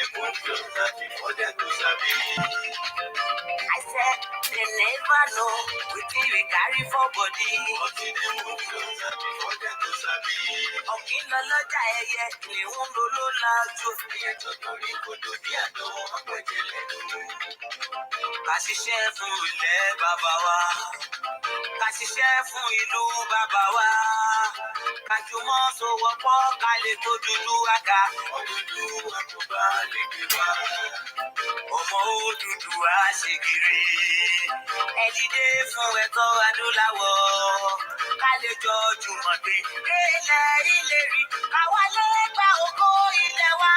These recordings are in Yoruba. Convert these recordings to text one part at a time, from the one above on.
I said they never know wetin we carry for body. Ọ̀kìn lọ lọ́jà ẹyẹ lèhún ló lájú. Ká ṣiṣẹ́ fún ilẹ̀ bàbá wa. Ká ṣiṣẹ́ fún ìlú bàbá wa. Ká jùmọ̀ sowọ́pọ̀ ká lè tó dúdú àga. Odùduwà tó bá lè gbé wá. Ọmọ Odùduwà ṣègìrì. Ẹ dìde fún ẹ̀tọ́ adúláwọ̀. Ká lè jọ jùmọ̀ gbé délẹ̀ ìlérí. Ká wálé gba ògo ilẹ̀ wa.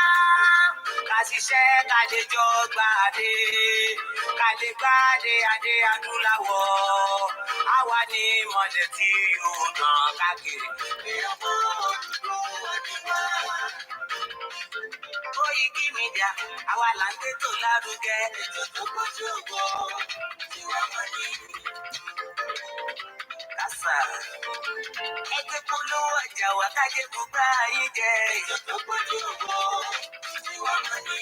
Ká ṣiṣẹ́ ká lè jọ gbàdé. Ká lè gbàdé adé adúláwọ̀. Àwa ni mọ̀lẹ̀ tí yóò tàn káàkiri. Ọmọ Odùduwà ni wá. Koikimedia, àwa là ń gbétò lárugẹ. Ètò tó kọjú ògbó tiwa mọ̀ ní. Kásá. Ẹgbẹ́ polówó ọjà wa kájé gbogbo ayé jẹ. Ètò tó kọjú ògbó tiwa mọ̀ ní.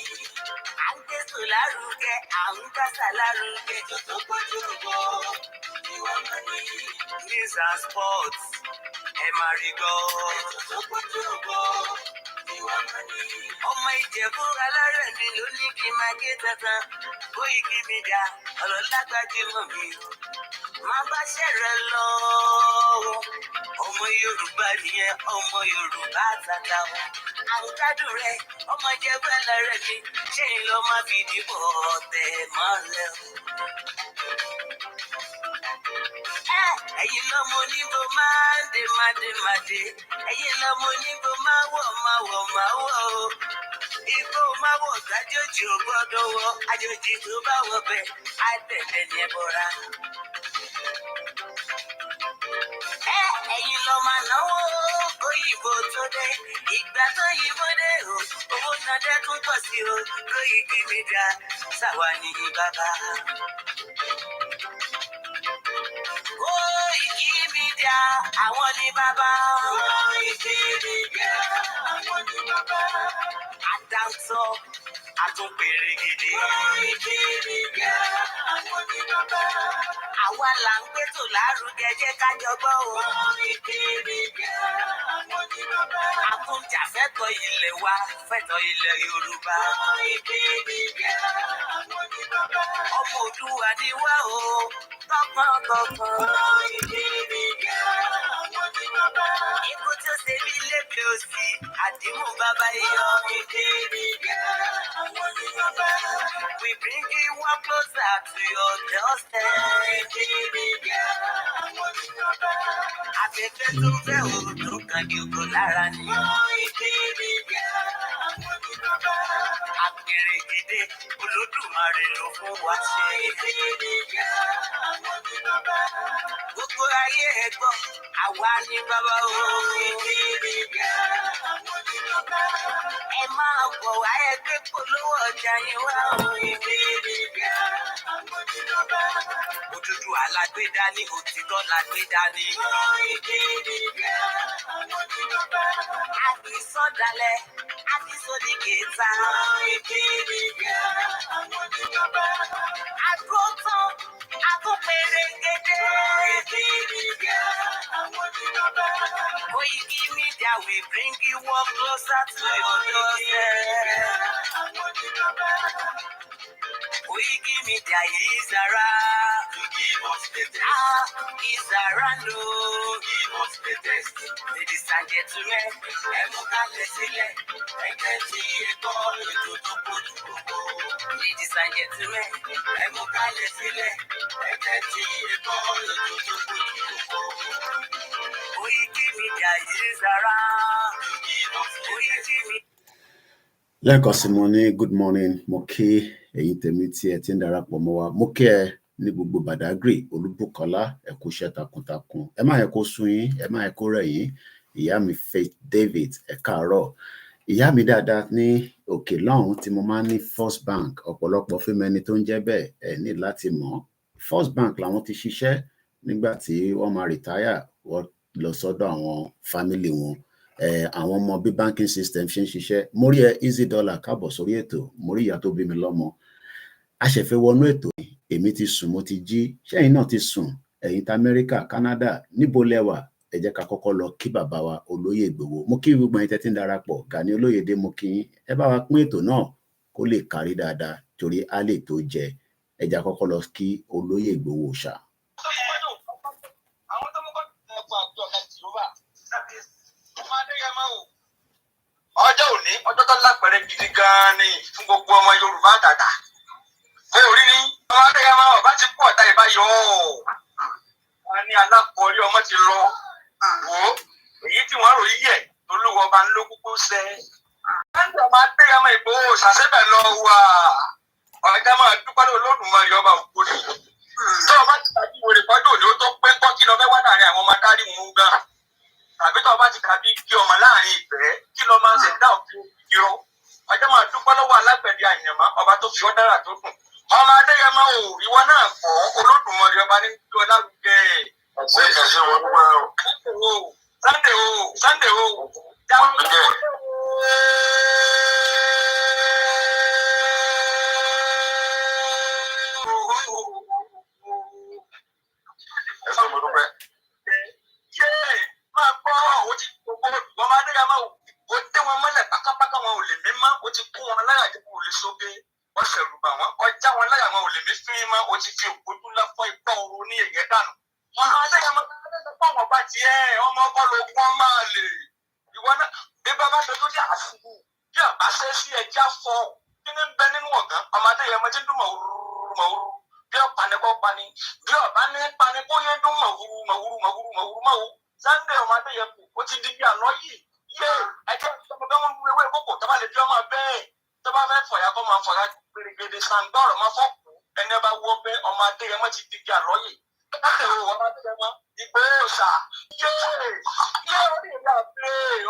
À ń gbétò lárugẹ, à ń gbàsà lárugẹ. Ètò tó kọjú ògbó tiwa mọ̀ ní. News and sports, ẹ máa rí gbọ́. Ètò tó kọjú ògbó. Ọmọ Ìjẹ̀bú alárẹ̀ mi ló ní kí n máa gé tantan. Koikimedia ọ̀rọ̀ lágbájú mọ̀ mi. Má bá ṣẹ̀rẹ̀ lọ. Ọmọ Yorùbá nìyẹn, ọmọ Yorùbá tata wọn. Àwùjádùn rẹ̀, ọmọ Ìjẹ̀bú alárẹ̀ mi. Ṣé ń lọ máa fi dìbò ọ̀tẹ̀ mọ́lẹ̀? Ẹ̀yin lọ́mọ onígbò máa ń dé. Ẹ̀yin lọ́mọ onígbò máa wọ̀. Igbó máa wọ̀ kájòjì ò gbọ́dọ̀ wọ̀. Àjòjì tó bá wọ̀ bẹ̀ á tẹ̀lé ní ẹbọra. Ẹ̀yin lọ máa náwó òyìnbó tó dé. Ìgbà tó yìnbó dé o, owó náà dẹ́ tún pọ̀ sí o. Koikimedia ṣàwa ní bàbá. Koikimedia àwọn ní bàbá. Koikimedia àwọn ní bàbá. Àdáńtọ́ àtúnpèrè gidi. Koikimedia àwọn ní bàbá. Àwa là ń gbétò lárugẹ jẹ́ ká jọgbọ́ o. Koikimedia àwọn ní bàbá. Àtúnjàfẹ́tọ̀ ilẹ̀ wa, fẹ́tọ̀ ilẹ̀ Yorùbá. Koikimedia àwọn ní bàbá. Ọmọ Oòduà ni wá o. Koikimedia àwọn ní bàbá. Ikú tó ṣe mí lébi òsì, àdìmú bàbá iyọ̀. Koikimedia àwọn ní bàbá. We bring you one closer to your doorstep. Koikimedia àwọn ní bàbá. Afẹ́fẹ́ tó fẹ́ òòdùn kan ní oko lára ni. Koikimedia àwọn ní bàbá. Àpèrè gidi Olódùmarè ló fún wa ṣe. Koikimedia àwọn ní bàbá. Gbogbo ayé ẹ gbọ́, àwa ní bàbá o. Koikimedia àwọn ní bàbá. Ẹ máa bọ̀ wá ẹgbẹ́ polówó ọjà yín wá o. Koikimedia àwọn ní bàbá. Odùduwà alágbèdá ní òtítọ́ lágbèdá ní. Koikimedia àwọn ní bàbá. Àgbìsọ̀dálẹ̀, àgbìsọ̀dígẹ̀ta. Koikimedia àwọn ní bàbá. Àgọ́tàn, àgọ́pẹ̀rẹ̀gẹ̀dẹ̀. Koikimedia àwọn ní bàbá. Koikimedia we bring you one closer to your doorstep. Àwọn ní bàbá. Koikimedia is around. To give us the test. Is around o. Give us the test. Ladies and gentlemen, ẹ mú kálẹ̀ sílẹ̀. Ẹgbẹ́ tí ẹ̀kọ́ ètò tó kojú gbogbo. Ladies and gentlemen, ẹ mú kálẹ̀ sílẹ̀. Ẹgbẹ́ tí ẹ̀kọ́ ètò tó kojú gbogbo. Koikimedia is around. To give us the test. Lẹ́ẹ̀kan sí mo ní good morning, mo kí ẹ̀yin tèmi tí ẹ ti ń darapọ̀ mọ́ wa. Mo kí ẹ ní gbogbo Badagry, Olúbùkọ́lá, ẹ kú iṣẹ́ takuntakun. Ẹ má yẹ kó sú yín, ẹ má yẹ kó rẹ̀ yín. Ìyá mi Faith David, ẹ káàárọ̀. Ìyá mi dáadáa ní òkè lọ́hùn tí mo máa ń ní First Bank. Ọ̀pọ̀lọpọ̀ fún mi ẹni tó ń jẹ́ bẹ́ẹ̀ ẹ ní láti mọ̀. First Bank làwọn ti ṣiṣẹ́ nígbà tí wọ́n máa retire, wọ́n lọ sọ́dọ̀ àwọn family wọn. àwọn ọmọ bí banking system ṣe ń ṣiṣẹ́. Mo rí ẹ Easy Dollar káàbọ̀ sórí ètò. Mo rí ìyá tó bí mi lọ́mọ. A ṣẹ̀fẹ̀ wọnú ètò yìí. Èmi ti sùn, mo ti jí. Ṣẹ́yìn náà ti sùn. Ẹ̀yin ta Amẹ́ríkà, Canada, níbo lẹ́wà? Ẹ jẹ́ ká kọ́kọ́ lọ kí bàbá wa Olóyè Ìgbòho. Mo kí gbogbo ẹ̀yin tẹ́tí ń darapọ̀. Gani Olóyèdé mo kí yín. Ẹ bá wa pín ètò náà kó lè kárí dáadáa torí á lè tó jẹ. Ẹ jẹ́ kọ́kọ́ lọ kí Olóyè Ìgbòho ṣá. Ọjọ́ òní, ọjọ́ tó lápẹ̀rẹ̀ gidi gan-an ni fún gbogbo ọmọ Yorùbá àtàtà. Pé orí ní ọmọ Adéyẹmọ ọba ti pọ̀ ọ̀tá ìbáyọ̀. Wọ́n ní alákọ̀ọ́rí ọmọ ti lọ. Wò ó, èyí tí wọ́n rò yíyẹ̀ olúwo ọba ń ló kúkú sẹ́. Láńdí ọmọ Adéyẹmọ Ìgbòho ṣàṣẹ́bẹ̀ lọ wà. Ọ̀gá máa dúpẹ́ lórí Olódùmarè ọba òkúri. Tó o bá ti tàbí ìwé ìpọ́jọ́ òní ó tó pé ń kọ́ kí lọ fẹ́ wá láàrin àwọn ọmọ adarí mú gan. Tàbí tó o bá ti tàbí kí ọmọ láàrin ìfẹ́ kí lọ máa ń ṣẹ̀dá òfin ìró. Ọjọ́ máa dúpẹ́ lọ́wọ́ alágbẹ̀dẹ àyànmọ́ ọba tó fi ọ́ dára tó dùn. Ọmọ Adéyẹmọ ò ìwọ náà kọ́ Olódùmarè ọba ní tó lárugẹ. Ẹ̀sẹ̀ wọn ló máa rò. Sunday o. Ẹ̀sẹ̀ mo dúpẹ́. Máa gbọ́ ó ti gbogbo ọmọ Adéyẹmọ ò dé wọn mọ́lẹ̀ pákápáká wọn ò lè mí mọ́ ó ti kó wọn láyà jẹ́ kó lè sóge wọ́n ṣẹ̀rù bà wọ́n ọjà wọn láyà wọn ò lè mí fín mọ́ ó ti fi òkúdú láfọ́ ìgbà ooru ní èyẹ dànù. Ọmọ Adéyẹmọ fáwọn bá tiẹ̀ ọmọ ọkọ lóògùn wọn máa lè ìwọ náà bí bàbá tó tó yà á fún un bí ọba ṣe sí ẹjẹ afọ kí ni bẹ nínú ọ̀gán ọmọ Adéyẹmọ ti dún mọ̀wúrú bí ọ̀pani kọ́ pani bí ọba ní pani kó yẹ dún mọ̀wúrú. Sunday ọmọ Adéyẹmọ ó ti di bí àná yìí yé ẹjẹ ọmọ bẹ́ẹ̀ wọ́n wéwé kókò tọ́ba lè bí ọmọ bẹ́ẹ̀ tọ́ba fẹ́ fọ̀yà kọ́ máa fọ̀yà gbèrègbèrè sàǹgbà ọ̀rọ̀ máa fọ́ ẹni bá wọ́ bẹ́ẹ̀ ọmọ Adéyẹmọ ti di bí àná yìí. Ọmọ Adéyẹmọ Ìgbòho ṣá yé orí ìyá pé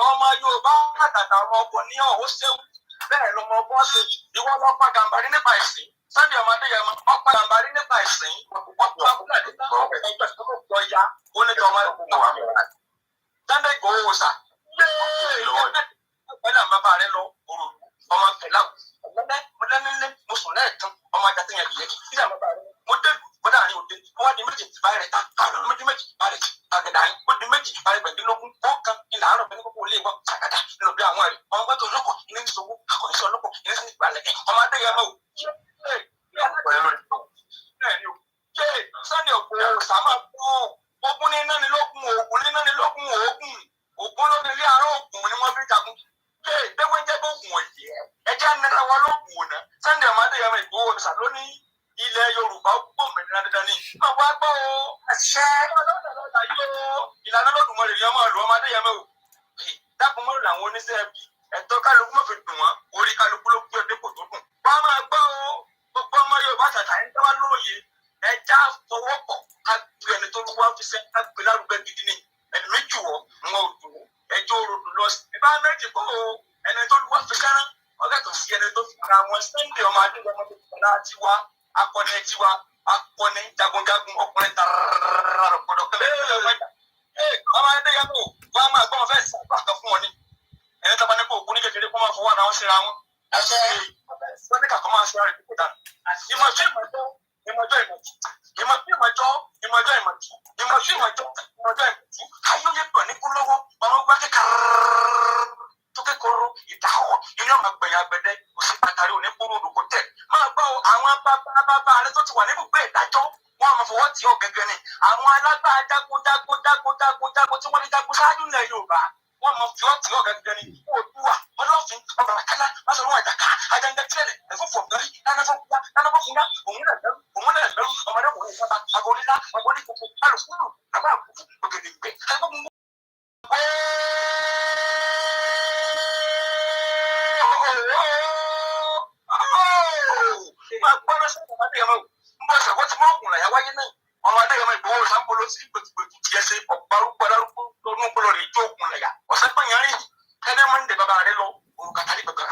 ọmọ Yorùbá àtàtà ọmọ ọkọ ní ọ̀hún ṣẹ́wù bẹ́ẹ̀ lọmọ ọgbọ́n ṣe ìwọ lọ pa Gàmbàrí nípa ìsìn Sunday ọmọ Adéyẹmọ ọpa Gàmbàrí nípa ìsìn ọ̀pọ̀ abúlé nípa ọgbẹ́ tó ya oníjọ ọmọ ẹ̀kọ́ wà mìíràn. Sunday Ìgbòho ṣá yé pẹ̀lú àwọn bàbá rẹ lọ òrò ọmọ pẹ̀lá mo lẹ́nilé mo sùn lẹ́ẹ̀kan ọmọ ajá tó yẹn lè kí àwọn bàbá rẹ mo dé gbọ́dọ̀ àárín òde wọ́n di méjì báyìí rẹ̀ ta kàrọ̀ méjì báyìí rẹ̀ àgàdà yìí ó di méjì báyìí gbẹ̀dínlógún ó kan ilà àárọ̀ bẹ́ẹ̀ ní kókó ilé ìwọ̀ sàgàdà nínú bí àwọn rẹ̀ ọmọ gbẹ́tọ̀ olóko ilé ní sọ́wọ́ akọ̀yẹ́sọ olóko ilé sí ìgbàlẹ̀ ọmọ Adéyẹmọ Sunday Ìgbòho sàmà fún ogun ní iná ní lókun ogun ló ní ilé àárọ̀ ogun ni wọ́n fi jagun dẹ́gbẹ́ jẹ́ bóògùn òye ẹjẹ́ nira wọn lóògùn òná Sunday ọmọ Adéyẹmọ Ìgbòho sàlóní ilẹ̀ Yorùbá gbọ́ mẹ́rin dandan ní. Máa wá gbọ́ o. Àṣẹ ọlọ́dọ̀ọ́dọ̀ yóò ìlànà Olódùmarè ni ọmọ ìlú ọmọ Adéyẹmọ o. Dákun mọ́rùn làwọn oníṣẹ́ ẹbí ẹ̀tọ́ kálukú mọ̀ fi dùn wọ́n orí kálukú ló gbé ọdẹ kò tó dùn. Wọ́n á máa gbọ́ o. Gbogbo ọmọ Yorùbá tàtà ń dáwà lóye. Ẹja fọwọ́pọ̀ ká gbé ẹni tó wá fi sẹ́ ká gbé lárugẹ gidi ni. Ẹni méjì wọ̀ wọn ò dùn. Ẹjọ́ òrodù lọ sí. Ìbá méjì kọ́ o. Ẹni tó wá fi sẹ́rán. Ọ̀gá tó fi ẹni tó fi ara wọn Sunday ọmọ Adéyẹmọ tó fi láti wá. Akọni ẹjí wa akọni jagunjagun ọkùnrin tararara gbọ́dọ̀ kẹlẹ ọmọ Adéyẹmọ wọn a máa gbọ́ wọn fẹ́ sàgbà kan fún wọn ni ẹni tó bá ní kó òkú ní kékeré kó máa fọwọ́ àná wọn síra wọn ẹsẹ wọn ní kàkọ́ máa ṣe ara ìdíkò dànù ìmọ̀jọ́ ayọ́yẹ pọ̀ ní kúlọ́wọ́ ọmọ gbá kékeré tó kékeré ìdáwọ́ iná máa gbẹ̀yìn agbẹ̀dẹ kò sí pàtàkì òní kúrò òdòkó tẹ̀ máa gbọ́ àwọn bàbá rẹ tó ti wà níbùgbé ìdájọ́ wọn máa fọwọ́ tì ọ́ gẹ́gẹ́ ni àwọn alágbára jagun tí wọ́n ní jagun ṣáájú ilẹ̀ Yorùbá wọn máa fi ọ́ tì ọ́ gẹ́gẹ́ ni Oòduà Ọlọ́fin Ọbàtálá Báṣọ̀run Àjàká Àjàngẹ̀tìrẹ̀lẹ̀ ẹ̀fọ́fọ̀gbẹ́rì nánàfọ̀kúnlá òun náà lẹ́rú ọmọdé kò ní sábà agolílá agolí kòkó alùpùpù àbá àkùkù ògèdè ìgbẹ́ alùpùpù. Máa gbọ́dọ̀ sọ̀rọ̀ ọmọ Adéyẹmọ ń bọ̀ ṣàkóso tí wọ́n kùn láyà wáyé náà ọmọ Adéyẹmọ Ìgbòho sàmbolo sí gbẹ̀tugbẹ̀tu tiẹ̀ ṣe ọ̀gbárùgbọ̀dárúgbó lọ́dún gbọ́dọ̀ rẹ̀ jó òkun láyà ọ̀sẹ̀ pẹ̀yìn rìn kẹ́ni máa ń dè bàbá rẹ̀ lọ òrùkàtàrí gbàgbà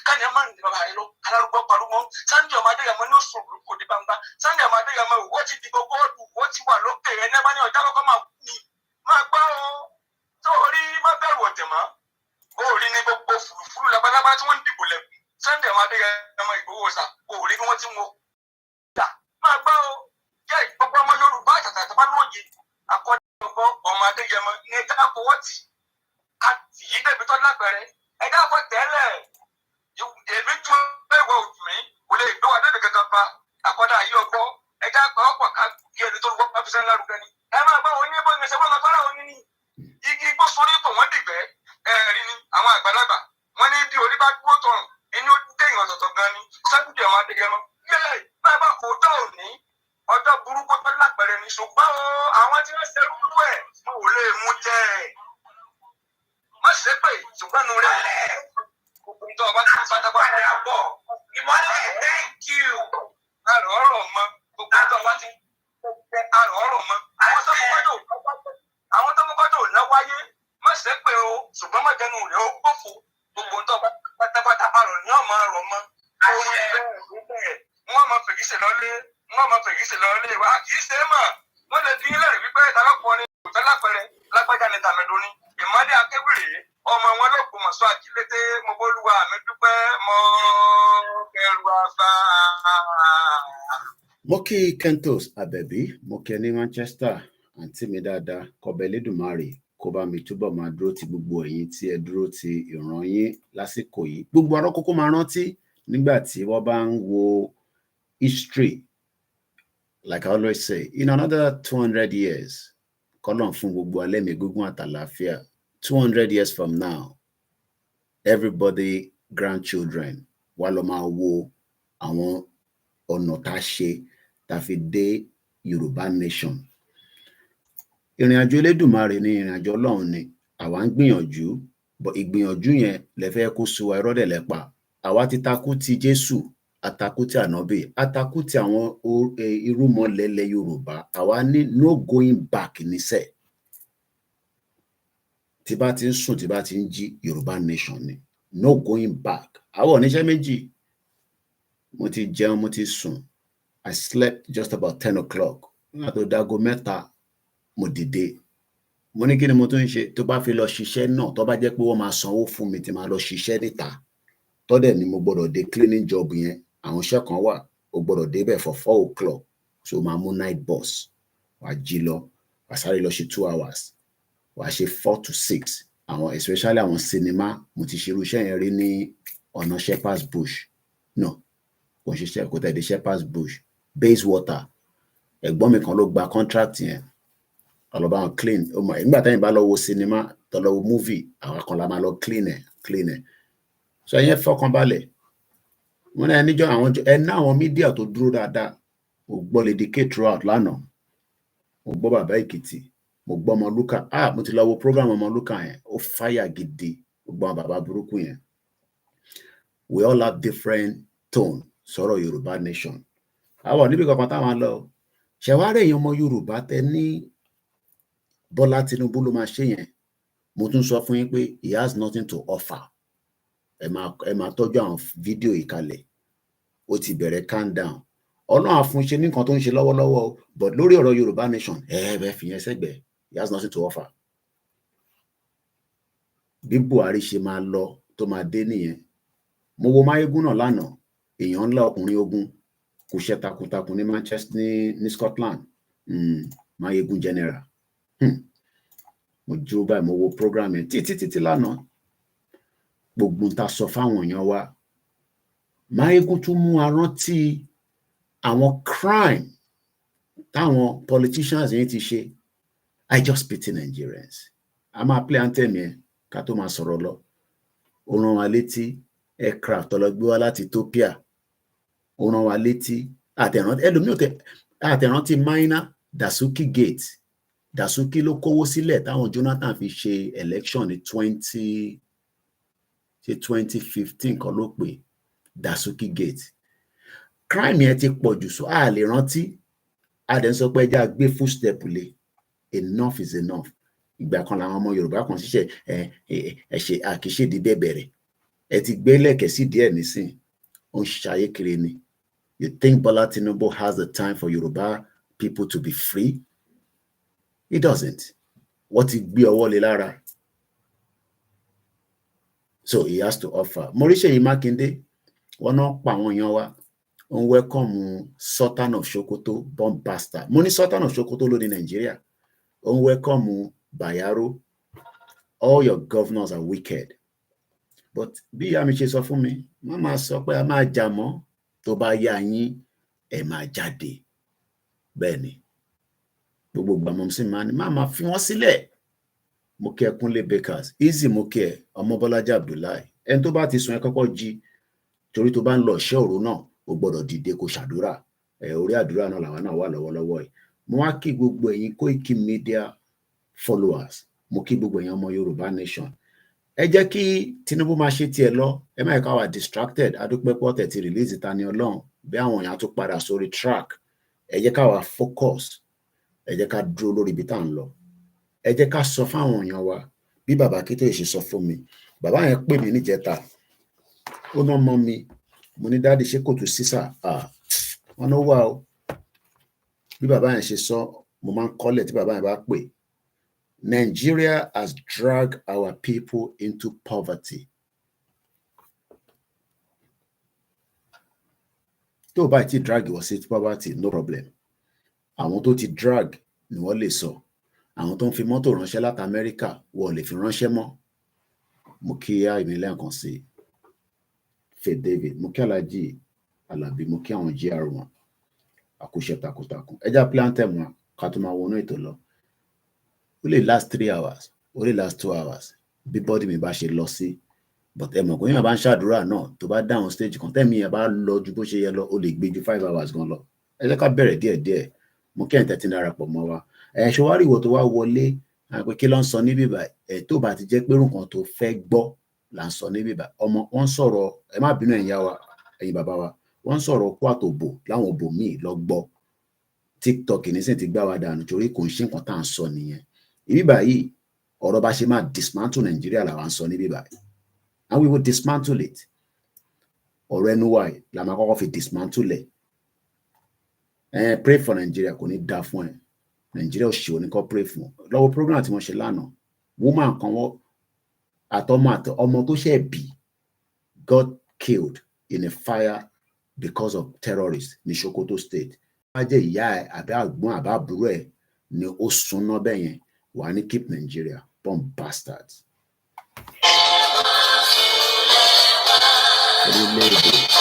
kẹ́ni máa ń dè bàbá rẹ̀ lọ alárúgbó parúmọ́ Sunday ọmọ Adéyẹmọ ní oṣù òrùkò ní gbangba Sunday ọmọ Adéyẹmọ ó ti di gbogbo ọdún ó ti wà lókè ẹni bá ní ọjà kọ́kọ́ máa gbọ́ o sórí Adéyẹmọ ní ẹja àpòwọ́tì àti yìí débi tó lágbẹ̀rẹ̀ ẹja àpò tẹ́lẹ̀ èmi tún ẹ̀wọ̀ òjò mi kò lè gbọ́ adé kankan pa àkọ́dá yìí ọgbọ́ ẹja àpò ọ̀pọ̀ ká kí ẹni tó lọ́wọ́ pàfẹ́sẹ̀ lárugẹ ni ẹ máa bá wọn ní bọ́ ìgbésẹ̀ wọn lọ́gbàrá òní ni igi igbó sórí ipò wọn dìgbẹ́ ẹ̀rí ni àwọn àgbàlagbà wọn ní bí orí bá dúró tọrùn inú déyìn ọ̀tọ̀ọ̀tọ̀ gan ni sábìdì ọmọ Adéyẹmọ yẹ́ẹ̀ bá bá kó tọ́ òní ọjọ́ burúkú tó lápẹ̀rẹ̀ ní ṣùgbọ́n àwọn tí wọ́n ṣerú rú ẹ̀ mo ò lè mú jẹ́ ẹ̀. má ṣe pé ṣùgbọ́n nu rẹ̀ gbogbo tó ọba tó pátápátá rẹ̀ bọ̀ ìmọ̀lẹ̀ thank you. àrò ọ̀rọ̀ mọ gbogbo tó ọba ti àrò ọ̀rọ̀ mọ àwọn tó mú kọ́tò ná wáyé má ṣe pé o ṣùgbọ́n má jẹnu rẹ̀ ó gbófo gbogbo tó ọba pátápátá àrò ní ọmọ àrò mọ wọ́n máa fèkì ṣe lọ́lé wọ́n máa fèkì ṣe lọ́lé wa kì í ṣe é mọ̀ wọ́n lè dín lẹ́rìí wípé ìtàlọ́pọ̀ni òfẹ́ lápẹ̀rẹ̀ lágbájá ní tàmẹ́dọ́ni ìmọ̀lẹ́ akéwìrì ọmọ wọn ló gbọmọ̀ sọ àjílété mo bólúwa mi dúpẹ́ mọ́ kẹrù afá. Mo kí Kentos Abẹ́bí mo kí ní Manchester àǹtí mi dáadáa kọbẹ̀ Elédùmarè kó bá mi túbọ̀ máa dúró ti gbogbo ẹ̀yin tí ẹ dúró ti ìran yín lásìkò yìí gbogbo arọ́ kókó máa rántí nígbà tí wọ́n bá ń wo history. Like I always say, in another 200 years, kọ́lọ́n fún gbogbo alẹ́mí gígùn àtàlàáfíà, 200 years from now, everybody, grandchildren, wà lọ máa wo àwọn ọ̀nà tá a ṣe tá a fi dé Yorùbá nation. Ìrìn àjò Elédùmarè ni ìrìn àjò Ọlọ́run ni, àwa ń gbìyànjú, but ìgbìyànjú yẹn lẹ́fẹ́ kó sú wa irọ́ dẹ̀ lẹ́pa. Àwa ti takú ti Jésù, atakú ti ànábì, atakú ti àwọn irúmọlẹ̀ Yorùbá, àwa ní no going back níṣẹ́. Tí bá ti ń sùn, tí bá ti ń jí, Yorùbá nation ni, no going back. Àwọn oníṣẹ́ méjì, mo ti jẹun, mo ti sùn, I slept just about 10 o'clock. Nígbà tó dágo mẹ́ta, mo dìde. Mo ní kí ni mo tún ń ṣe? Tó bá fi lọ ṣiṣẹ́ náà, tó bá jẹ́ pé wọ́n máa sanwó fún mi tí máa lọ ṣiṣẹ́ níta. Tọ́dẹ̀ ni mo gbọ́dọ̀ dé cleaning job yẹn. Àwọn iṣẹ́ kan wà, o gbọ́dọ̀ débẹ̀ for 4 o'clock. So máa mú night bus. Wàá jí lọ, wàá sáré lọ ṣe 2 hours. Wàá ṣe 4 to 6. Àwọn especially àwọn cinema, mo ti ṣe irú iṣẹ́ yẹn rí ní ọ̀nà Shepherd's Bush. No, kò ṣiṣẹ́ kò tẹ̀lé Shepherd's Bush. Bayswater. Ẹ̀gbọ́n mi kan ló gba contract yẹn. Ọlọ́ba wọn clean. Nígbà táyìn bá lọ wo cinema, tó lọ wo movie, àwọn kan la máa lọ clean ẹ̀. So ẹ̀yẹn fọkàn balẹ̀. Wọ́n ní ẹníjọ́ àwọn mídíà tó dúró dáadáa. Mo gbọ́ Lady K throughout lánàá. Mo gbọ́ Bàbá Èkìtì. Mo gbọ́ Ọmọlúkà. Mo ti lọ wo program Ọmọlúkà yẹn. Ó fáyà gidi. Mo gbọ́ bàbá burúkú yẹn. We all have different tone sọ̀rọ̀ Yorùbá nation. Àwọn níbi kankan táwọn lọ. Ṣẹ̀wárẹ̀ èèyàn ọmọ Yorùbá tẹ ní Bọ́lá Tinubu ló máa ṣe yẹn. Mo tún sọ fún yín pé he has nothing to offer. Ẹ máa tọ́jú àwọn fídíò yìí kalẹ̀. Ó ti bẹ̀rẹ̀ calm down. Ọlọ́run àfúnṣe ní nǹkan tó ń ṣe lọ́wọ́lọ́wọ́, but lórí ọ̀rọ̀ Yorùbá nation, bẹ́ẹ̀ fi yẹn sẹ́gbẹ̀ẹ́. He has nothing to offer. Bí Buhari ṣe máa lọ tó máa dé nìyẹn. Mo wo Máyégún náà lánàá. Èèyàn ńlá ọkùnrin ogun kò ṣe takuntakun ní Manchester ní Scotland. Máyégún general. Mo jó báyìí, mo wo program yẹn títí lánàá. Gbogbo ń ta sọ fáwọn èèyàn wa. Máyégún tún mú arántí àwọn crime táwọn politicians yẹn ti ṣe. I just pity Nigerians. A máa play anthem yẹn ká tó máa sọ̀rọ̀ lọ. Ó rán wa létí aircraft ọlọ́gbé wá láti Ethiopia. Ó rán wa létí àtẹ̀rántí minor Dasuki Gate. Dasuki ló kówó sílẹ̀ táwọn Jonathan fi ṣe election ní 2015 kan ló pè Dasuki Gate. Crime yẹn ti pọ̀ jù, so a lè rántí. A dẹ̀ ń sọ pé ẹja gbé footstep lé. Enough is enough. Ìgbà kan làwọn ọmọ Yorùbá kan ṣiṣẹ́ ẹ̀ṣẹ̀ àkíṣèdí bẹ̀bẹ̀rẹ̀. Ẹ ti gbé lẹ̀kẹ̀ sí díẹ̀ nísìn. Ó ń ṣayé kiri ni. You think Bola Tinubu has the time for Yoruba people to be free? He doesn't. Wọ́n ti gbé ọwọ́ lé lára. So he has to offer. Moríṣèyí Mákindé, wọ́n náà pa àwọn èèyàn wa. Ó ń welcome Sultan of Sokoto, bomb bastard. Mo ní Sultan of Sokoto ló ní Nàìjíríà. Ó ń welcome Bayero, all your governors are wicked. But bí ìyá mi ṣe sọ fún mi, wọ́n máa sọ pé a máa jà mọ́ tó bá yá yín ẹ máa jáde. Bẹ́ẹ̀ ni gbogbo ìgbà mọ̀ sí máa ní máa fi wọ́n sílẹ̀. Mo kí ẹ Kúnlé Bakers, Easy mo kí ẹ ọmọ Bọ́lájí Abdullahi. Ẹni tó bá ti sùn ẹ kọ́kọ́ jí, torí tó bá ń lọ ṣẹ́ òru náà o gbọ́dọ̀ dìde kó ṣàdúrà. Orí àdúrà náà làwọn náà wà lọ́wọ́lọ́wọ́ yìí. Mo wá kí gbogbo ẹ̀yin Koikimedia followers, mo kí gbogbo ẹ̀yin ọmọ Yorùbá nation. Ẹ jẹ́ kí Tinubu máa ṣe tiẹ̀ lọ, ẹ má ká wà distracted. Adúpẹ́ pọ̀ tẹ̀ ti release Tani Olohun bí àwọn èèyàn tó padà sórí track. Ẹ jẹ́ ká wà focus, ẹ jẹ́ ká dúró lórí ibi tá à ń lọ. Ẹ jẹ́ ká sọ fáwọn èèyàn wa bí bàbá Akíntóyè ṣe sọ fún mi. Bàbá yẹn pè mí níjẹta, ó ná mọ́ mi, mo ní dáàdì ṣé kò tún sísà? Wọ́n ló wà o. Bí bàbá yẹn ṣe sọ, mo máa ń kọ́lẹ̀ tí bàbá yẹn bá pè. Nigeria has dragged our people into poverty. Tó bá ti drag wọ́n sí poverty, no problem. Àwọn tó ti drag ni wọ́n lè sọ. Àwọn tó ń fi mọ́tò ránṣẹ́ láti Amẹ́ríkà wọ́n lè fi ránṣẹ́ mọ́. Mo kí àìmí lẹ́ẹ̀kan sí Faith David, mo kí Alhaji Alabi, mo kí àwọn GR wọn. Àkúṣe takuntakun. Ẹja plantem wọn ká tó máa wọnú ètò lọ. Ó lè last 3 hours, ó lè last 2 hours. Bí bọ́dì mi bá ṣe lọ sí. But ẹ mọ̀ pé yín bá ń ṣàdúrà náà tó bá dáhùn stage kan tẹ́mi yẹn bá lọ ju bó ṣe yẹ lọ, ó lè gbé ju 5 hours gan lọ. Ẹ jẹ́ ká bẹ̀rẹ̀ díẹ̀díẹ̀. Mo kí ẹ̀yin tẹ́tí darapọ̀ mọ́ wa. Ṣé wá rí ìwọ tó wá wọlé pé kí ló ń sọ níbí báyìí? Tó bá ti jẹ́ pé nǹkan tó fẹ́ gbọ́ là ń sọ níbí báyìí. Ọmọ wọn sọ̀rọ̀, ẹ má bínú ẹ̀yin yá wa, ẹ̀yin bàbá wa. Wọ́n sọ̀rọ̀ kó àtòbò láwọn òbò míì lọ gbọ́. TikTok nísìn ti gbá wa dànù torí kò ń ṣe nǹkan tá à ń sọ nìyẹn. Ibi báyìí ọ̀rọ̀ bá ṣe máa dismantle Nigeria làwa ń sọ níbí báyìí. And we will dismantle it. Ọ̀rọ̀ ẹnu wa yìí la máa kọ́kọ́ fi dismantle ẹ̀. Pray for Nigeria kò ní dá fún ẹ. Nigeria ò ṣe oníkọ́ pray fún. Lọ́wọ́ program tí wọ́n ṣe lánàá, woman kan wọ́n ọmọ tó ṣe bí got killed in a fire because of terrorists ní Sokoto State. Wọ́n á jẹ́ ìyá ẹ̀ àbí àgbọ̀n àbá àbúrò ẹ̀ ni ó súná bẹ́ẹ̀ yẹn wà ní keep Nigeria bomb bastards. Orílẹ̀-èdè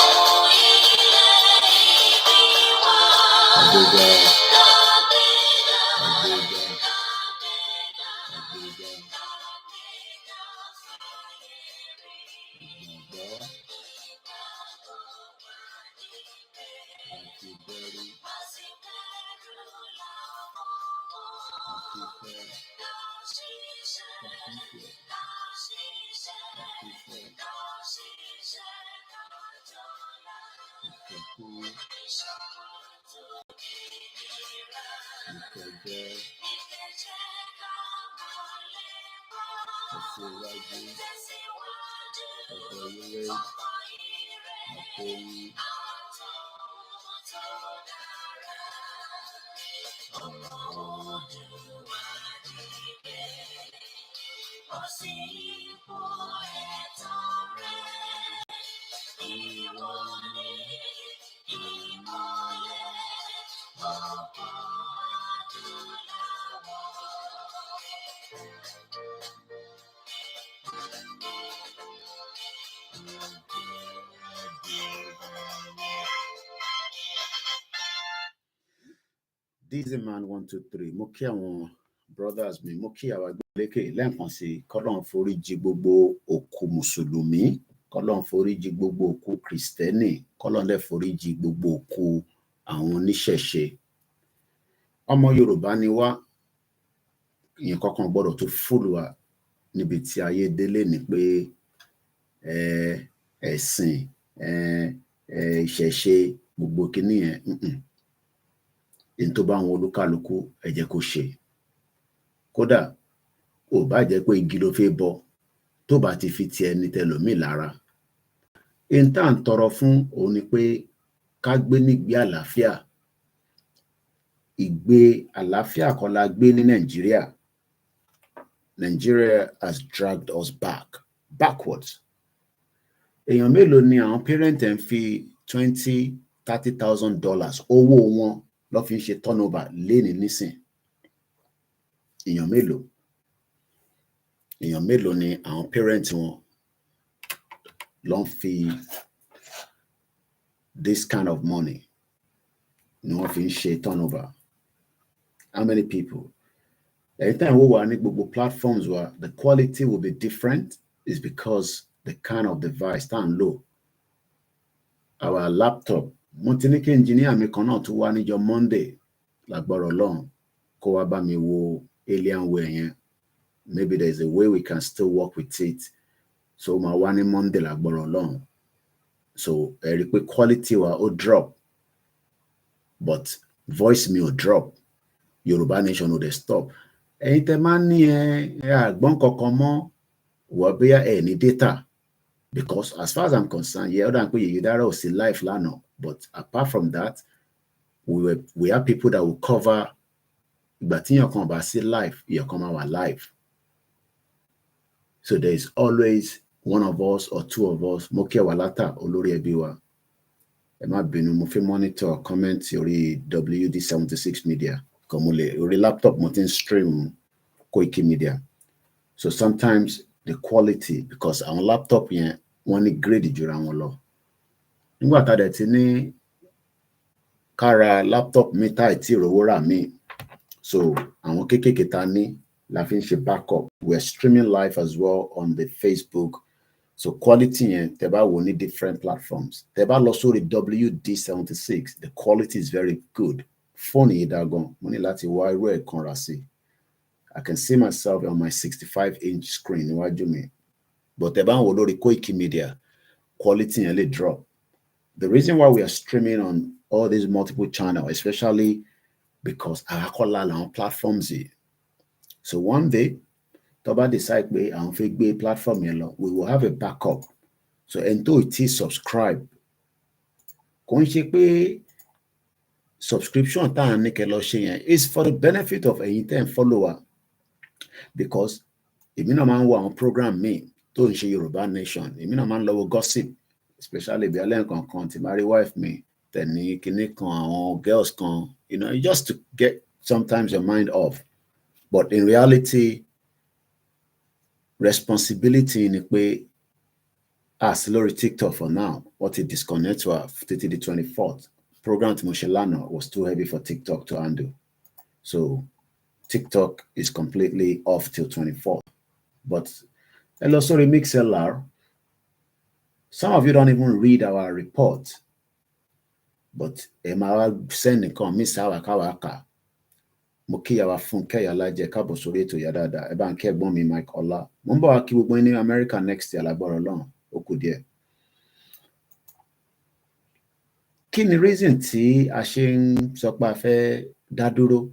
Dismantle 1 2 3. Mo kí àwọn brothers mi, mo kí àwọn agbẹ́lékè lẹ́ẹ̀kan sí kọ́lọ́n foríjì gbogbo òkú mùsùlùmí, kọ́lọ́n foríjì gbogbo òkú kristẹni, kọ́lọ́n lè foríjì gbogbo òkú àwọn oníṣẹ̀ṣe. Ọmọ Yorùbá ni wá, ìyẹn kankan gbọ́dọ̀ tó fúlù wa níbi tí ayé délé ni pé ẹ̀sìn ìṣẹ̀ṣe gbogbo kìíní yẹn in tó bá wọn olúkálukú ẹ jẹ́ kó ṣe. Kódà ò bá jẹ́ pé igi ló fẹ́ bọ tó bá ti fi ti ẹni tẹlòmíì lára. In tá à ń tọrọ fún òun ni pé ká gbé nígbé àlàáfíà. Ìgbé àlàáfíà kan la gbé ní Nàìjíríà. Nigeria has dragged us backwards. Èèyàn mélòó ni àwọn parent ń fi $20,000-$30,000 owó wọn lọ fi ń ṣe turnover léni nísìn? Èèyàn mélòó? èèyàn mélòó ni àwọn parents wọn ló ń fi this kind of money ni wọ́n fi ń ṣe turnover? How many people? Anytime we were on gbogbo platforms where the quality will be different is because the kind of device stand low. Our laptop, mo ti ní kí engineer mi kan náà tún wá níjọ́ Monday lágbára Ọlọ́run kó wá bá mi wo Alienware yẹn. Maybe there's a way we can still work with it. So máa wá ní Monday lágbára Ọlọ́run. So ẹ rí pé quality wa ó drop but voice mi ò drop. Yoruba Nation ò dẹ̀ stop. Ẹ̀yin tẹ́ máa ń ní àgbọ̀n kankan mọ́ wọ́n bóyá ẹ̀ ní data. Because as far as I'm concerned, yeah, other than pé Yèyé Dára ò sí life lánàá, but apart from that, we have people that will cover ìgbà tí èèyàn kan bá sí life, èèyàn kan máa wà life. So there is always one of us or two of us. Mo kí ẹ wà látà olórí ẹbí wa. Ẹ má bínú, mo fi monitor comment orí WD76 media. Kò mo lè orí laptop mo ti ń stream Koikimedia. So sometimes the quality, because our laptop yẹn wọ́n ní grade jura wọn lọ. Nígbà tá a dẹ̀ ti ní kára laptop mi táì tí ìrówó rà mí. So àwọn kéékèèké ta ní la fi ń ṣe backup. We're streaming live as well on the Facebook. So quality yẹn tẹ́ bá wò ní different platforms. Tẹ́ bá lọ sórí WD76, the quality is very good. Phone yìí dá gan. Mo ní láti wá irú ẹ̀ kan rà sí. I can see myself on my 65-inch screen níwájú mi. But tẹ́ bá ń wò lórí Koikimedia, quality yẹn lè drop. The reason why we are streaming on all these multiple channels, especially because àkọ́lá làwọn platforms yìí. So one day, tó bá decide pé àwọn fẹ́ gbé platform yẹn lọ, we will have a backup. So ẹni tó ti subscribe, kò ń ṣe pé subscription tá à ń ní kẹ́ lọ ṣe yẹn is for the benefit of ẹ̀yin tẹ́ ń follow wa. Because èmi náà máa ń wo àwọn program mi tó ń ṣe Yoruba Nation, èmi náà máa ń lọ wo gossip, especially bí alẹ́ nǹkan kan tí marry wife mi tẹ̀ní kinní kan àwọn girls kan, just to get sometimes your mind off. But in reality, responsibility ni pé as lórí TikTok for now, what it disconnect wa títí di 24th. Program tí mo ṣe lánàá was too heavy for TikTok to handle. So TikTok is completely off till 24th. But hello, sorry, MixLR. Some of you don't even read our report. But máa send nǹkan miss àwa káwa kà. Mo kí yàwá Fúnkẹ́ Yàlájẹ káàbọ̀ sórí ètò Ìyá Dáadáa. Ẹ bá ń kí ẹ̀gbọ́n mi Mike Ọlá. Mo ń bọ̀ wá kí gbogbo ní America next year lágbára Ọlọ́run. Ó kù díẹ̀. Kí ni reason tí a ṣe ń sọ pé a fẹ́ dá dúró?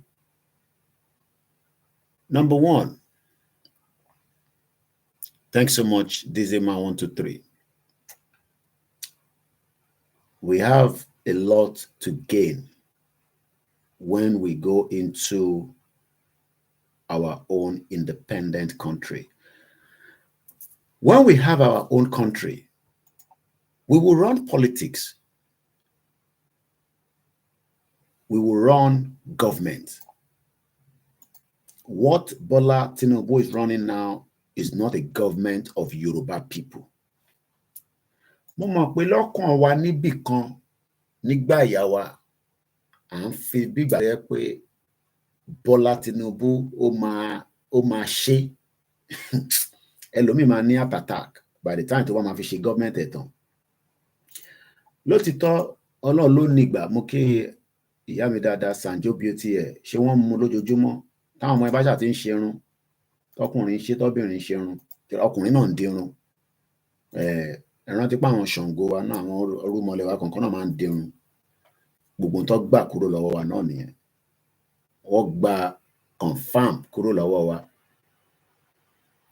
Number one, thanks so much, Dizema123. We have a lot to gain when we go into our own independent country. When we have our own country, we will run politics. We will run government. What Bola Tinubu is running now is not a government of Yoruba people. Mo mọ̀ pé lọ́kàn wa níbì kan nígbà ìyá wa à ń fi bígbà yẹ pé Bola Tinubu ó máa ṣe ẹlòmíì máa ní heart attack by the time tó wá máa fi ṣe government ẹ̀ tán. Lótìtọ́ Ọlọ́run ló nígbà. Mo kí ìyá mi dáadáa Sanjo Beauty ẹ̀ ṣé wọ́n mú lójoojúmọ́ táwọn ọmọ ẹbáṣà ti ń ṣerun, tọkùnrin ṣe tọ́bìnrin ṣerun, ọkùnrin náà ń dirun. Ẹ rántí pé àwọn Ṣàngó wa náà, àwọn orúmọlẹ̀ wa kọ̀ọ̀kan náà máa ń dirun. Gbogbo tó gbà kúrò lọ́wọ́ wa náà nìyẹn. Wọ́n gba confam kúrò lọ́wọ́ wa.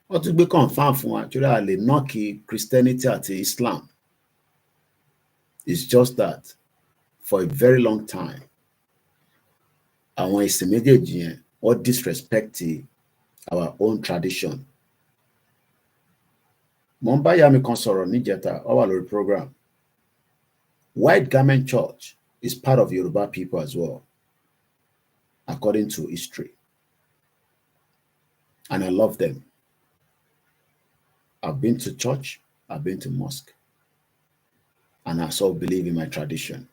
Wọ́n tún gbé confam fún wa torí a lè nọ́ọ̀kì Christianity àti Islam. It's just that for a very long time, àwọn ìsìn méjèèjì yẹn wọ́n disrespect our own tradition. Mo ń bá ìyá mi kan sọ̀rọ̀ níjẹta, ó wà lórí program. White Garment Church is part of Yoruba people as well, according to history. And I love them. I've been to church, I've been to mosque, and I so believe in my tradition.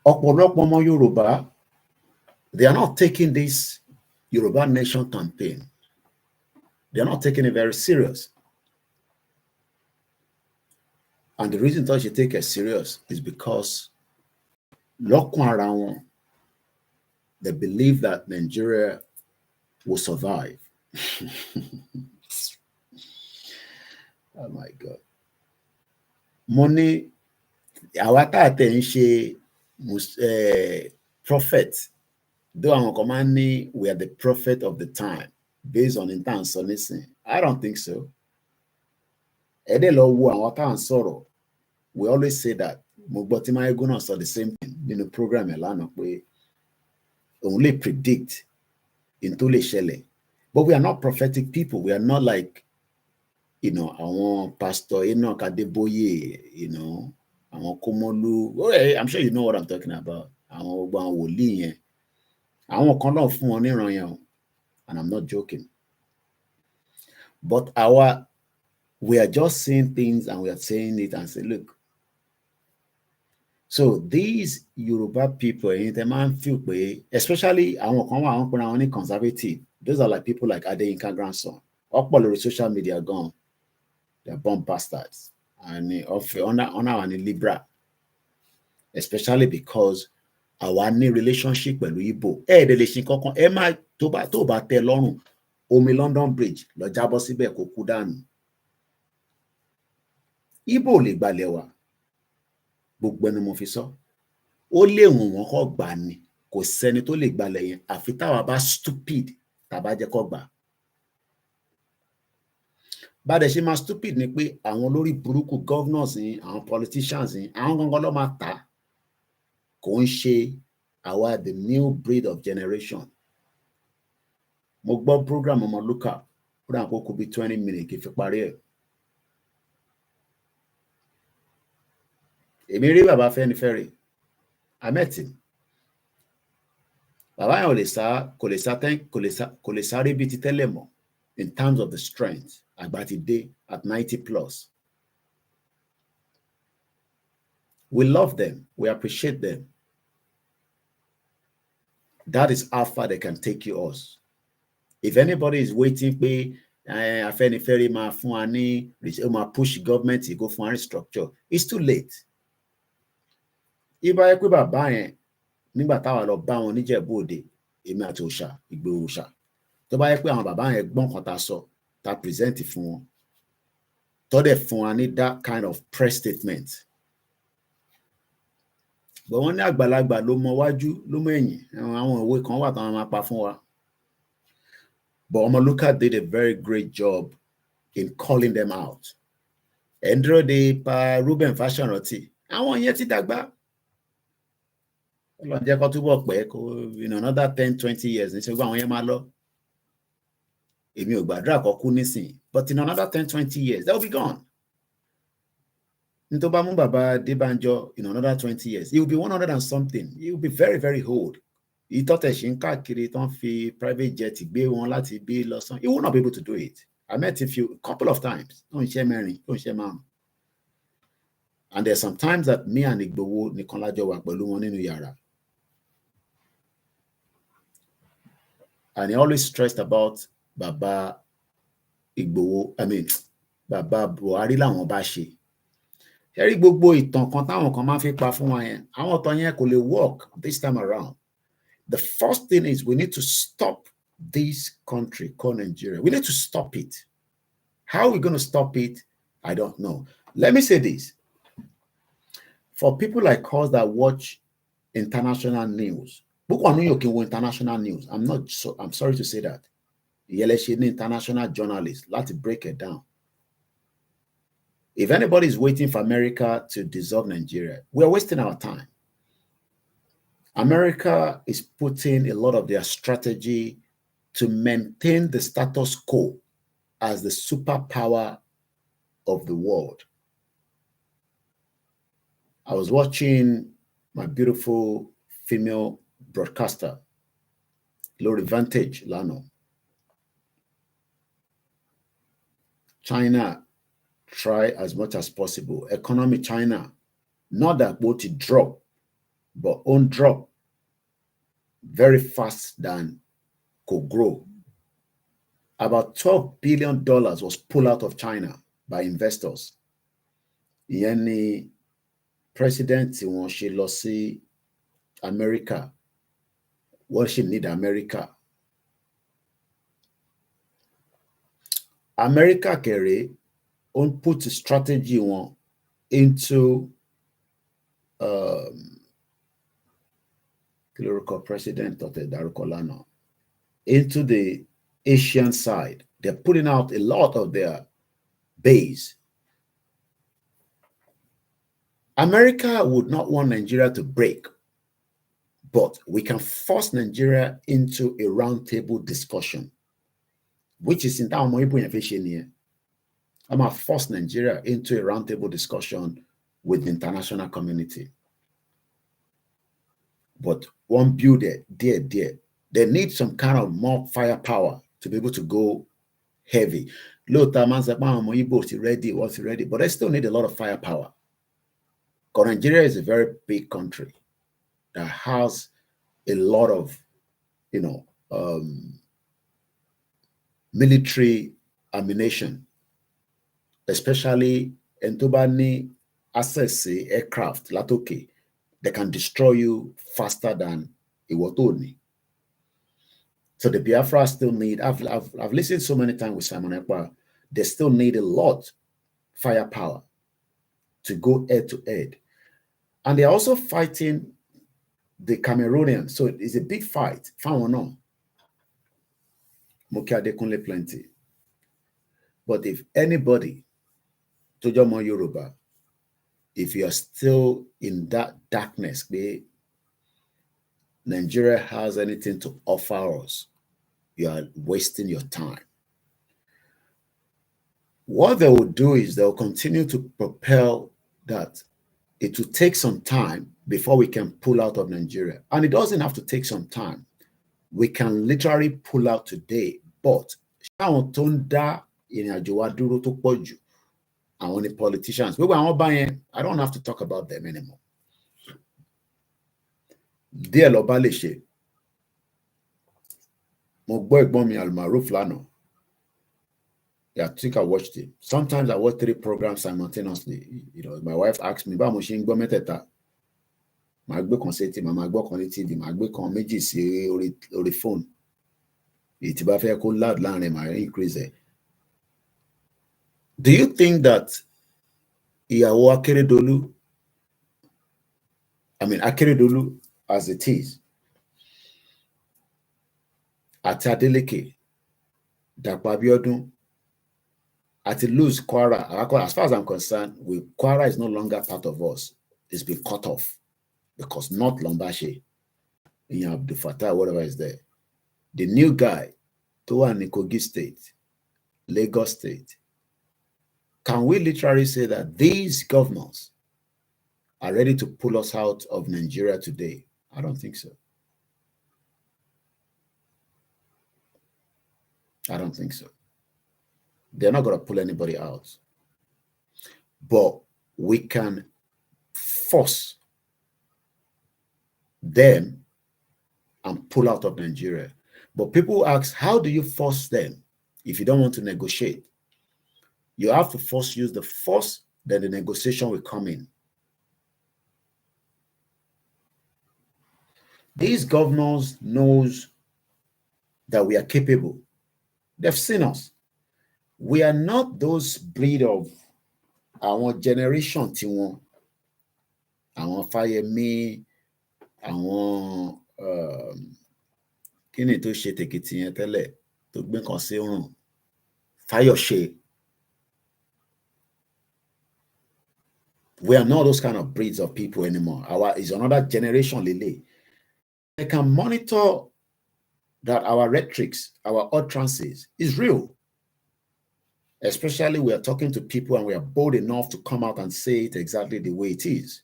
Ọ̀pọ̀lọpọ̀ ọmọ Yorùbá, they are not taking this Yoruba Nation campaign. They are not taking it very serious. And the reason that you take it serious is because lọ́kàn ara wọn, they believe that Nigeria will survive. Oh my God. Money, àwa tá a tẹ̀ ń ṣe prophet, though àwọn kan máa ń ní we are the prophet of the time based on intan sọ nísìn. I don't think so. Ẹ dẹ̀ lọ wo àwọn tá à ń sọ̀rọ̀. We always say that mo gbọ́ tí Mayegun náà sọ the same thing nínú program ẹ̀ lánàá pé òun lè predict in tó lè ṣẹlẹ̀. But we are not prophetic people. We are not like, you know, àwọn Pastor Enoch Adeboye, you know, àwọn Komolu. Oh, I'm sure you know what I'm talking about. Àwọn gbogbo àwọn wòlíì yẹn. Àwọn kan náà fún wọn níran yẹn o. And I'm not joking. But we are just seeing things and we are saying it and say, look. So these Yoruba people, they man feel pé, especially àwọn kan wà wọ́n pera wọn ní conservative. Those are like people like Adeyinka grandson. Ọ̀pọ̀ lórí social media gone. They're bomb bastards. And on our Libra. Especially because our ní relationship pẹ̀lú Igbo. Dẹ̀ lè ṣe kankan. Ẹ má tó bá tẹ́ lọ́rùn. Omi London Bridge lọ jábọ́ síbẹ̀ kó kú dànù. Igbo lè gbalẹ̀ wá. Gbogbo ẹni mo fi sọ. Ó lè wùn wọ́n kó gbà ni. Kò sẹ́ni tó lè gbalẹ̀ yẹn. Àfi táwa bá stupid tàbá jẹ́ kó gbà. Bá dẹ̀ ṣe máa stupid ni pé àwọn olórí burúkú governors yìí, àwọn politicians yìí, àwọn gangan ló máa tà. Kò ń ṣe àwa the new breed of generation. Mo gbọ́ program ọmọ Luka. Ó dà kó kú bí 20 minutes kí fi parí ẹ̀. Èmi rí bàbá Fẹ́nifẹ́re. I met him. Bàbá yẹn kò lè sáré bí ti tẹ́lẹ̀ mọ́ in terms of the strength. Àgbà ti dé at 90 plus. We love them. We appreciate them. That is how far they can take you us. If anybody is waiting pé Afẹ́nifẹ́re máa fún wa ní máa push government to go for a restructure, it's too late. Ibà yẹ pé bàbá yẹn nígbà táwa lọ bá wọn níjẹ̀bú Òde èmi àti òòṣà Ìgbòho òòṣà tó bá yẹ pé àwọn bàbá yẹn gbọ́n kan ta sọ ta present fún wọn tó dẹ̀ fún wa ní that kind of press statement. But wọ́n ní àgbàlagbà ló mọ wájú ló mọ ẹ̀yìn àwọn òwe kan wà táwọn máa pa fún wa. But Omoluka did a very great job in calling them out. Ẹ̀ndúró de pa Reuben Fáṣọ̀rántì àwọn yẹn ti dàgbà. Ọlọ́run kó túbọ̀ pẹ́ kó in another 10-20 years ní ṣùgbọ́n àwọn yẹn máa lọ. Èmi ò gbàdúrà kó kú nísìn, but in another 10-20 years they'll be gone. Ní tó bá mú bàbá Débánjọ in another 20 years, he will be 100 and something. He will be very, very old. Ìtọ́tẹ̀ ṣì ń káàkiri tán fi private jet gbé wọn láti bí lọ́sàn. He will not be able to do it. I met him a couple of times. Ó ń ṣe mẹ́rin, ó ń ṣe márùn. And there's some times that me and Igboho nìkan lájọ wà pẹ̀lú wọn nínú yàrá. And he always stressed about Baba Igboho, Baba Buhari làwọn bá ṣe. Ẹ rí gbogbo ìtàn kan táwọn kan máa fi pa fún wa yẹn. Àwọn ìtàn yẹn kò lè work this time around. The first thing is we need to stop this country called Nigeria. We need to stop it. How are we going to stop it? I don't know. Let me say this. For people like us that watch international news, international news. I'm sorry to say that. Yeleshin international journalists, let's break it down. If anybody is waiting for America to dissolve Nigeria, we are wasting our time. America is putting a lot of their strategy to maintain the status quo as the superpower of the world. I was watching my beautiful female broadcaster, Lori Vantage Lano. China try as much as possible. Economy China, not that both it drop, but on drop very fast than could grow. About $12 billion was pulled out of China by investors. Ìyẹn ni president tí wọ́n ṣe lọ sí America. What she need America. America kere on put strategy one into president of the Darukolano into the Asian side. They're putting out a lot of their base. America would not want Nigeria to break, but we can force Nigeria into a roundtable discussion, which is in town. I'm going to force Nigeria into a roundtable discussion with the international community. But one build it, there. They need some kind of more firepower to be able to go heavy. What's ready, but they still need a lot of firepower. Because Nigeria is a very big country that has a lot of, military ammunition, especially Entobani access aircraft, Latoke, they can destroy you faster than Iwotoni. So the Biafra still need, I've listened so many times with Simon Ekpa, they still need a lot firepower to go head to head. And they're also fighting the Cameroonians. So it's a big fight. Mokia Dekunle plenty. But if anybody, Tojomo Yoruba, if you are still in that darkness, Nigeria has anything to offer us, you are wasting your time. What they will do is they'll continue to propel that it will take some time before we can pull out of Nigeria. And it doesn't have to take some time. We can literally pull out today, but I don't have to talk about them anymore. Dear Lobaleshe, yeah, I think I watched it. Sometimes I watch 3 programs simultaneously. My wife asks me, "Ba mo ṣe ń gbọ́ mẹ́tẹ̀ẹ̀ta." Màá gbé kan sétí, màá gbọ́ kan ní TV, màá gbé kan méjì sí orí phone. Èyí tí bá fẹ́ kó loud láàrin màá increase it. Do you think that ìyàwó Akérédolú, Akérédolú as it is, àti Adeleke, Dàpọ̀ Abíọ́dún, to lose Kwara, as far as I'm concerned, Kwara is no longer part of us. It's been cut off because not Lombashe, Abdul Fattah, whatever is there. The new guy, Towa Kogi State, Lagos State. Can we literally say that these governors are ready to pull us out of Nigeria today? I don't think so. I don't think so. They're not going to pull anybody out. But we can force them and pull out of Nigeria. But people ask, how do you force them if you don't want to negotiate? You have to first use the force, then the negotiation will come in. These governors knows that we are capable. They've seen us. We are not those breed of our generation tí wọ́n, àwọn Fáyẹmí, àwọn kíni tó ṣe tèkìtì yẹn tẹ́lẹ̀ tó gbé kan sí òrùn, Fáyọ̀ṣe. We are not those kind of breeds of people anymore. Our is another generation, Lele. They can monitor that our rhetorics, our utterances is real. Especially we are talking to people and we are bold enough to come out and say it exactly the way it is.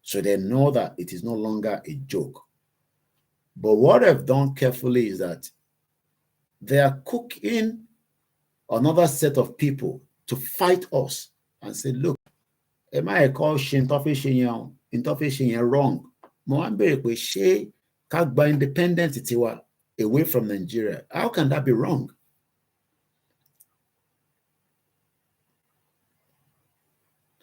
So they know that it is no longer a joke. But what I've done carefully is that they are cooking another set of people to fight us and say, look, am I call interfacing wrong? Mo ń béèrè pé ṣé ká gba independent tiwa away from Nigeria? How can that be wrong?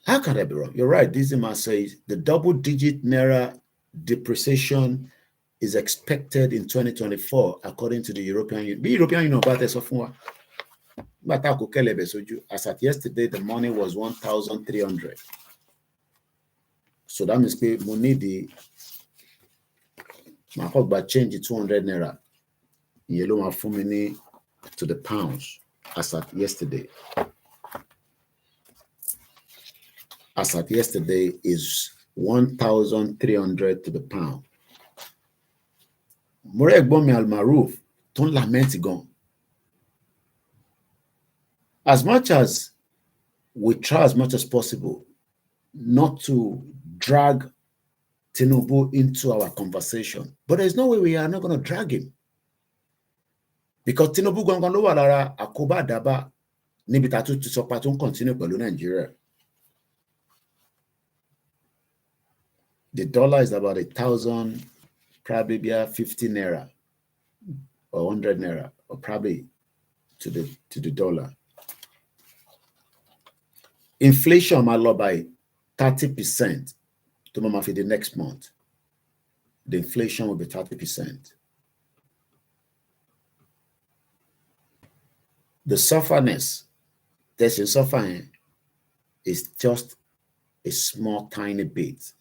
How can that be wrong? You're right. Disman says the double-digit naira depreciation is expected in 2024, according to the European Union. The European Union bá tẹ sọ fún wa. As at yesterday, the money was 1,300. So that means we need the change 200 naira. Yellow mafumini to the pounds as at yesterday. As at yesterday is 1,300 to the pound. Morek Bomi Al Maruf, don't lament gone. As much as we try as much as possible not to drag Tinubu into our conversation, but there's no way we are not going to drag him. Because Tinubu gangan ló wà lára àkóbá àdábá níbi tá tún ti sọ pa tó ń continue pẹ̀lú Nigeria. The dollar is about 1,000, probably be 50 naira or 100 naira, or probably to the dollar. Inflation might low by 30% to Mama for the next month. The inflation will be 30%. The sufferness, there's a suffering, is just a small, tiny bit.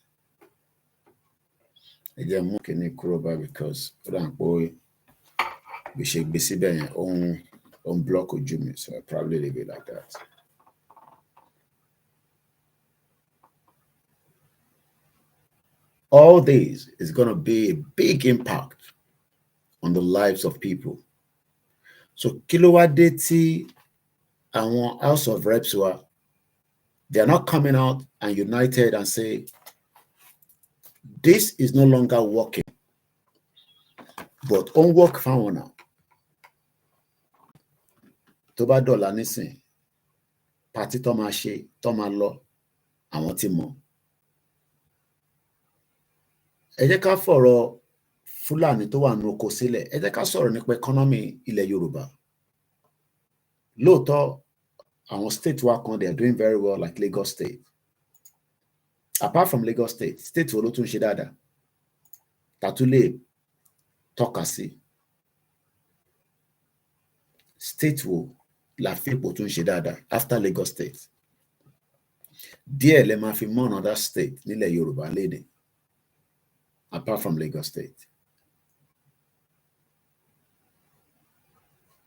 Again, more can because we should be sitting on block of Jimmy, so I probably leave it like that. All this is going to be a big impact on the lives of people. So, Kilowadeti and House of Reps they are not coming out and united and say, this is no longer working, but on work found now. Toba dollar nisin, party to ma ṣe, to ma lọ, àwọn tí mọ̀. Ẹ jẹ́ ká fọ̀rọ̀ Fúlàní tó wà ní oko sílẹ̀, ẹ jẹ́ ká sọ̀rọ̀ nípa economy ilẹ̀ Yorùbá. Lóòótọ́, àwọn state wa kan, they are doing very well, like Lagos State. Apart from Lagos State, state wo ló tún ṣe dáadáa? Tàtú lè tọ́ka sí. State wo la fipò tún ṣe dáadáa after Lagos State? Díẹ̀ lẹ máa fi mọ́ another state nílẹ̀ Yorùbá lédè, apart from Lagos State.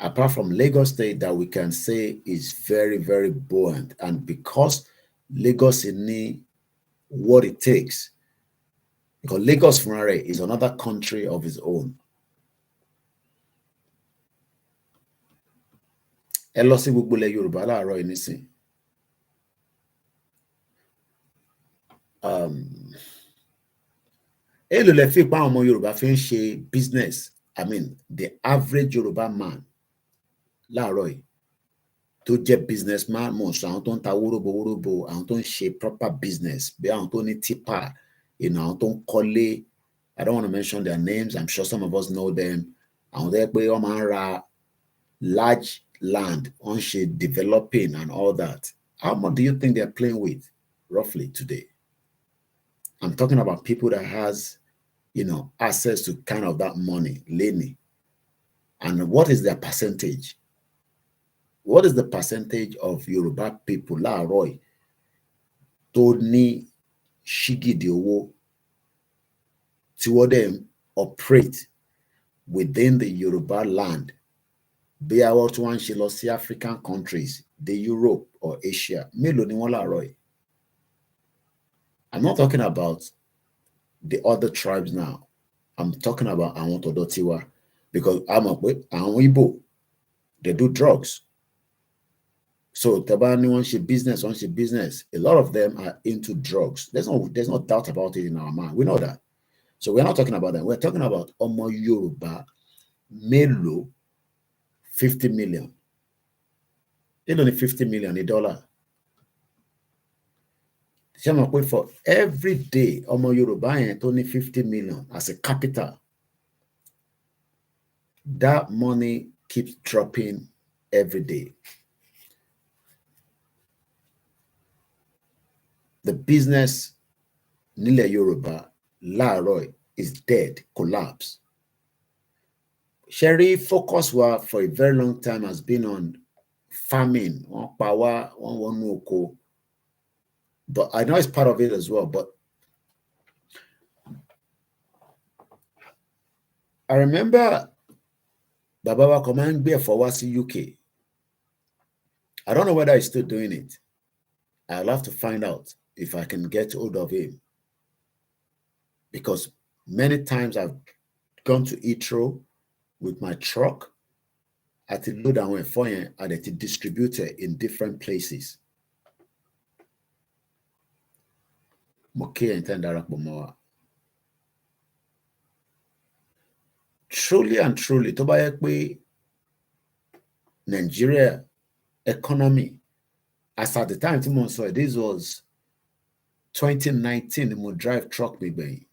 Apart from Lagos State that we can say is very, very buoyant, and because Lagos need what it takes, because Lagos Funare is another country of its own. Ẹ lọ sí gbogbo ilẹ̀ Yorùbá láàárọ̀ yìí nísìn. Èló lẹ fi pa àwọn ọmọ Yorùbá fi ń ṣe business. I mean, the average Yoruba man láàárọ̀ yìí tó jẹ́ businessman mọ̀ sọ àwọn tó ń ta wóróbo, àwọn tó ń ṣe proper business, bí àwọn tó ní tipa, àwọn tó ń kọ́lé. I don't want to mention their names. I'm sure some of us know them. Àwọn tó yẹ pé wọ́n máa ń ra large land, on ṣe developing and all that. How much do you think they're playing with roughly today? I'm talking about people that has, access to kind of that money, leni. And what is their percentage? What is the percentage of Yoruba people, láàárọ̀ tó ní ṣígìdì owó tí wọ́n dẹ̀ operate within the Yoruba land? Bí àwọn tí wọ́n ń ṣe lọ sí African countries, the Europe or Asia, mélòó ni wọ́n láàárọ̀ yìí? I'm not talking about the other tribes now. I'm talking about àwọn tọ̀dọ̀ tiwa, because I'm up with àwọn Igbo, they do drugs. So tẹ́bá ní wọ́n ṣe business. A lot of them are into drugs. There's no doubt about it in our mind. We know that. So we're not talking about that. We're talking about ọmọ Yorùbá mélòó, 50 million. It's only $50 million. For every day, ọmọ Yorùbá yẹn tó ní 50 million as a capital, that money keeps dropping every day. The business nílẹ̀ Yorùbá láàárọ̀ is dead, collapse. Sherry focus for a very long time has been on farming, on power, on oko. But I know it's part of it as well. But I remember Baba wa command be for Wasi UK. I don't know whether he's still doing it. I'll have to find out if I can get hold of him. Because many times I've gone to Heathrow with my truck. I had to load down my phone and I distribute it in different places. Truly and truly, tó bá yẹ pé Nigeria economy, as at the time tí mo sọ, this was 2019, mo drive truck mi gbẹ̀yìn.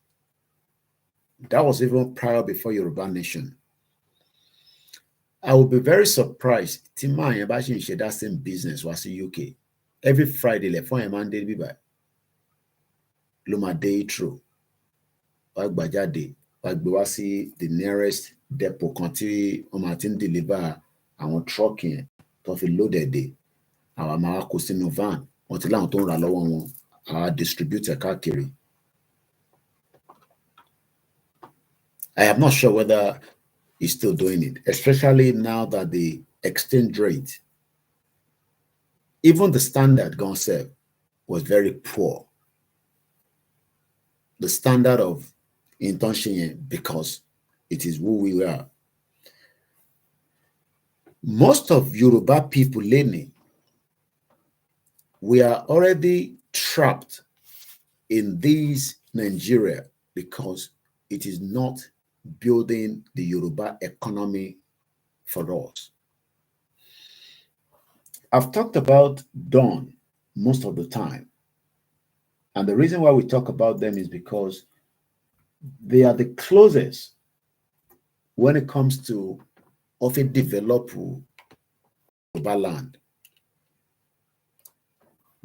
That was even prior before Yoruba Nation. I would be very surprised tí máa yẹn bá ṣe ń ṣe that same business wá sí UK. Every Friday, lẹ̀ fún ẹ̀ máa ń dé bíbá ló máa dé Heathrow. Wá gbà jáde, wá gbé wá sí the nearest depot kan tí wọ́n máa ti ń deliver àwọn truck yẹn tó fi load ẹ̀ dé. Àwa máa kó sínú van, wọ́n ti láwọn tó ń ra lọ́wọ́ wọn, àwa distribute káàkiri. I am not sure whether he's still doing it, especially now that the exchange rate, even the standard concept was very poor. The standard of intention, because it is who we are. Most of Yoruba people lately, we are already trapped in this Nigeria because it is not building the Yoruba economy for us. I've talked about Dawn most of the time. And the reason why we talk about them is because they are the closest when it comes to of a developed Yoruba land.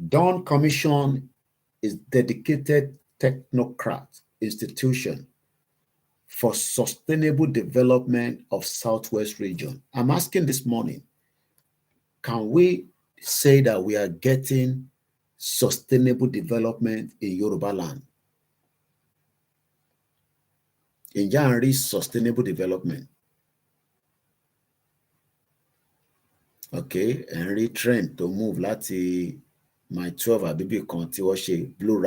Dawn Commission is dedicated technocrat institution for sustainable development of Southwest region. I'm asking this morning, can we say that we are getting sustainable development in Yoruba land? In January, sustainable development. Okay, Henry trend to move láti my 12 àbíbí kan tí wọ́n ṣe blue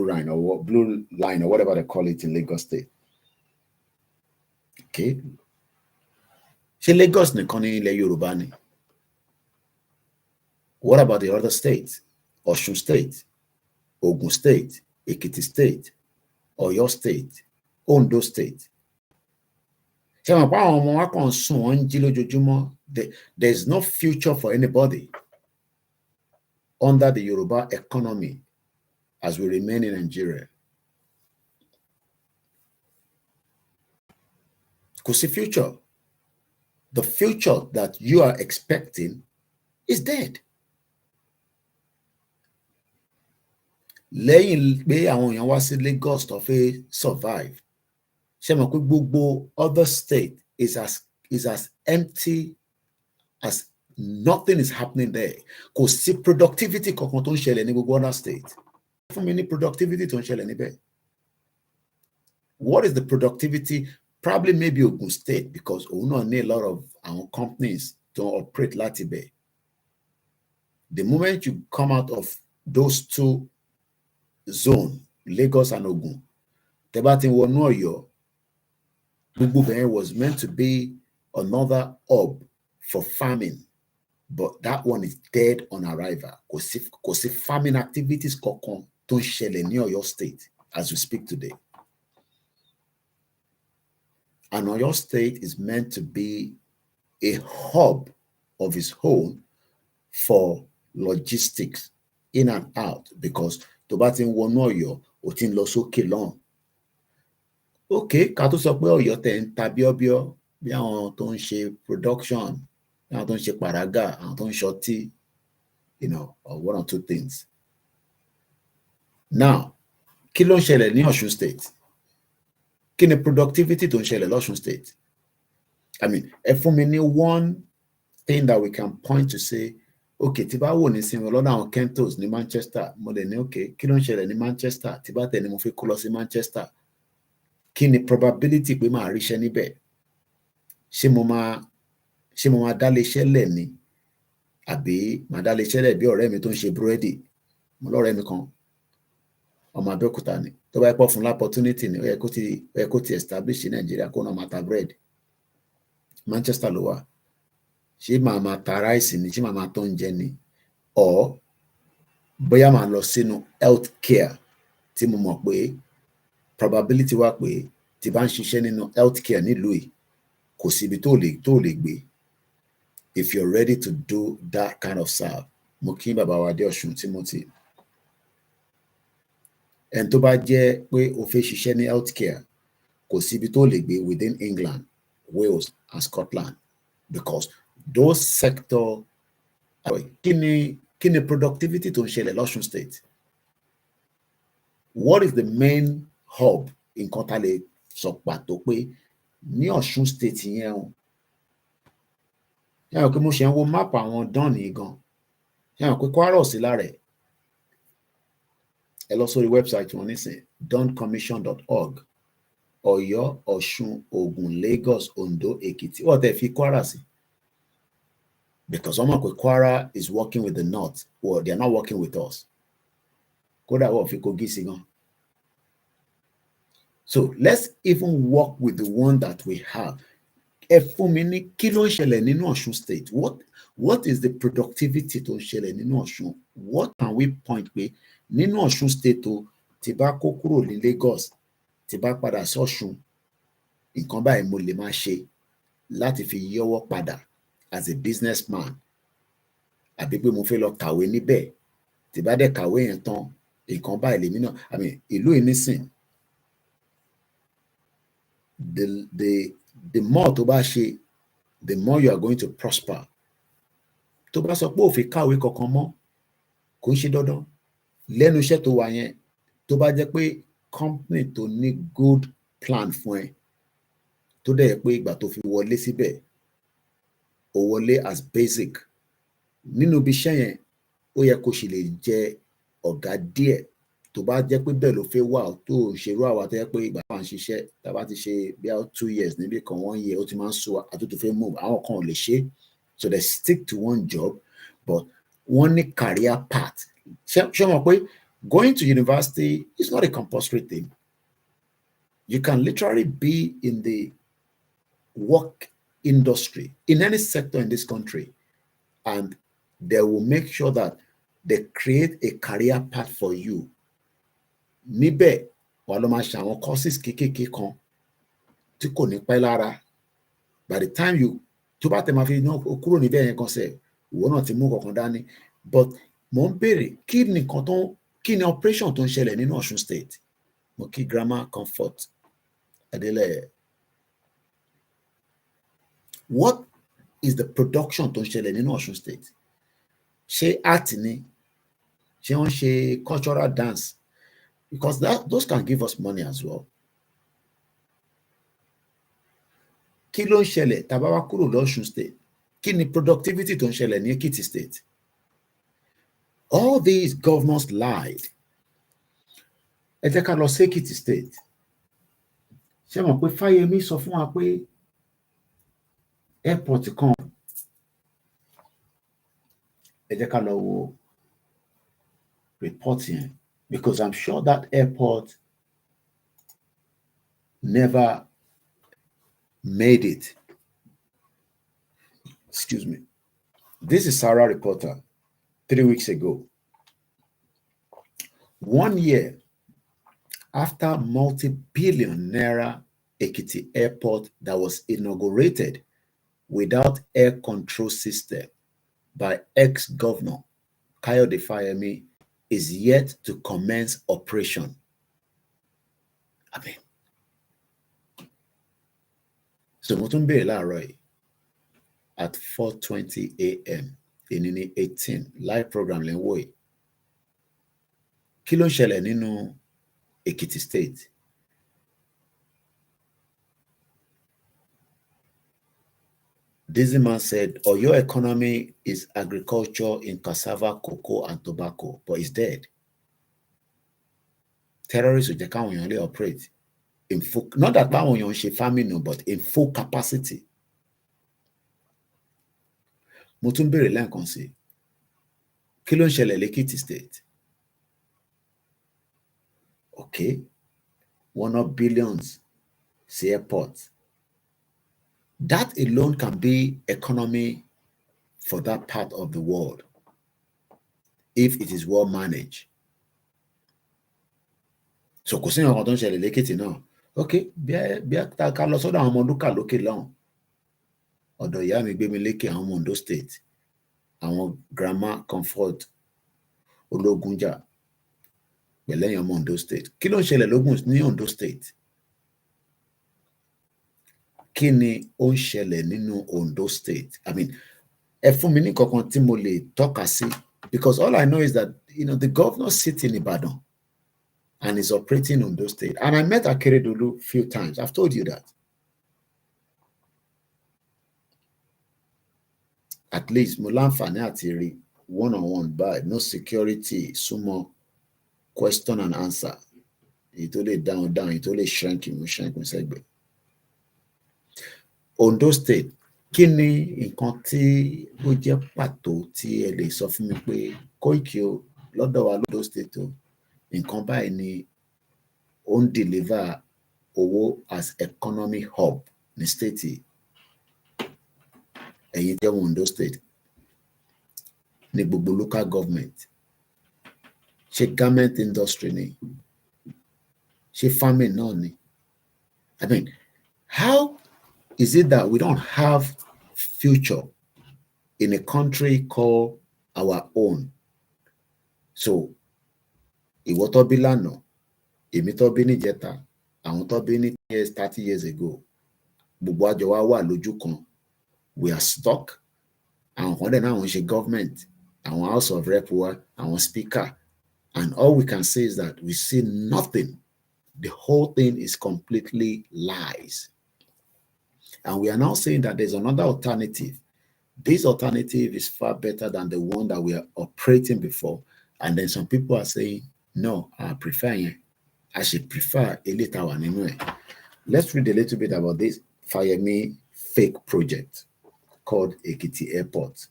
line or whatever they call it in Lagos State. Okay. Ṣé Lagos nìkan ní ilẹ̀ Yorùbá ni? What about the other states? Osun State, Ogun State, Ekiti State, Oyo State, Ondo State. Ṣé wọn pa àwọn ọmọ wa kàn sùn wọ́n ń jí lójoojúmọ́? There's no future for anybody under the Yoruba economy as we remain in Nigeria. Kò sí future. The future that you are expecting is dead. Lẹ́yìn pé àwọn èèyàn wá sí Lagos tó fẹ́ survive, ṣé mọ̀ pé gbogbo other state is as empty as nothing is happening there. Kò sí productivity kankan tó ń ṣẹlẹ̀ ní gbogbo other state. Fún mi ní productivity tó ń ṣẹlẹ̀ níbẹ̀. What is the productivity? Probably maybe Ogun State, because òun náà ní a lot of our companies to operate láti bẹ̀. The moment you come out of those two zones, Lagos and Ogun, tẹ́ bá ti wọnú Ọ̀yọ́, gbogbo bẹ̀yẹn was meant to be another hub for farming, but that one is dead on arrival. Kò sí farming activities kankan tó ń ṣẹlẹ̀ ní Ọ̀yọ́ State as we speak today. And Oyo State is meant to be a hub of its own for logistics in and out, because tó bá ti ń wọnú Ọ̀yọ́ ó ti ń lọ sókè lọ́hùn. Okay, ká tó sọ pé Ọ̀yọ́ tẹ̀ ń ta bíọ́bíọ́ bí àwọn tó ń ṣe production, bí àwọn tó ń ṣe pàrágà, àwọn tó ń ṣọtí, or one or two things. Now, kí ló ń ṣẹlẹ̀ ní Ọ̀ṣun state? Kí ni productivity tó ń ṣẹlẹ̀ l'Ọ̀ṣun state? I mean, ẹ fún mi ní one thing that we can point to say, okay, tí bá wò ní sinmi lọ́dọ̀ àwọn Kentos ní Manchester, mo lè ní okay, kí ló ń ṣẹlẹ̀ ní Manchester? Tí bá tẹ̀ ni mo fi kó lọ sí Manchester, kí ni probability pé màá ríṣẹ́ níbẹ̀? Ṣé mo máa dá léṣẹ́ lẹ̀ ni? Àbí màá dá léṣẹ́ lẹ̀ bí ọ̀rẹ́ mi tó ń ṣe búrẹ́dì? Mo lọ́rẹ́ mi kan, ọmọ Abẹ́òkúta ni, tó bá pọ̀ fún opportunity ni ó yẹ kó ti establish ní Nàìjíríà kó náà máa ta bread. Manchester ló wà. Ṣé màá máa ta ráìsì ni? Ṣé màá máa tó oúnjẹ ni? Or bóyá màá lọ sínú health care tí mo mọ̀ pé probability wà pé tí bá ń ṣiṣẹ́ nínú health care nílùú yìí kò síbi tó lè gbé. If you're ready to do that kind of serve, mo kí bàbá wa dé Ọ̀ṣun Timothy. Ẹni tó bá jẹ́ pé o fẹ́ ṣiṣẹ́ ní health care kò síbi tó lè gbé within England, Wales and Scotland, because those sector kí ni productivity tó ń ṣẹlẹ̀ l'Ọ̀ṣun state? What is the main hub nǹkan tá lè sọ pàtó pé ní Ọ̀ṣun state yẹn o? Yàrá pé mo ṣe ń wo máàpù àwọn dán ní gan, yàrá pé Kwara sí lára ẹ̀. Ẹ lọ sórí website wọn nísìn dancommission.org. Ọ̀yọ́, Ọ̀ṣun, Ògùn, Lagos, Ondo, Èkìtì, wọ́n tẹ̀ fi Kwara sí. Because wọ́n mọ̀ pé Kwara is working with the north, well, they are not working with us. Kódà wọ́n fi Kogi sí gan. So let's even work with the one that we have. Ẹ fún mi ní kí ló ń ṣẹlẹ̀ nínú Ọ̀ṣun state? What is the productivity tó ń ṣẹlẹ̀ nínú Ọ̀ṣun? What can we point pé nínú Ọ̀ṣun state o, tí bá kó kúrò ní Lagos, tí bá padà sí Ọ̀ṣun, nǹkan báyìí mo lè máa ṣe láti fi yọwọ́ padà as a businessman, àbí pé mo fẹ́ lọ kàwé níbẹ̀, tí bá dẹ̀ kàwé yẹn tán, nǹkan báyìí lèmi náà, I mean, ìlú yìí nísìn, the more tó bá ṣe, the more you are going to prosper. Tó bá sọ pé ó fi kàwé kankan mọ́, kò ń ṣe dandan. Lẹ́nu iṣẹ́ tó wà yẹn, tó bá jẹ́ pé company tó ní good plan fún ẹ, tó dẹ̀ yẹ pé ìgbà tó fi wọlé síbẹ̀, ó wọlé as basic. Nínú ibi iṣẹ́ yẹn, ó yẹ kó sì lè jẹ ọ̀gá díẹ̀. Tó bá jẹ́ pé bẹ́ẹ̀ ló fẹ́ wà tó ṣerú àwa tó yẹ pé ìgbà máa ń ṣiṣẹ́, tá a bá ti ṣe bí i 2 years níbi kan 1 year, ó ti máa ń sọ àtúntò fẹ́ move. Àwọn kan ò lè ṣe, so they stick to one job, but wọ́n ní career path. Ṣé mọ̀ pé going to university is not a compulsory thing. You can literally be in the work industry in any sector in this country, and they will make sure that they create a career path for you. Níbẹ̀ wà ló máa ṣe àwọn courses kéékèèké kan tí kò ní pẹ́ lára. By the time tó bá tẹ̀ máa fi iná kúrò níbẹ̀ yẹn kan sẹ̀, ìwọ náà ti mú kankan dání. But mo ń béèrè kí ni operation tó ń ṣẹlẹ̀ nínú Ọ̀ṣun state? Mo kí Grammar Comfort Adélẹ̀. What is the production tó ń ṣẹlẹ̀ nínú Ọ̀ṣun state? Ṣé art ni? Ṣé wọ́n ṣe cultural dance? Because those can give us money as well. Kí ló ń ṣẹlẹ̀ tá bá wá kúrò l'Ọ̀ṣun state? Kí ni productivity tó ń ṣẹlẹ̀ ní Èkìtì state? All these governors lied. Ẹ jẹ́ ká lọ sí Èkìtì state. Ṣé mọ̀ pé Fáyẹmí sọ fún wa pé airport kan, ẹ jẹ́ ká lọ wo report yẹn, because I'm sure that airport never made it. Excuse me. This is Sarah Reporter 3 weeks ago. 1 year after multi-billion naira Ekiti airport that was inaugurated without air control system, by ex-governor Kayode Fayemi is yet to commence operation. I mean, so mo tún béèrè láàárọ̀ yìí at 4:20 a.m. èní ní 18 live program lẹ́ ń wò yìí. Kí ló ń ṣẹlẹ̀ nínú Ekiti State? This man said, your economy is agriculture in cassava, cocoa, and tobacco, but it's dead. Terrorists will only operate in full, not that farming, but in full capacity. Mo tún béèrè lẹ́ẹ̀kan sí, kí ló ń ṣẹlẹ̀ l'Ekiti State? Okay, 1 billions sí airport. That alone can be economy for that part of the world if it is well managed. So kò sí nǹkan tó ń ṣẹlẹ̀ l'Ekiti náà. Okay, bí a ká lọ sọ́dọ̀ àwọn ọmọ Lúkà lókè lọ́hùn. Ọ̀dọ̀ ìyá mi gbé mi lékè àwọn ọmọ Ondo State. Àwọn grandma Comfort Ológunjà pẹ̀lẹ́yìn ọmọ Ondo State. Kí ló ń ṣẹlẹ̀ ní Ondo State? Kí ni ó ń ṣẹlẹ̀ nínú Ondo State? I mean, ẹ fún mi ní kankan tí mo lè tọ́ka sí, because all I know is that the governor sits in Ibadan and is operating Ondo State. And I met Akeredolu a few times. I've told you that. At least mo láǹfààní àti rí one-on-one by no security, sumo question and answer. It only down, it only shrink segbe. Ondo State, kí ni nǹkan tí ó jẹ́ pàtó tí ẹ lè sọ fún mi pé Koiki o lọ́dọ̀ wa l'Ondo State o nǹkan báyìí ni ó ń deliver owó as economic hub ní state ẹ̀yin tẹ́ wọn Ondo State ní gbogbo local government, ṣé garment industry ni, ṣé farming náà ni? I mean, how is it that we don't have future in a country called our own? So, ìwọ tó bí lánàá, èmi tó bí níjẹta, àwọn tó bí ní 30 years ago, gbogbo àjọ wa wà lójú kan. We are stuck. Àwọn kan dẹ̀ náà àwọn ṣe government, àwọn House of Rep wa, àwọn speaker, and all we can say is that we see nothing. The whole thing is completely lies. And we are now saying that there's another alternative. This alternative is far better than the one that we are operating before. And then some people are saying, no, I should prefer a little one anyway. Let's read a little bit about this Fayemi fake project called Ekiti Airport.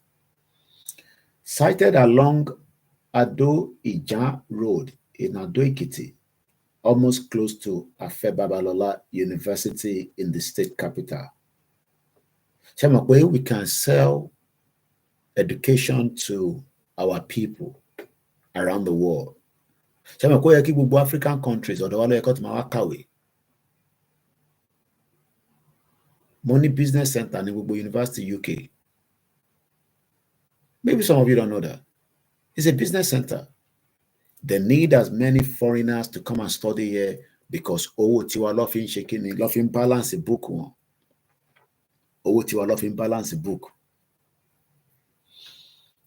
Sited along Ado-Ijan Road in Ado-Ekiti, almost close to Afe Babalola University in the state capital. We can sell education to our people around the world. African countries Money Business Center in University UK. Maybe some of you don't know that. It's a business center. They need as many foreigners to come and study here because tiwa lofin shaking, lofin balance book one. Tiwa lofin balance book.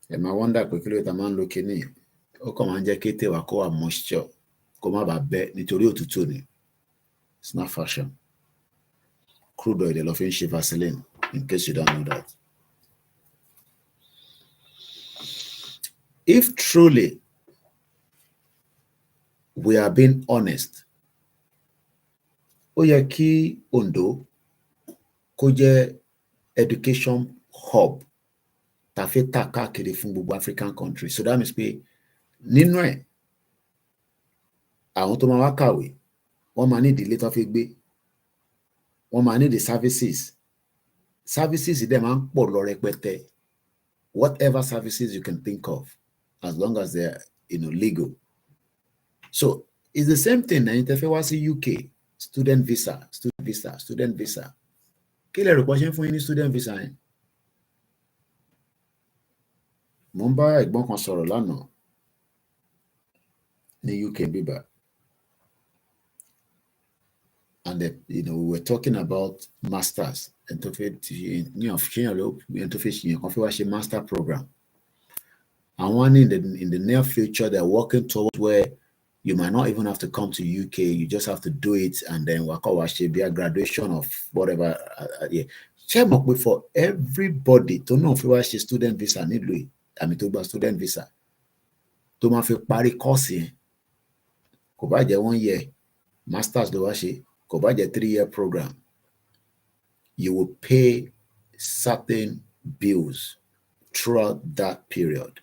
And I wonder quickly what a man looking in. Come and kete wa ko moisture. Come about bet nítorí òtútù ni. It's not fashion. Crude oil, they lofin she Vaseline, in case you don't know that. If truly we are being honest, ó yẹ kí Ondo kó jẹ́ education hub tá fẹ́ tà káàkiri fún gbogbo African countries. So that means pé nínú ẹ̀ àwọn tó máa wá kàwé wọ́n máa ní ìdílé tó fi gbé, wọ́n máa ní the services dẹ̀ máa ń pọ̀ lọ rẹpẹtẹ, whatever services you can think of, as long as they're legal. So it's the same thing. Now, in UK, student visa. Kí lẹ rò pé ṣe ń fún yín ní student visa yẹn? mo ń bá ẹ̀gbọ́n kan sọ̀rọ̀ lánàá ní UK bíbá, and we were talking about masters ẹni tó fẹ́ ṣe master program. And one in the near future, they're working towards where you might not even have to come to UK. You just have to do it, and then be a graduation of whatever. Yeah, for everybody to know if you are student visa, to gba student visa, to máa fi parí course yẹn, kò bá jẹ́ 1 year, masters ló wá ṣe, kò bá jẹ́ 3-year program, you will pay certain bills throughout that period.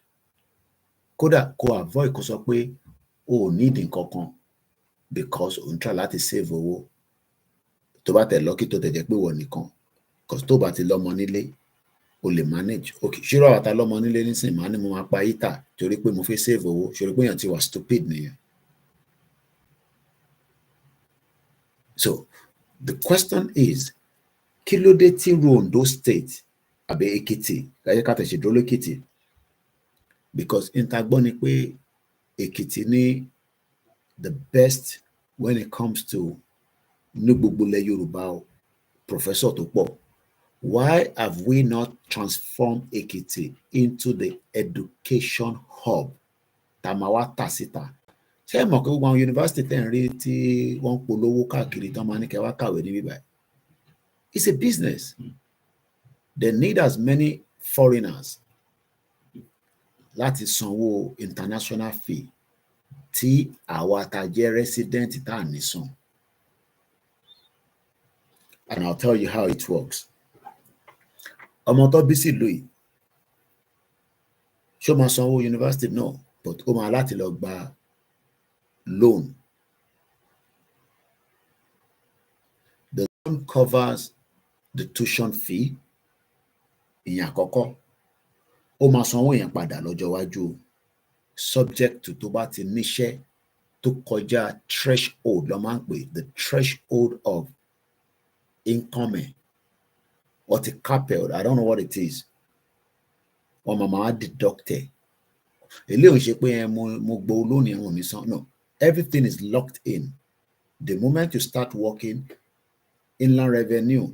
Kódà kó avoid kó sọ pé o need nǹkan kan because o ń try láti save owó. Tó bá tẹ̀ lucky tó tẹ̀ jẹ́ pé wọ́n nìkan, because tó bá ti lọ́mọ nílé, o lè manage. Okay, ṣírò àwọn ta lọ́mọ nílé nísìnyí, màá ní mo máa pa heater torí pé mo fẹ́ save owó, ṣòro pé èèyàn ti wà stupid nìyẹn. So the question is, kí ló dé tí Ondo State àbí Èkìtì, láyé ká tẹ̀sí dúró lẹ́kìtì, because ìtagbọ́ ni pé Èkìtì ní the best when it comes to ní gbogbo ilẹ̀ Yorùbá professor tó pọ̀. Why have we not transformed Ekiti into the education hub? Tamawa Tasita. Ṣé ẹ mọ̀ pé gbogbo àwọn yunifásitì tẹ̀ ń rí tí wọ́n ń polówó káàkiri tán máa ní kẹ́ wá kàwé ní bíbá? It's a business. They need as many foreigners láti sanwó international fee tí àwa tá jẹ́ resident tá à ní san. And I'll tell you how it works. Ọmọ tó bí sí ìlú yìí, ṣó máa sanwó university náà, but ó máa láti lọ gba loan. The loan covers the tuition fee. Ìyẹn àkọ́kọ́. Ó máa sanwó yẹn padà lọ́jọ́ iwájú, subject to tó bá ti níṣẹ́ tó kọjá threshold, ló máa ń pè, the threshold of income. What a capel, I don't know what it is. Wọ́n máa deduct ẹ̀. Eléyìí ò ṣe pé mo gbọ́ lónìí àwọn mi san. No, everything is locked in. The moment you start working, Inland Revenue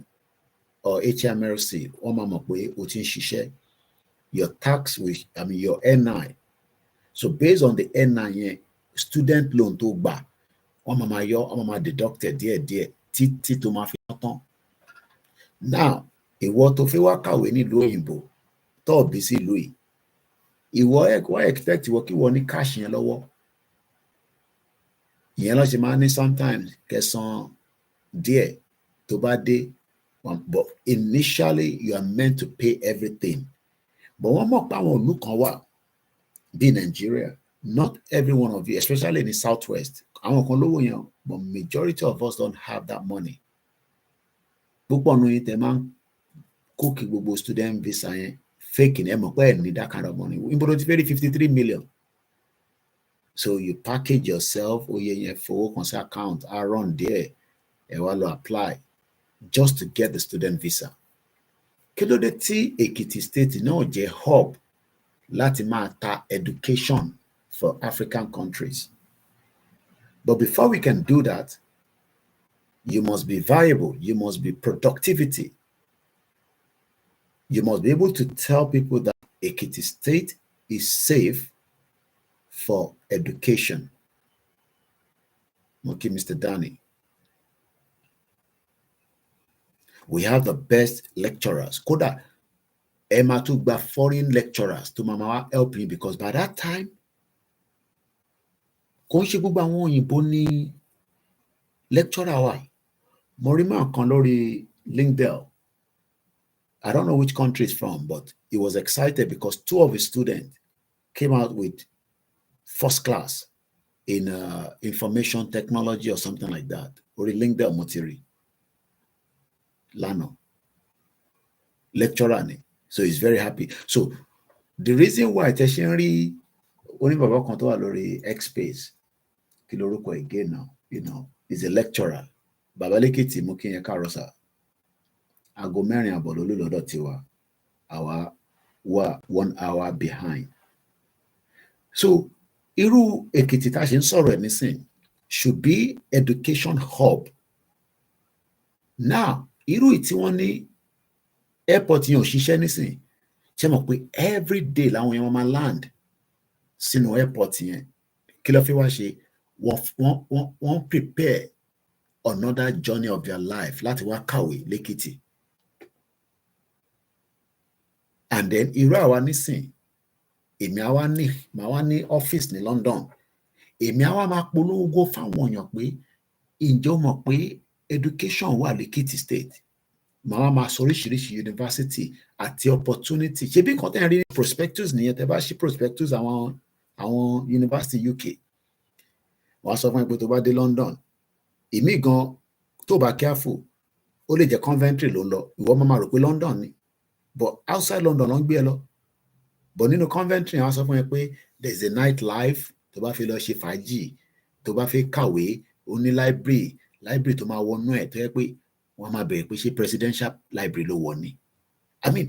or HMRC, wọ́n máa mọ̀ pé o ti ń ṣiṣẹ́. Your tax, your NI. So based on the NI yẹn, student loan tó gbà, wọ́n máa deduct ẹ̀ díẹ̀díẹ̀ títí tó máa fi tán. Now, ìwọ tó fẹ́ wá kàwé nílùú òyìnbó tó bí sí ìlú yìí, ìwọ expect ìwọ kí wọ́n ní cash yẹn lọ́wọ́. Ìyẹn ló ṣe máa ní sometimes kẹsàn díẹ̀ tó bá dé, but initially you are meant to pay everything. But wọ́n mọ̀ pé àwọn ìlú kan wà bí Nigeria, not every one of you, especially in the southwest, àwọn kan lówó yẹn, but majority of us don't have that money. Púpọ̀ nínú yín tẹ́ máa ń kókì gbogbo student visa yẹn fake ní ẹ mọ̀ pé ẹ ní that kind of money. Níbo ti fẹ́ rí 53 million. So you package yourself, oye yẹn fowó kan sí account, run there, ẹ wá lọ apply just to get the student visa. Kí ló dé tí Èkìtì State náà jẹ́ hub láti máa ta education for African countries? But before we can do that, you must be viable, you must be productivity. You must be able to tell people that Ekiti State is safe for education. Okay, Mr. Danny. We have the best lecturers. Kódà, ẹ máa tún gba foreign lecturers to mama help you, because by that time, kò ń ṣe gbogbo àwọn òyìnbó ní lecturer wa. Mo rí man kan lórí LinkedIn. I don't know which country it's from, but he was excited because 2 of his students came out with first class in information technology or something like that. Or LinkedIn Motiri. Lano. Lecturer. So he's very happy. So the reason why tertiary only baba kan tó wà lórí X-Space, kí lorúkọ again now, is a lecturer. Baba Lekiti mo kí yẹn káàárọ̀ sà. Aago 4:00 lólú lọ́dọ̀ tiwa. Àwa were 1 hour behind. So irú Èkìtì tá a ṣe ń sọ̀rọ̀ ẹ̀ nísìn should be education hub. Now irú tí wọ́n ní airport yẹn ò ṣiṣẹ́ nísìn, ṣe mọ̀ pé every day làwọn èèyàn máa land sínú airport yẹn. Kí ló fi wá ṣe? Wọ́n prepare another journey of their life láti wá kàwé lẹ́kìtì. And then irú àwa nísìn, èmi àwa màá wá ní ọ́fíìsì ní London, èmi àwa máa polówó fáwọn èèyàn pé ǹjẹ́ o mọ̀ pé education wà lẹ́kìtì state, màá wá máa sọ oríṣiríṣi university àti opportunity. Ṣé bí nǹkan tẹ́ ń rí ní prospectus nìyẹn? Tẹ́ bá ṣí prospectus àwọn university UK, wọ́n á sọ fún ẹ pé tó bá dé London, èmi gan tó bá careful ó lè jẹ́ Coventry ló ń lọ, ìwọ máa rò pé London ni, but outside London ló ń gbé ẹ lọ. But nínú Coventry wọ́n á sọ fún ẹ pé there is a night life, tó bá fẹ́ lọ ṣe fàájì, tó bá fẹ́ kàwé, ó ní library tó máa wọnú ẹ̀ tó yẹ pé wọ́n máa bẹ̀rẹ̀ pé ṣé presidential library ló wọ̀ ni. I mean,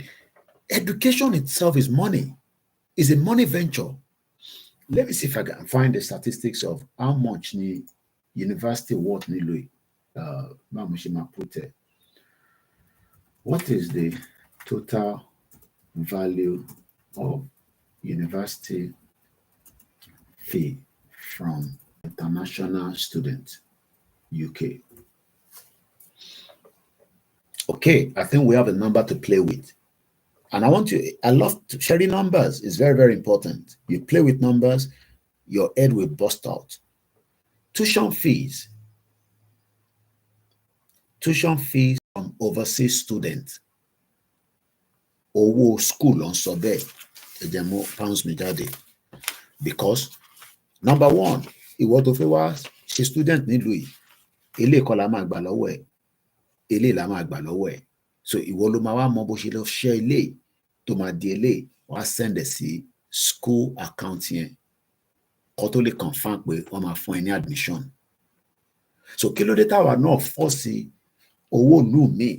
education itself is money, is a money venture. Let me see if I can find the statistics of how much ni university worth nílùú yìí. Báwo ṣe máa put it? What is the total value of university fee from international students, UK? Okay, I think we have a number to play with. And I love sharing numbers. It's very, very important. You play with numbers, your head will bust out. Tuition fees from overseas students. Owó school on sọbẹ ẹjẹmọ pounds mi jáde. Because number one, ìwọ tó fẹ́ wá ṣe student nílùú yìí, eléyìí kọ́ la máa gbà lọ́wọ́ ẹ̀, eléyìí la máa gbà lọ́wọ́ ẹ̀. So ìwọ ló máa wá mọ bó ṣe lọ ṣe eléyìí tó máa di eléyìí, wàá send ẹ̀ sí school account yẹn kó tó lè confirm pé wọ́n máa fún ẹ ní admission. So kí ló dé táwa náà force owó ìlú mi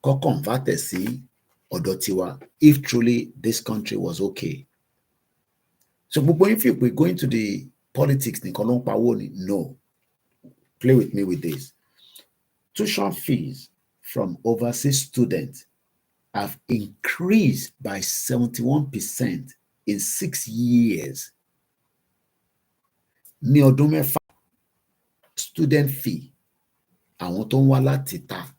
kó convert ẹ̀ sí ọ̀dọ̀ tiwa if truly this country was okay. So gbogbo yín fi pé going to the politics nìkan ló ń pawó ni? No. Play with me with this. Tuition fees from overseas students have increased by 71% in 6 years. Ní ọdún mẹ́fà, student fee àwọn tó ń wá láti ta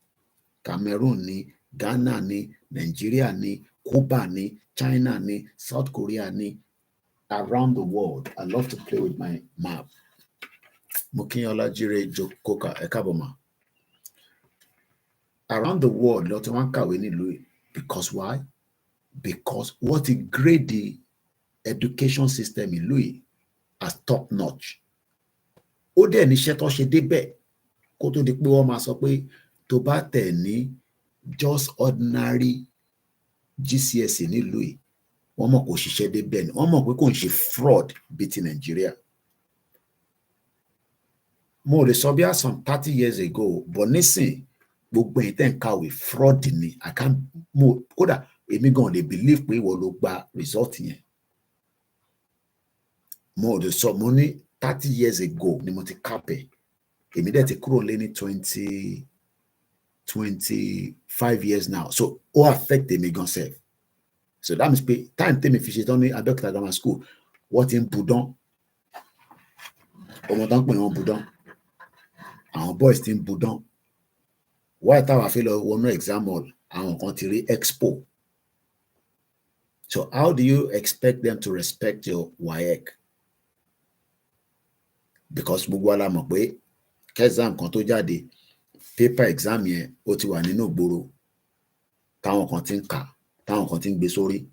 Cameroon ni, Ghana ni, Nigeria ni, Cuba ni, China ni, South Korea ni, around the world. I love to play with my map. Mokinyola Jire Jokoka Ekaboma. Around the world, lọ́tí wọ́n kàwé nílùú yìí. Because why? Because what a grade the education system ìlú yìí as top notch. Ó dẹ̀ níṣẹ́ tó ṣe débẹ̀ kó tó di pé wọ́n máa sọ pé tó bá tẹ̀ ní just ordinary GCSE nílùú yìí, wọ́n mọ̀ kó ṣiṣẹ́ débẹ̀ ni, wọ́n mọ̀ pé kò ń ṣe fraud bíi ti Nàìjíríà. Mo lè sọ bí i some 30 years ago, but nísìn gbogbo ẹ̀yin tẹ́ ń kàwé fraud ni. Kódà èmi gan lè believe pé ìwọ ló gba result yẹn. Mo lè sọ mo ní 30 years ago ni mo ti kápẹ̀. Èmi dẹ̀ ti kúrò lé ní 25 years now. So ó affect èmi gan sef. So that means pé time tèmi fi ṣe tán ní Abẹ́òkúta Grammar School, wọ́n ti ń budán. Ọmọ tán pè wọ́n budán. Àwọn boys ti ń budán. Why táwa fi lọ wọnú exam hall, àwọn kan ti rí expo. So how do you expect them to respect your WAEC? Because gbogbo ala mọ̀ pé exam kan tó jáde, paper exam yẹn ó ti wà nínú ìgboro, táwọn kan ti ń kà, táwọn kan ti ń gbé sórí.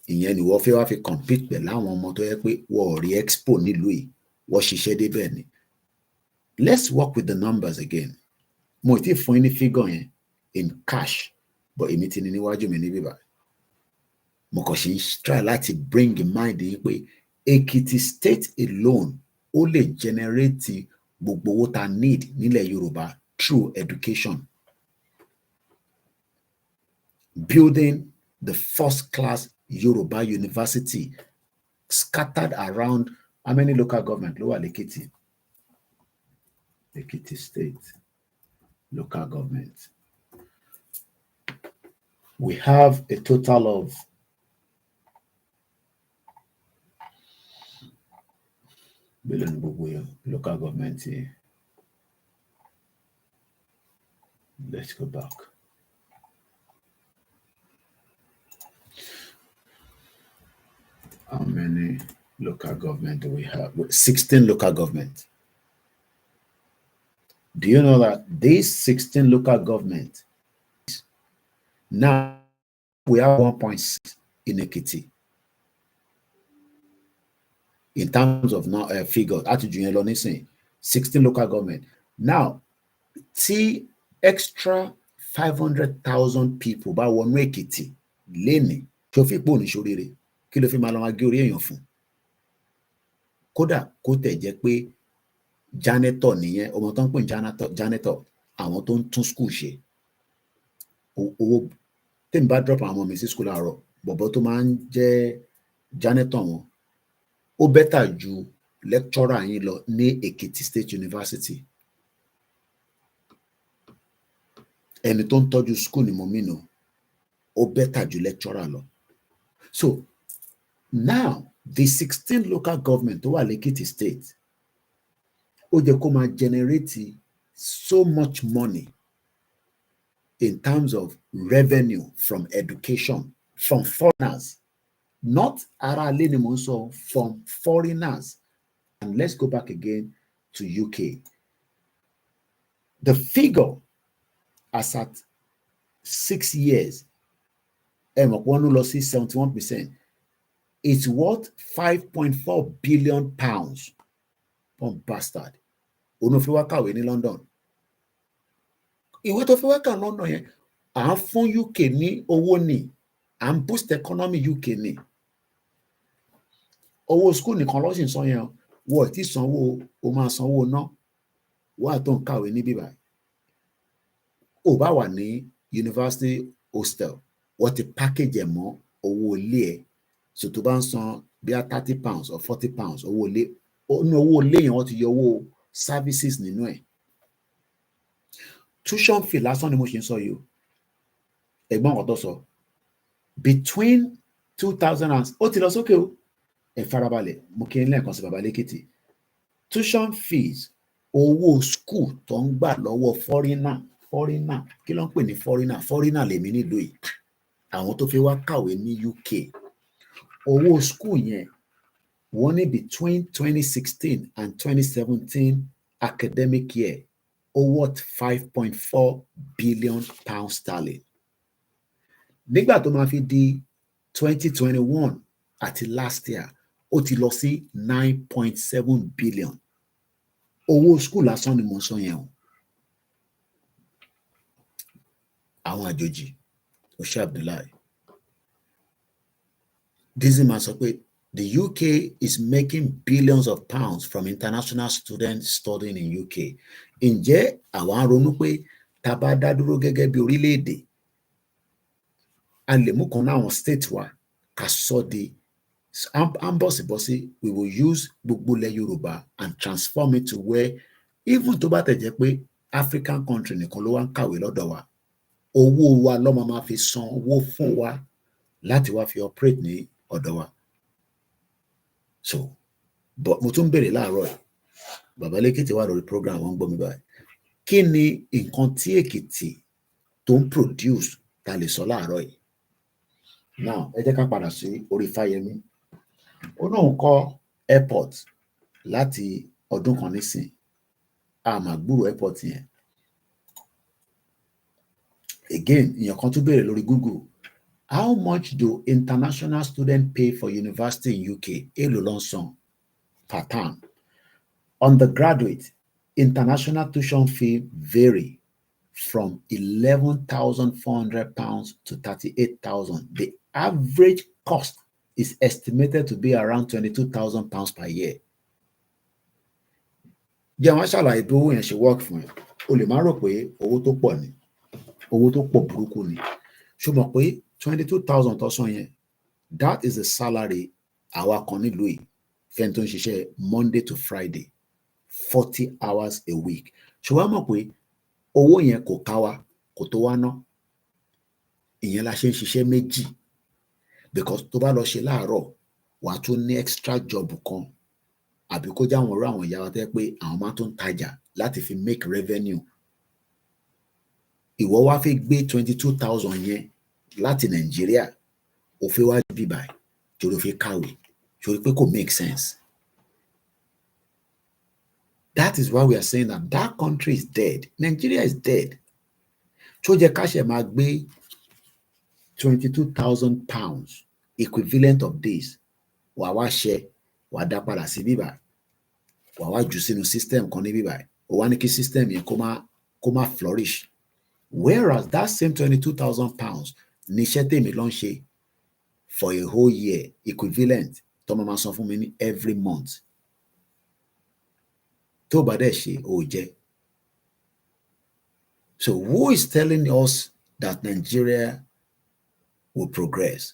Ìyẹn ni wọ́n fẹ́ wá fi compete pẹ̀lú àwọn ọmọ tó yẹ pé wọ́n rí expo nílùú yìí, wọ́n ṣiṣẹ́ débẹ̀ ni. Let's work with the numbers again. Mo ti fún yín ní figure yẹn in cash, but èmi ti ní níwájú mi ní bíbá. Mo kàn ṣe ń try láti bring in mind yín pé Ekiti state alone ó lè generate gbogbo owó ta need nílẹ̀ Yorùbá through education. Building the first class Yoruba University scattered around how many local government ló wà l'Ekiti? Ekiti State local government. We have a total of local government here. Let's go back. How many local government do we have? 16 local government. Do you know that these 16 local government, now we have 1.6 in Ekiti in terms of now figures, 16 local government. Now, see extra 500,000 people by one way Ekiti, Leni, Shofi Boni Shorire, kí ló fi máa lọ máa gé orí èèyàn fún. Kódà kó tẹ̀ jẹ́ pé janitor nìyẹn, ọmọ tó ń pè janitor, àwọn tó ń tún school ṣe. Owó tèmi bá drop àwọn ọmọ mi sí school àárọ̀, bọ̀bọ̀ tó máa ń jẹ́ janitor wọn, ó bẹ́tà ju lecturer yín lọ ní Ekiti State University. Ẹni tó ń tọ́jú school ni mo mìnà, ó bẹ́tà ju lecturer lọ. So now the 16 local government tó wà l'Ekiti State, ó jẹ́ kó máa generate so much money in terms of revenue from education, from foreigners, not ara ilé ni mo ń sọ, from foreigners. And let's go back again to UK. The figure as at 6 years, 71%, it's worth 5.4 billion pounds. One bastard. Ono fi wá kàwé ní London. Ìwé tó fi wá kà London yẹn, à ń fún UK ní owó ni, à ń boost economy UK ni. Owó school nìkan ló sì ń san yẹn, wọ́n ti sanwó, o máa sanwó ná, wà tó ń kàwé ní bíbá. Ó bá wà ní university hostel, wọ́n ti package ẹ̀ mọ́ owó ilé ẹ̀. So tó bá ń san bí i £30 or £40 owó ilé, owó ilé yẹn wọ́n ti yọ owó services nínú ẹ̀. Tuition fee lásán ni mo ṣe ń sọ yìí o. Ẹ̀gbọ́n kan tó sọ, between 2000 and ó ti lọ sókè o. Ẹ farabalẹ̀, mo kí n lẹ́ẹ̀kan sí bàbá l'Ekiti. Tuition fees, owó school tó ń gbà lọ́wọ́ foreigner, kí ló ń pè ní foreigner lèmi nílùú yìí. Àwọn tó fi wá kàwé ní UK. Owó school yẹn, wọ́n ní between 2016 and 2017 academic year, ó worth 5.4 billion pounds sterling. Nígbà tó máa fi di 2021 àti last year, ó ti lọ sí 9.7 billion. Owó school lásán ni mo sọ yẹn o. Àwọn àjòjì, Osha Abdullahi. Dismantle sọ pé the UK is making billions of pounds from international students studying in UK. Ǹjẹ́ àwa ronú pé tá bá dá dúró gẹ́gẹ́ bí orílẹ̀-èdè, a lè mú kan náà state wa ká sọ di ambọ̀sibọ́sí, we will use gbogbo ilẹ̀ Yorùbá and transform it to where even tó bá tẹ̀ jẹ́ pé African country nìkan ló wá ń kàwé lọ́dọ̀ wa, owó wa ló máa fi san owó fún wa láti wá fi operate ní ọ̀dọ̀ wa. So, but mo tún bèrè láàárọ̀ ẹ̀, bàbá l'Ekiti wà lórí program wọn gbọ́ mi báyìí. Kí ni nǹkan tí Èkìtì tó ń produce ta lè sọ láàárọ̀ yìí? Now, ẹ jẹ́ ká padà sí orí Fáyẹmí. Ó náà ń kọ́ airport láti ọdún kan nísìn. A máa gbúrò airport yẹn. Again, èèyàn kan tún bèrè lórí Google. How much do international students pay for university in UK? Èló ló ń san per term? Undergraduate, international tuition fee vary from £11,400 to £38,000. The average cost is estimated to be around £22,000 per year. Jẹ́ wọ́n ṣàlàyé bí owó yẹn ṣe work fún ẹ. O lè máa rò pé owó tó pọ̀ ni, owó tó pọ̀ burúkú ni. Ṣùgbọ́n pé 22,000 tó san yẹn, That is the salary àwa kan nílùú yìí fẹ́ni tó ń ṣiṣẹ́ Monday to Friday 40 hours a week. Ṣùgbọ́n mọ̀ pé owó yẹn kò ká wa, kò tó wá ná. Ìyẹn la ṣe ń ṣiṣẹ́ méjì, because tó bá lọ ṣe láàárọ̀ wà á tún ní extra job kan, àbí kó jẹ́ àwọn ọ̀rọ̀ àwọn ìyá wa tẹ́ pé àwọn máa tún tajà láti fi make revenue. Ìwọ wá fi gbé 22,000 yẹn láti Nàìjíríà, ó fẹ́ wá bíbà torí ó fi kàwé, torí pé kò make sense. That is why we are saying that that country is dead. Nigeria is dead. Tó jẹ́ ká ṣe máa gbé 22,000 pounds equivalent of this, wà wá ṣe, wà dá padà sí bíbà, wà wá jù sínú system kan ní bíbà, ó wá ní kí system yẹn kó má flourish. Whereas that same 22,000 pounds ní iṣẹ́ tèmi ló ń ṣe for a whole year equivalent tó máa san fún mi ní every month. Tó bá dẹ̀ ṣe ó jẹ́. So who is telling us that Nigeria will progress?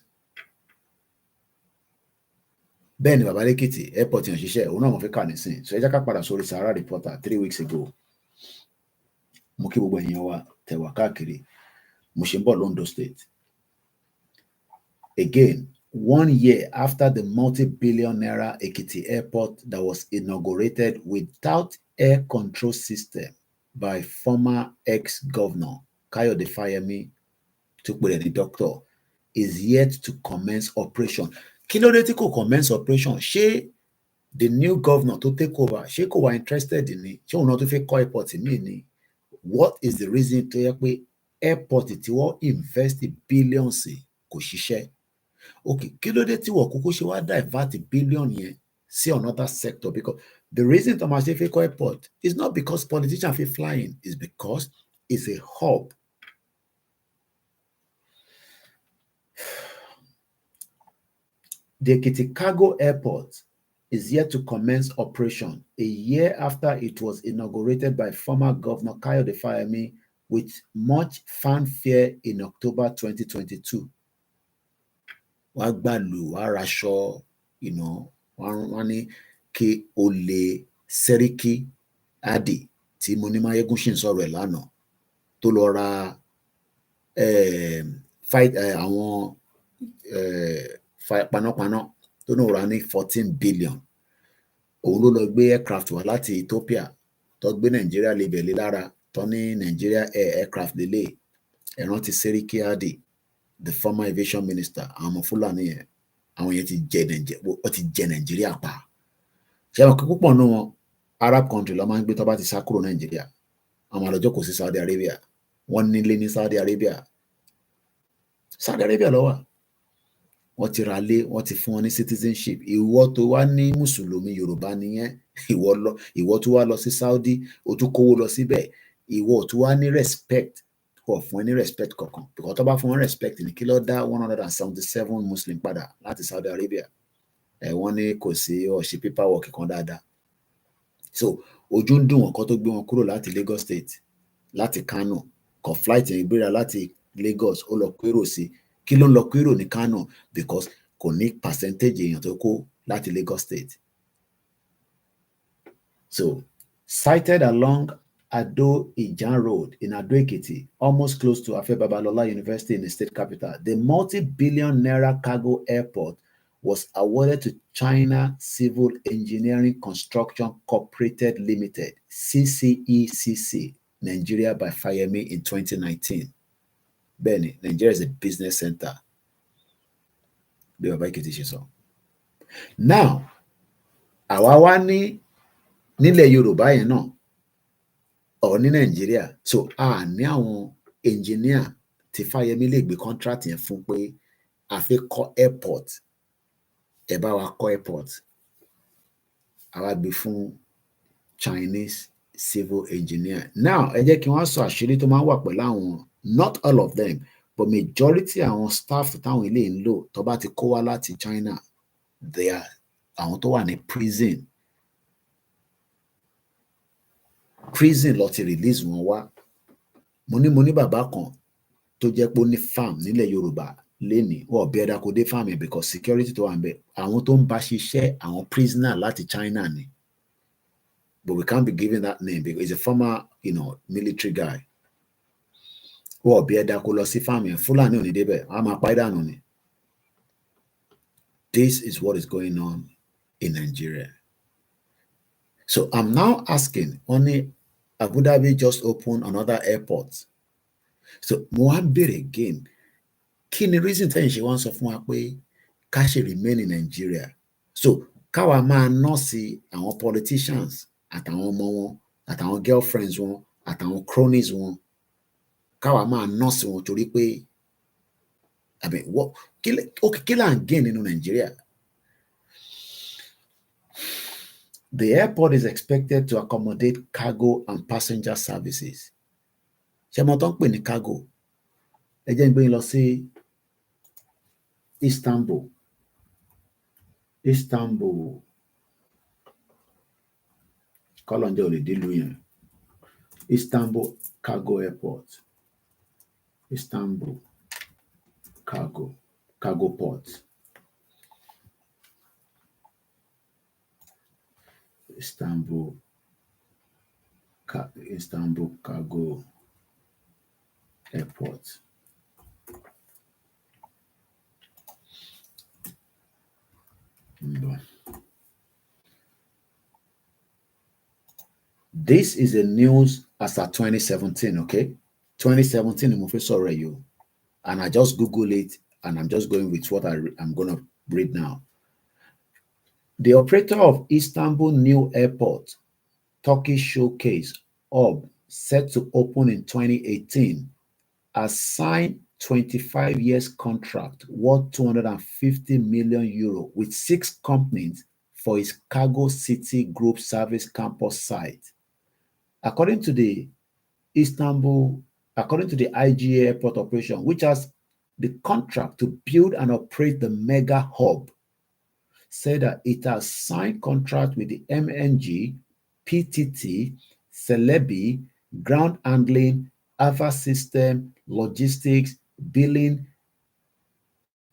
Bẹ́ẹ̀ ni bàbá lẹ́kìtì airport yẹn ṣiṣẹ́, òun náà mo fi kà nísìn. So ẹ jẹ́ ká padà sórí Sahara Reporter 3 weeks ago. Mo kí gbogbo ẹ̀yin wa tẹ̀wá káàkiri. Mo ṣe ń bọ̀ Londo State. Again, 1 year after the multi-billion naira Ekiti airport that was inaugurated without air control system by former ex-governor Kayode Fayemi, tó pè ní doctor, is yet to commence operation. Kí ló dé tí kò commence operation? Ṣé the new governor tó take over, ṣé kò wá interested ní? Ṣé òun náà tó fẹ́ kọ́ airport míì ni? What is the reason tó yẹ pé airport tí wọ́n invest billions kò ṣiṣẹ́? Okay, kí ló dé tí wọ́n kúkú ṣe wá divert billion yẹn sí another sector? Because the reason tó máa ṣe fẹ́ kọ́ airport is not because politicians feel flying, it's because it's a hub. The Ekiti Cargo Airport is yet to commence operation a year after it was inaugurated by former Governor Kayode Fayemi with much fanfare in October 2022. Wá gbàlù, wá raṣọ, wọ́n ní kí olè Sẹ́ríkì Adì tí mo ní Máyégún ṣì ń sọ̀rọ̀ ẹ̀ lánàá tó lọ ra àwọn panápaná tó náà ra ní 14 billion. Òun ló lọ gbé aircraft wá láti Ethiopia tó gbé Nigeria label lé lára tó ní Nigeria aircraft lélẹ̀. Ẹ rántí Sẹ́ríkì Adì, the former aviation minister. Àwọn ọmọ Fúlàní yẹn, àwọn yẹn ti jẹ Nigeria pa. Ṣé àwọn púpọ̀ nínú wọn Arab country ló máa ń gbé tó bá ti sá kúrò Nigeria. Àwọn àlọ́jọ́ kò sí Saudi Arabia. Wọ́n nílé ní Saudi Arabia. Saudi Arabia ló wà. Wọ́n ti ra lé, wọ́n ti fún wọn ní citizenship. Ìwọ tó wá ní Mùsùlùmí Yorùbá nìyẹn. Ìwọ tó wá lọ sí Saudi, o tún kówó lọ síbẹ̀. Ìwọ tó wá ní respect, kò fún ẹ ní respect kankan. Because tó bá fún wọn respect ní kí ló dá 177 Muslim padà láti Saudi Arabia. Wọ́n ní kò sí ọ̀ṣì paperwork kan dáadáa. So ojú ń dùn wọn kó tó gbé wọn kúrò láti Lagos State, láti Kano. Kò flight yẹn gbéra láti Lagos, ó lọ kúrò sí. Kí ló ń lọ kúrò ní Kano? Because kò ní percentage èèyàn tó kó láti Lagos State. So sited along Ado-Ijan Road in Ado-Ekiti, almost close to Afe Babalola University in the state capital, the multi-billion naira cargo airport was awarded to China Civil Engineering Construction Corporated Limited, CCECC, Nigeria by Fayemi in 2019. Bẹ́ẹ̀ni, Nigeria is a business center. Bí bàbá Ekiti ṣe sọ. Now, àwa wá ní nílẹ̀ Yorùbá yẹn náà, ọ̀ ní Nigeria, so a ní àwọn engineer tí Fayemi lè gbé contract yẹn fún pé a fẹ́ kọ́ airport, ẹ bá wa kọ́ airport. Àwa gbé fún Chinese civil engineer. Now, ẹ jẹ́ kí wọ́n sọ àṣírí tó máa ń wà pẹ̀lú àwọn, not all of them, but majority àwọn staff táwọn ilé ń lò tó bá ti kó wá láti China, they are àwọn tó wà ní prison lọ ti release wọn wá. Mo ní bàbá kan tó jẹ́ pé ó ní farm nílẹ̀ Yorùbá lẹ́nìí wọ́n bí ẹ̀dá kò dé fáàmì because security tó wà ń bẹ̀ àwọn tó ń bá ṣiṣẹ́ àwọn prisoner láti China ni but we can't be giving that name because he's a former military guy wọ́n bí ẹ̀dá kò lọ sí fáàmì ẹ̀ Fúlàní ò ní débẹ̀ wọ́n á máa pa ẹ́ dànù ni. This is what is going on in Nigeria. So I'm now asking, only Abu Dhabi just opened another airport. So mo wá bèrè again, kí ni reason tẹ́yìn ṣe wọ́n sọ fún wa pé ká ṣe remain in Nigeria? So káwa máa nọ́ọ̀sì àwọn politicians àtàwọn ọmọ wọn àtàwọn girlfriends wọn àtàwọn cronies wọn káwa máa nọ́ọ̀sì wọn torí pé kí là ń gain nínú Nigeria? The airport is expected to accommodate cargo and passenger services. Ṣé mo tán pè ní cargo? Ẹ jẹ́ n gbé yín lọ sí Istanbul. Kọ́lọ́njẹ́ ò lè dé ìlú yẹn. Istanbul Cargo Airport. Istanbul Cargo Port. Istanbul Cargo Airport. This is the news as of 2017, okay? 2017 mo fẹ́ sọ̀rọ̀ yìí, and I just Google it and I'm just going with what I'm going to read now. The operator of Istanbul New Airport, Turkey Showcase Hub, set to open in 2018, has signed 25 years contract worth 250 million euro with 6 companies for its Cargo City Group Service campus site. According to the IGA Airport Operation, which has the contract to build and operate the mega hub, said that it has signed contract with the MNG, PTT, Celebi, ground handling, Alpha System, logistics, billing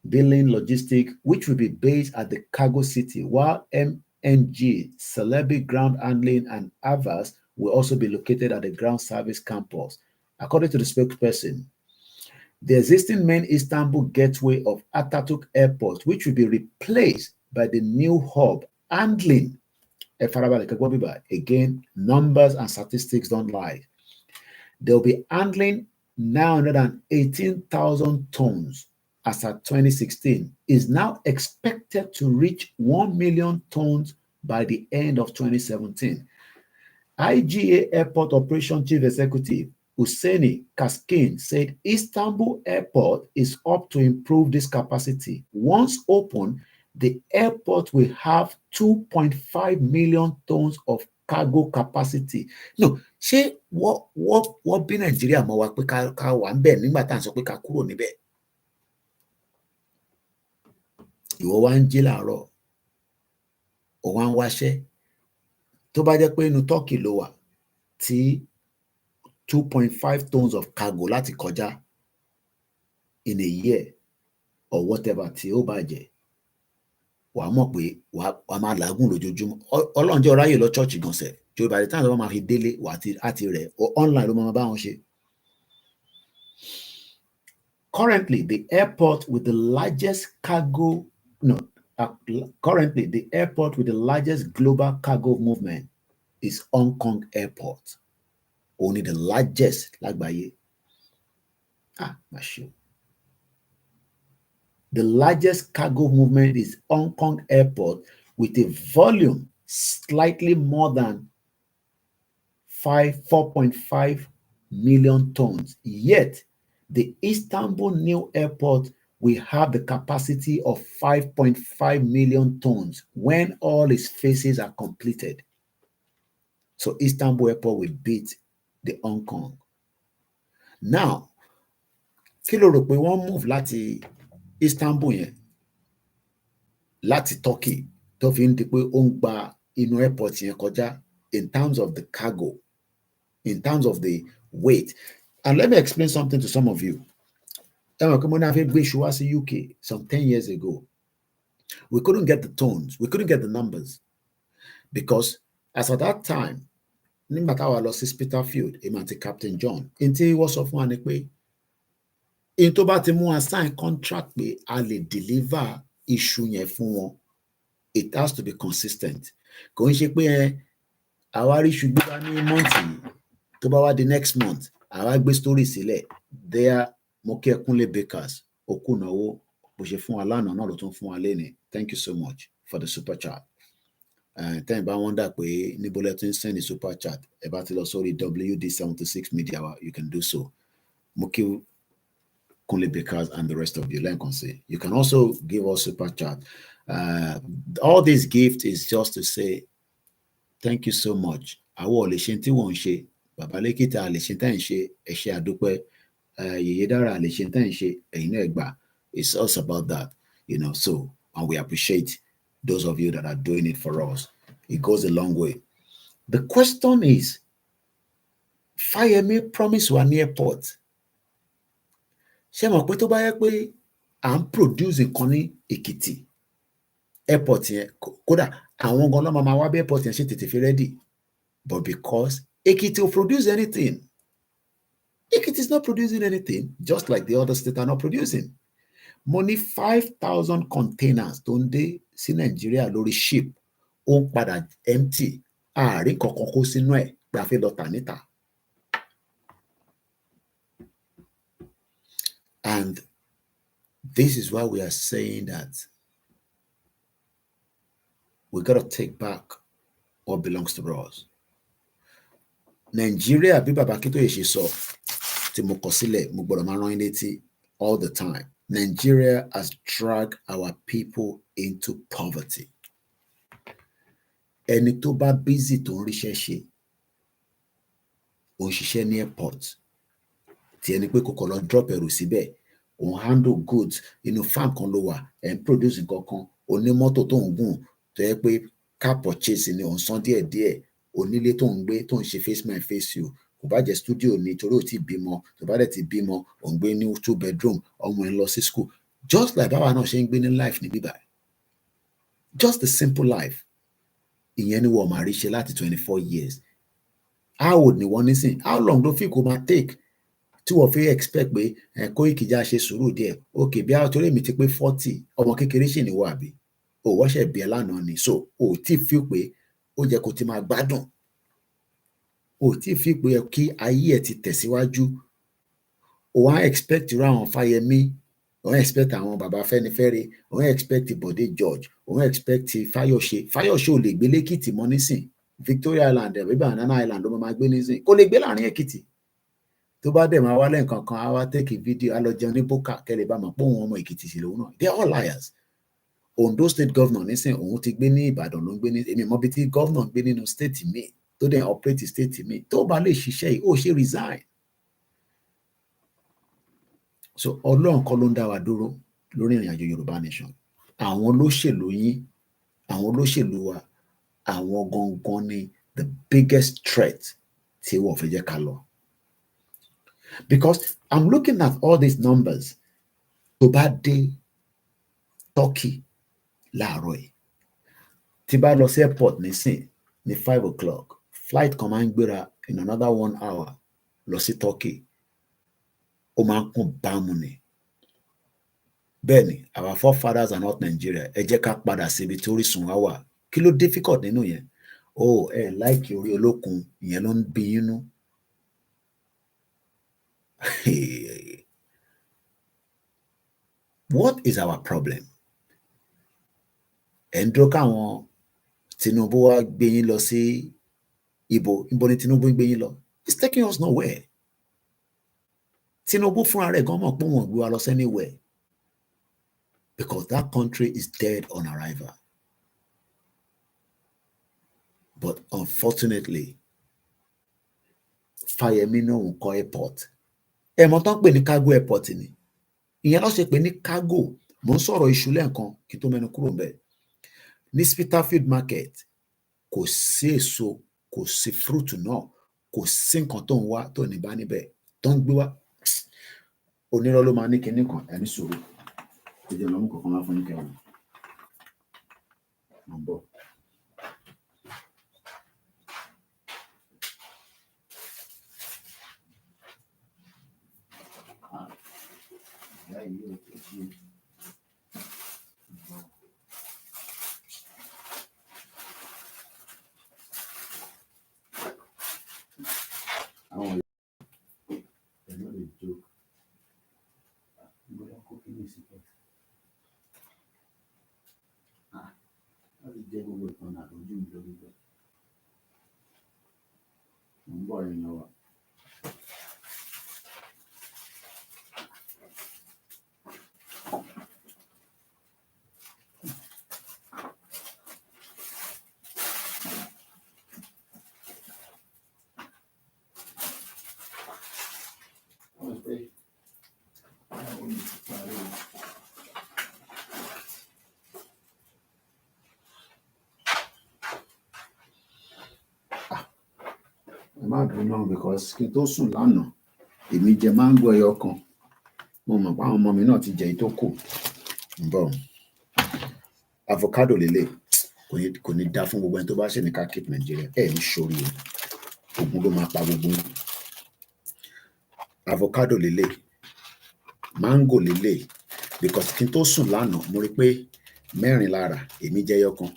logistics, which will be based at the Cargo City, while MNG, Celebi ground handling, and Avas will also be located at the ground service campus. According to the spokesperson, the existing main Istanbul gateway of Atatürk Airport, which will be replaced by the new hub, handling, again, numbers and statistics don't lie. They'll be handling 918,000 tons as at 2016, is now expected to reach 1 million tons by the end of 2017. IGA Airport Operation Chief Executive Husseini Kaskin said Istanbul Airport is up to improve this capacity. Once open, the airport will have 2.5 million tons of cargo capacity. No, ṣé wọ́n bí Nàìjíríà mọ́ wa pé ká wà ń bẹ̀ nígbà tá à ń sọ pé ká kúrò níbẹ̀. Ìwọ wá ń jí làárọ̀, ò wá ń wáṣẹ́. Tó bá jẹ́ pé inú Turkey ló wà tí 2.5 tons of cargo láti kọjá in a year or whatever tí ó bàjẹ́, wà á mọ̀ pé wà á máa làágùn lójoojúmọ́. Ọlọ́run jẹ́ ọ̀ráyè lọ church gan sẹ̀. Tí by the time wọ́n máa fi délé wà á ti rẹ̀, online ló máa bá wọn ṣe. Currently, the airport with the largest global cargo movement is Hong Kong Airport. Only the largest lágbàáyé. The largest cargo movement is Hong Kong Airport with a volume slightly more than 4.5 million tons. Yet, the Istanbul New Airport will have the capacity of 5.5 million tons when all its phases are completed. So Istanbul Airport will beat the Hong Kong. Now, kí ló rò pé wọ́n move láti Istanbul yẹn láti Turkey tó fi ń di pé ó ń gba inú airport yẹn kọjá in terms of the cargo, in terms of the weight. And let me explain something to some of you. When I was in UK some 10 years ago, we couldn't get the tones, we couldn't get the numbers, because as at that time, nígbà táwa lọ sí Spitalfield, èmi àti Captain John, in tí wọ́n sọ fún wa ni pé in tó bá ti mú wa sign contract pé a lè deliver issue yẹn fún wọn, it has to be consistent. Kò ń ṣe pé àwa rí issue gbé wá ní month yìí, tó bá wá di next month àwa gbé story sílẹ̀. There mo kí ẹ Kúnlé Bakers, òkú náwó bó ṣe fún wa lánàá náà ló tún fún wa lénìí. Thank you so much for the super chat. Tẹ́yìn bá wọ́ndà pé níbo lẹ tún send the super chat, ẹ bá ti lọ sórí WD76 Media, you can do so. Mo kí Kunle Bakers and the rest of you. You can also give us super chat. All this gift is just to say thank you so much. Àwọn lè ṣe tí wọ́n ń ṣe, Bàbá Lékìtà lè ṣe tẹ́ ń ṣe, ẹ ṣé àdúpẹ́. Yèyé Dára lè ṣe tẹ́ ń ṣe, ẹ̀yin náà gbà. It's also about that, so, and we appreciate those of you that are doing it for us. It goes a long way. The question is, Fáyẹmí promise wa ní airport. Ṣé mọ̀ pé tó bá yẹ pé à ń produce nǹkan ní Èkìtì, airport yẹn, kódà àwọn gan ló máa wá bí airport yẹn ṣe tètè fi ready. But because Ekiti will produce anything, Ekiti is not producing anything, just like the other states are not producing. Money 5,000 containers tó ń dé sí Nigeria lórí ship, ó ń padà empty, àárín kankan kó sínú ẹ̀ gbà fẹ́ lọ tà níta. And this is why we are saying that we got to take back what belongs to us. Nigeria, bí Bàbá Akíntóyè ṣe sọ, tí mo kọ sílẹ̀, mo gbọ́dọ̀ máa rán yín létí all the time. Nigeria has dragged our people into poverty. Ẹni tó bá busy tó ń ríṣẹ́ ṣe, ó ń ṣiṣẹ́ ní airport, tí ẹni pé kòkò lọ drop ẹrù síbẹ̀, ó ń handle goods, inú farm kan ló wà, ẹ̀ ń produce nǹkan kan, onímọ́tò tó ń gùn, tó yẹ pé car purchase ni, ó ń san díẹ̀díẹ̀, onílé tó ń gbé, tó ń ṣe face my face you, kò bá jẹ́ studio ni torí ò tí bímọ, tó bá dẹ̀ ti bímọ, ó ń gbé ní 2 bedroom, ọmọ ẹ̀ ń lọ sí school, just like báwa náà ṣe ń gbé ní life ní bíbá. Just the simple life. Ìyẹn ni wọ́n máa rí ṣe láti 24 years. How old ni wọ́n nísìn? How long ló fi kó máa take? Tí wọ́n fi expect pé Koikimedia ṣe sùúrù díẹ̀. Okay, bí a torí èmi ti pé 40, ọmọ kékeré ṣì ni wọ́n àbí? O wọ́n ṣẹ̀ bí ẹ lánàá ni. So, o tí feel pé ó jẹ́ kó ti máa gbádùn. O tí feel pé kí ayé ẹ̀ ti tẹ̀síwájú. O wá expect irú àwọn Fáyẹmí, o expect àwọn bàbá Fẹ́nifẹ́re, o expect Bọ̀dé George, o expect Fáyọ̀ṣe. Fáyọ̀ṣe ò lè gbé l'Ékìtì mọ́ nísìn. Victoria Island àbí Banana Island ló máa gbé nísìn. Kò lè gbé láàrin Èkìtì. Tó bá dẹ̀ máa wá lẹ́ǹkan kan, á wá take a video, á lọ jẹun ní bókà, kẹ́lẹ̀ bá máa pọ̀ wọn ọmọ Èkìtì sí lòun náà. They are all liars. Ondo state governor nísìn, òun ti gbé ní Ìbàdàn ló ń gbé ní, èmi mọ̀ bí tí governor gbé nínú state mi, tó dẹ̀ operate state mi, tó bá lè ṣiṣẹ́ yìí, ó ṣe resign. So Ọlọ́run kọ́ ló ń dá wa dúró lórí ìrìn àjò Yorùbá nation. Àwọn olóṣèlú yín, àwọn olóṣèlú wa, àwọn gangan ni the biggest threat tí wọ́n fẹ́ jẹ́ ká lọ. Because I'm looking at all these numbers. Tó bá dé Turkey láàárọ̀ yìí, tí bá lọ sí airport nísìn ní 5 o'clock, flight kan máa ń gbéra in another 1 hour lọ sí Turkey. Ó máa ń kún bámu ni. Bẹ́ẹ̀ni, our forefathers are not Nigeria. Ẹ jẹ́ ká padà síbi tí orísun wa wà. Kí ló difficult nínú yẹn? Like orí olókun, ìyẹn ló ń bí inú. What is our problem? Ẹ ń dúró káwọn Tinubu wá gbé yín lọ sí ibo ni Tinubu ń gbé yín lọ? It's taking us nowhere. Tinubu fúnra rẹ̀ gan mọ̀ pé wọ́n gbé wa lọ anywhere. Because that country is dead on arrival. But unfortunately, Fáyẹmí náà ń kọ́ airport. Mọ̀ tán pè ní cargo airport ni. Ìyẹn ló ṣe pé ní cargo. Mo ń sọ̀rọ̀ iṣu lẹ́ẹ̀kan kí tó mẹ́nu kúrò ńbẹ̀. Ní Spitalfield market, kò sí èso, kò sí fruit náà, kò sí nǹkan tó ń wá tó ní bá níbẹ̀. Tó ń gbé wá. onírọ́ ló máa ní kinní kan ẹni sòrò ìjẹ́ lọ́mú kankan máa fún ní kẹwọn mọ̀ ń bọ̀. Àwọn ẹ̀rọ lè jó bóyá kó kí ní ìsìnkú láti jẹ́ gbogbo ìtàn àlójú mi lórí bẹ́ẹ̀. Mo ń bọ̀ ẹ̀yìn lọ́wọ́. Má bínú because kí n tó sùn lánàá èmi jẹ máńgò ẹyọ kan mo mọ̀ pé àwọn ọmọ mi náà ti jẹ èyí tó kù ń bọ̀. Avocado lélẹ̀ kò ní dá fún gbogbo ẹni tó bá ṣe ní ká keep Nigeria ẹ̀ ní sórí o ogun ló máa pa gbogbo wọn. Avocado lélẹ̀ mango lélẹ̀ because kí n tó sùn lánàá mo rí pé 4 lára èmi jẹ ẹyọ kan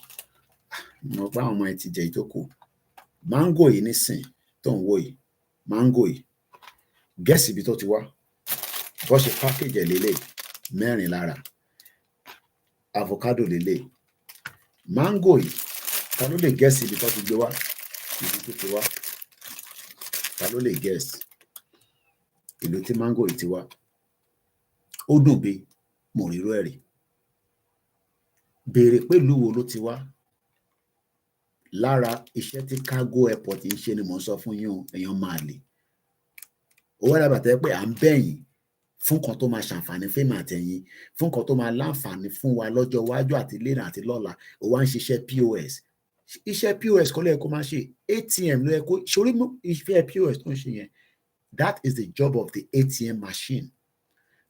mo pa àwọn ọmọ ẹ ti jẹ èyí tó kù. Mango yìí nísìn tó ń wò yìí mango yìí gẹ́ẹ̀sì ibi tó ti wá bó ṣe package ẹ̀ lélẹ̀ 4 lára avocado lélẹ̀ mango yìí ta ló lè gẹ́ẹ̀sì ibi tó ti gbé wá ibi tó ti wá ta ló lè gẹ́ẹ̀sì ìlú tí mango yìí ti wá ó dùn bí mo rí irú ẹ̀ rí béèrè pé ìlú wo ló ti wá lára iṣẹ́ tí cargo airport ń ṣe ni mò ń sọ fún yín o èèyàn máa lè owó àdàbàtà pé à ń bẹ̀yìn fún kan tó máa ṣàǹfààní fẹ́mi àtẹ̀yìn fún kan tó máa láǹfààní fún wa lọ́jọ́ iwájú àti lẹ́nà àti lọ́la ó wá ń ṣiṣẹ́ POS iṣẹ́ POS kọ́ ló yẹ kó máa ṣe ATM ló yẹ kó ṣorí iṣẹ́ POS tó ń ṣe yẹn that is the job of the ATM machine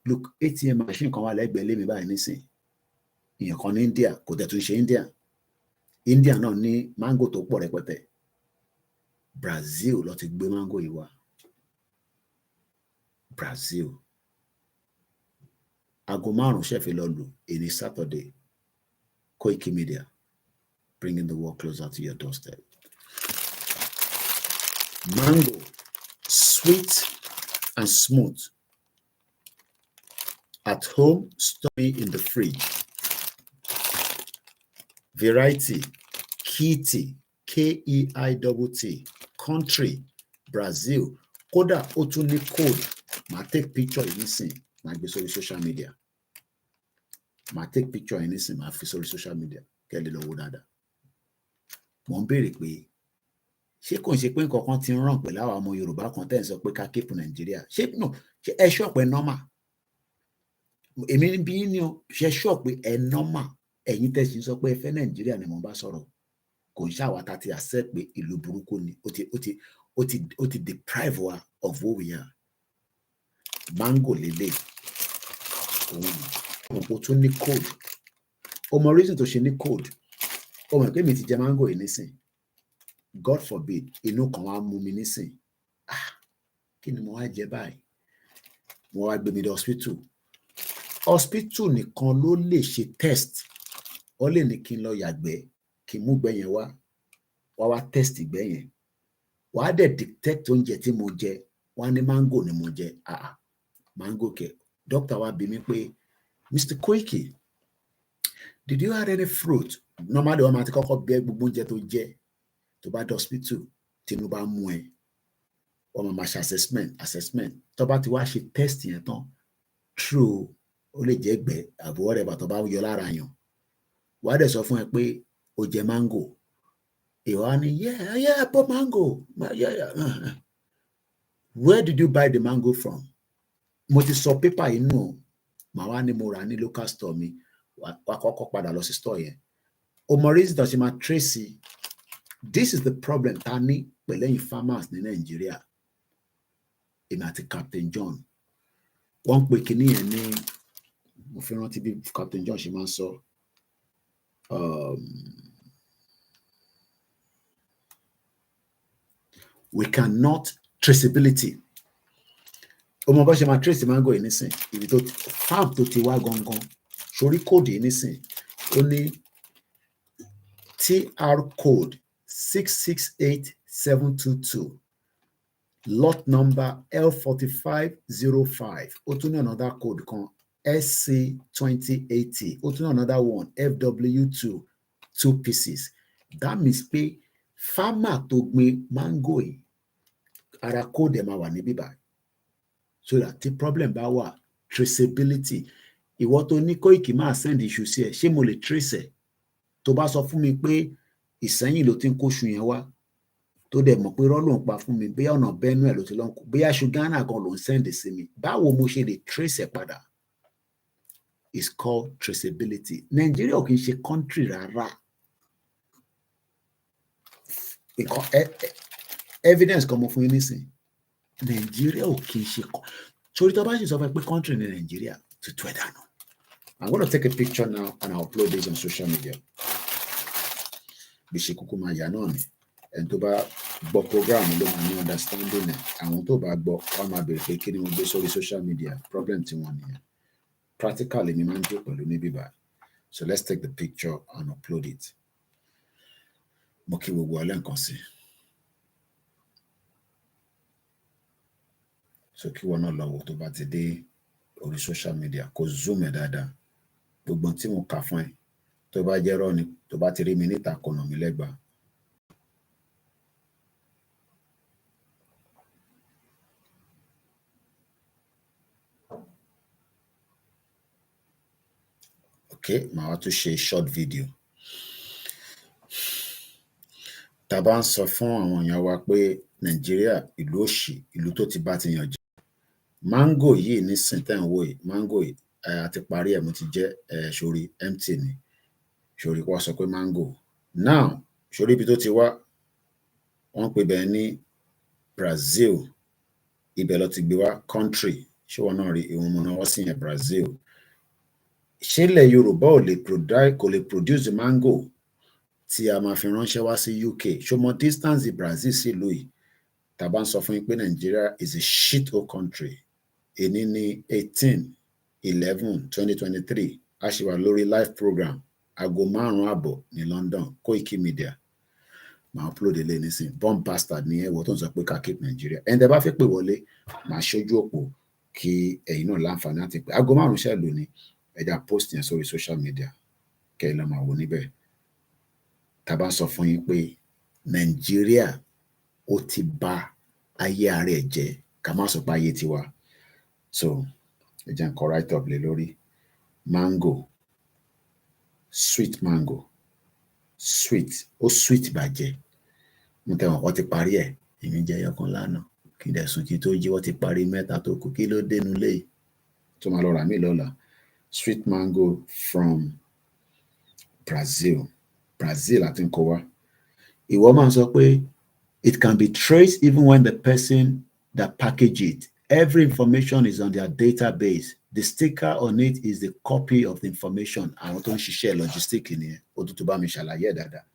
look ATM machine kan wà lẹ́gbẹ̀ẹ́ lé mi báyìí nísìn ìyẹn kan ní India kò tẹ̀ tún ṣe India náà ní mango tó pọ̀ rẹpẹtẹ Brazil ló ti gbé mango yìí wá Brazil aago 5 ṣẹ̀fẹ̀ lọ lù èní Saturday Koikimedia bringing the world closer to your doorstep. Mango sweet and smooth at home storing in the fridge. Variety Kitty KEITT country Brazil kódà ó tún ní code màá take picture yìí nísìn màá gbé sórí social media màá take picture yìí nísìn màá fi sórí social media kẹ́lẹ́ lọ wo dáadáa. Mo ń béèrè pé ṣé kò ń ṣe pé nǹkan kan ti ń ràn pẹ̀lú àwọn ọmọ Yorùbá kan tẹ́ ń sọ pé ká keep Nàìjíríà ṣé ẹ ṣọ́ọ̀pù ẹ normal èmi bí ní o ṣe ṣọ́ọ̀pù ẹ normal ẹ̀yin tẹ̀sí sọ pé ẹ fẹ́ Nàìjíríà ni mo bá sọ̀rọ̀ kò ń ṣàwátà ti accept pé ìlú burúkú ni ó ti deprive wa of who we are. Mango lélẹ̀ òun tó ní code ọmọ reason tó ṣe ní code ọmọ pé mi ti jẹ mango yìí nísìn God forbid inú kan wá mú mi nísìn kí ni mo wá jẹ báyìí mo wá gbé mi dé hospital nìkan ló lè ṣe test ó lè ní kí n lọ yàgbẹ́ kí n mú gbẹ́ yẹn wá test ìgbẹ́ yẹn wàá dẹ̀ detect oúnjẹ tí mo jẹ wá ní mango ni mo jẹ mango kẹ doctor wa bi mí pé Mr. Koiki did you add any fruit normally wọ́n máa ti kọ́kọ́ bẹ gbogbo oúnjẹ tó jẹ tó bá dé hospital Tinubu bá mú ẹ wọ́n máa ṣe assessment tó bá ti wá ṣe test yẹn tán true ó lè jẹ́ gbẹ́ àbúrò rẹ̀ bàtọ́ bá yọ lára yàn wàá dẹ̀ sọ fún ẹ pé o jẹ mango ìwà ni yeah but mango yeah. Where did you buy the mango from? Mo ti sọ pépà inú màá wá ní mo rà ní local store mi wà kọ́kọ́ padà lọ sí store yẹn ọmọ reason tó ṣe máa tracy this is the problem ta ní pẹ̀lẹ́yìn farmers ní Nàìjíríà èmi àti Captain John wọ́n pè kíní yẹn ní mo fi rántí bí Captain John ṣe máa ń sọ we cannot traceability. Ọmọ bá ṣe máa trace mango yìí nísìn ibi tó farm tó ti wá gangan sórí code yìí nísìn ó ní TR code 668722 lot number L4505 ó tún ní another code kan SC2080 ó tún ní another one FW2 2 pieces. That means pé farmer tó gbin mango yìí ara code ẹ̀ máa wà níbí báyìí so that the problem bá wà traceability ìwọ tó ní Koiki máa send issue sí ẹ ṣé mo lè trace ẹ tó bá sọ fún mi pé Ìsẹ́yìn ló ti ń kóṣù yẹn wá tó dẹ̀ mọ̀ pé rọ́ ló ń pa fún mi bóyá ọ̀nà Benue ló ti lọ́n kó bóyá aṣọ Ghana gan ló ń send sí mi báwo mo ṣe lè trace ẹ padà is called traceability. Nigeria ò kì í ṣe country rárá evidence kan mo fún yín nísìn Nigeria ò kì í ṣe torí tó bá ṣe sọ fún ẹ pé country ní Nigeria to ẹ dànù. I'm going to take a picture now and I'll upload this on social media. Bí ṣe kúkú máa yà náà ni ẹni tó bá gbọ́ program ló máa ní understanding ẹ̀ àwọn tó bá gbọ́ wọ́n máa bèrè pé kí ni mo gbé sórí social media problem tí wọ́n nìyẹn practically mi máa ń jó pẹ̀lú níbí báyìí so let's take the picture and upload it. Mo kí gbogbo alẹ́ nǹkan sí so kí wọn náà lọ wò tó bá ti dé orí social media kó zoom ẹ̀ dáadáa gbogbo tí mo kà fún ẹ tó bá jẹ́ rọ́ ni tó bá ti rí mi níta kò nà mí lẹ́gbàá. Okay, màá wá tún ṣe short video. Tá bá ń sọ fún àwọn èèyàn wa pé Nàìjíríà ìlú òṣì ìlú tó ti bá ti yàn jẹ mango yìí nísìn tẹ́ ń wò yìí mango yìí àti parí ẹ̀ mo ti jẹ́ sórí empty ni sórí wá sọ pé mango now sórí ibi tó ti wá wọ́n pè bẹ́ẹ̀ ní Brazil ibẹ̀ ló ti gbé wá country ṣé wọn náà rí ìwọ̀n mọ̀ náà wọ́n sì yẹn Brazil ṣé ilẹ̀ Yorùbá kò lè produce mango tí a máa fi ránṣẹ́ wá sí UK ṣó mọ distance Brazil sí ìlú yìí tá bá ń sọ fún yín pé Nigeria is a shit hole country èní ní 18/11/2023 a ṣì wà lórí live program aago 5:30 ní London Koikimedia máa upload ilé nísìn bomb bastard ní ẹwọ tó ń sọ pé ká keep Nigeria ẹni tẹ́ bá fẹ́ pè wọlé máa ṣojú òpó kí ẹ̀yin náà láǹfààní láti pè aago 5 ṣe lò ní ẹja post yẹn sórí social media kẹ́ ẹ lọ máa wò níbẹ̀ tá bá sọ fún yín pé Nigeria ó ti bà ayé ara ẹ̀ jẹ́ ká má sọ pé ayé tiwa so ẹja nǹkan write up lé lórí mango sweet mango sweet ó sweet bàjẹ́ mo tẹ̀wọ̀n wọ́n ti parí ẹ̀ èmi jẹ́ ẹyọkan lánàá kí n dẹ̀ sùn kí n tó jí wọ́n ti parí mẹ́ta tó kù kí ló dénú lé tó máa lọ rà mí lọ́la sweet mango from Brazil àti nǹkan wá ìwọ máa sọ pé it can be traced even when the person that package it every information is on their database the sticker on it is the copy of the information àwọn tó ń ṣiṣẹ́ logistic nìyẹn ó tún tó bá mi ṣàlàyé dáadáa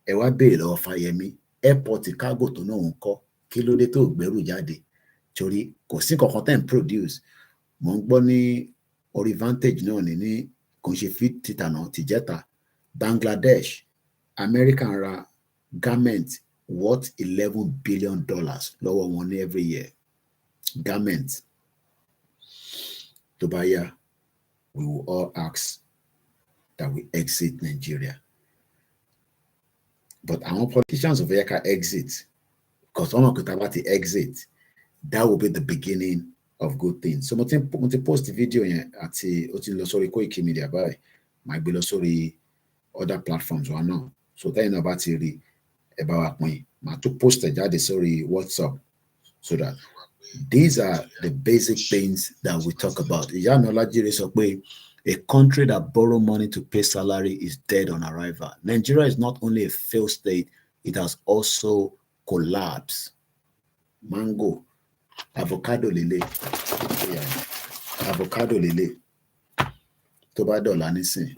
ẹ wá béèrè lọ́wọ́ Fáyẹmí airport cargo tó náà ń kọ́ kí ló dé tó gbẹ́rù jáde torí kò sí kankan tẹ́ ń produce mo ń gbọ́ ní orí Vantage náà ní kò ń ṣe fit títà náà tìjẹ́ta Bangladesh American ra garment worth $11 billion lọ́wọ́ wọn ní every year garment tó bá yá we will all ask that we exit Nigeria but àwọn politicians of Eka exit because wọn kò tá bá ti exit that will be the beginning of good things so mo ti post video yẹn àti ó ti lọ sórí Koikimedia báyìí máa gbé lọ sórí other platforms wa náà so tẹ́yìn náà bá ti rí ẹ bá wa pín máa tún post ẹ̀ jáde sórí WhatsApp so that these are the basic things that we talk about. Ìyá mi Ọlájírè sọ pé a country that borrow money to pay salary is dead on arrival. Nigeria is not only a failed state, it has also collapsed. Mango, avocado lele. Yeah. avocado lélẹ̀ tó bá dọ̀la nísìn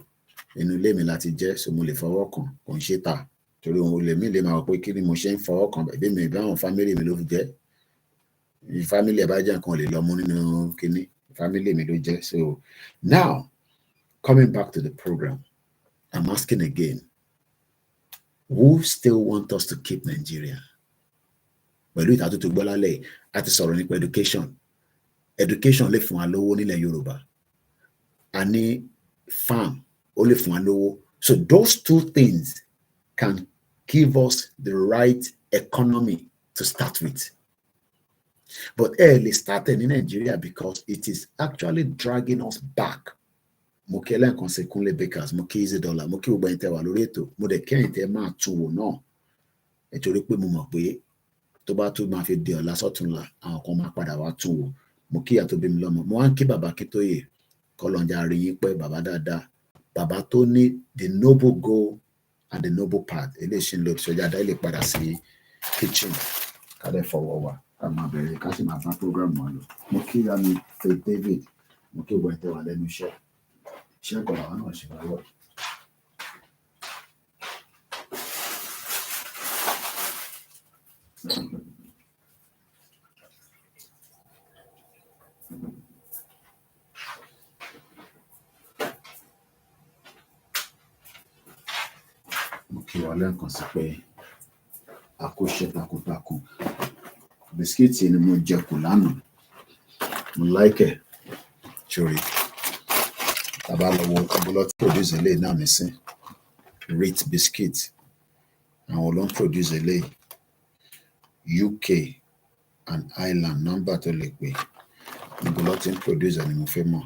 inú ilé mi láti jẹ́ so mo lè fọwọ́ kàn kò ń ṣe tà torí òun lè mí lè máa wọ pé kí ni mo ṣe ń fọwọ́ kàn bẹ́ẹ̀ mi ìbáwọn fámílì mi ló fi jẹ́ fámílì ẹ̀ bá jẹ́ nǹkan lè lọ mú nínú kíní fámílì mi ló jẹ́. So now coming back to the program, I'm asking again, who still want us to keep Nigeria? Pẹ̀lú ìtàtú tó gbọ́ lálẹ́ àti sọ̀rọ̀ nípa education lè fún wa lówó nílẹ̀ Yorùbá a ní farm ó lè fún wa lówó. So those two things can give us the right economy to start with. But early started in Nigeria because it is actually dragging us back. Mo kí ẹlẹ́nkan ṣe Kúnlé Bakers, mo kí $1, mo kí gbogbo ẹ̀yin tẹ́ wà lórí ètò, mo dẹ̀ kẹ́yìn tẹ́ máa tún wò náà. Nítorí pé mo mọ̀ pé tó bá tún máa fi di ọ̀la sọ́túnla, àwọn kan máa padà wá tún wò. Mo kí ìyá tó bí mi lọ́mọ, mo wá ń kí bàbá Akíntóyè, kọ́lọ́njà rí yín pẹ́ bàbá dáadáa. Bàbá tó ní the noble goal and the noble path. Eléyìí ń lo ìṣọjá dá ilé padà sí kitchen. Ká lè fọwọ́ wa, ká máa bẹ̀rẹ̀ ká sì máa bá program wọn lọ. Mo kí ìyá mi Faith David, mo kí gbogbo ẹ̀yin tẹ́ wà lẹ́nu iṣẹ́. Iṣẹ́ ẹ̀kọ́ làwọn náà ṣe lọ́wọ́. Mo kí wa lẹ́ẹ̀kan sí pé a kó ṣe takuntakun. Bisikíìtì ni mo jẹ kù lánàá. Mo láìkẹ̀ ṣòrí. Tàbá lọ wo ọbọlọ́ tí produce eléyìí náà nísìn. Rate biscuit. Àwọn ló ń produce eléyìí. UK and Ireland nọ́mbà tó lè pè. Níbo ló ti ń produce ni mo fẹ́ mọ̀.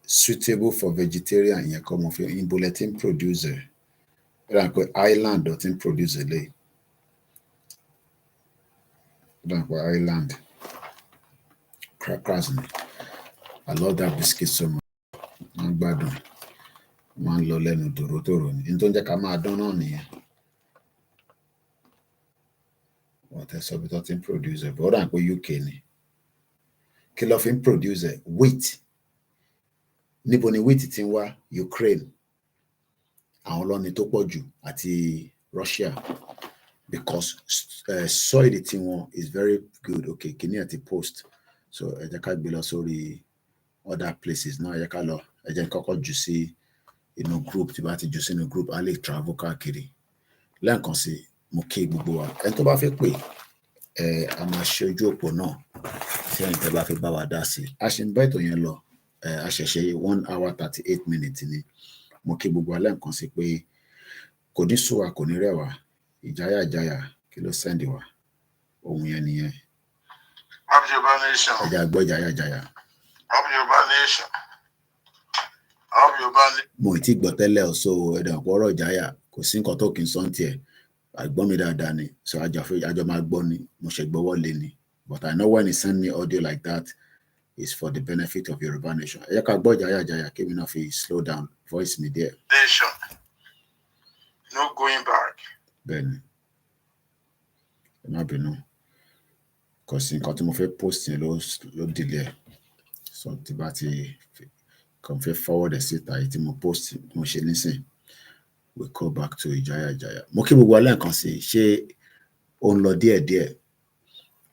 Suitable for vegetarian yẹn kọ́ mo fẹ́. Níbo lẹ ti ń produce ẹ̀. Ó pé Ireland ló ti ń produce eléyìí. Ó pé Ireland. Crackers ni. I love that biscuit so much. Wọ́n gbádùn. Wọ́n lọ lẹ́nu tòrótòrò ni. Ní tó ń jẹ́ ká máa dán náà nìyẹn. Wọ́n tẹ́ sọ bí tó ti ń produce ẹ̀. Bọ́dà pé UK ni. Kí ló fi ń produce ẹ̀? Wheat. Níbo ni wheat ti ń wá? Ukraine. Àwọn lọ́ni tó pọ̀ jù àti Russia. Because soil tí wọn is very good. Okay, kí ni ẹ ti post. So ẹ jẹ́ ká gbé lọ sórí other places náà. Ẹ jẹ́ ká lọ. Ẹ jẹ́ kọ́kọ́ jù sí inú group. Tí bá ti jù sí inú group, a lè travel káàkiri. Lẹ́ẹ̀kan sí, mo kí gbogbo wa. Ẹni tó bá fẹ́ pè, a máa ṣe ojú òpó náà. Tí ẹ̀yin tẹ́ bá fẹ́ bá wa dá sí. A ṣe ń bá ètò yẹn lọ. A ṣẹ̀ṣẹ̀ 1 hour 38 minutes ni. Mo kí gbogbo wa lẹ́ẹ̀kan sí pé kò ní sú wa, kò ní rẹ̀ wá. Ìjáyà kí ló sẹ́ndì wa. Ohun yẹn nìyẹn. Up Yoruba Nation. Ẹ jẹ́ a gbọ́ ìjáyà. Up Yoruba Nation. Up Yoruba Nation. Mo ì tí gbọ́ tẹ́lẹ̀ o, so ẹ̀dẹ̀ ọ̀pọ̀ ọ̀rọ̀ ìjáyà kò sí nǹkan tó kì í sọ ní tiẹ̀. Àgbọ́n mi dáadáa ni. So àjọ máa gbọ́ ni. Mo ṣe gbọ́wọ́ lé ni. But I know when he send me audio like that, it's for the benefit of Yoruba Nation. Ẹ jẹ́ ká gbọ́ ìjáyà kí mi náà fi slow down voice mi there. Nation. No going back. Bẹ́ẹ̀ni. Ẹ má bínú. Kò sí nǹkan tí mo fẹ́ post yẹn ló delay. So tí bá ti kàn fẹ́ forward ẹ̀ síta èyí tí mo post mo ṣe nísìn. We go back to ìjáyà. Mo kí gbogbo alẹ́ nǹkan sí. Ṣé ó ń lọ díẹ̀díẹ̀?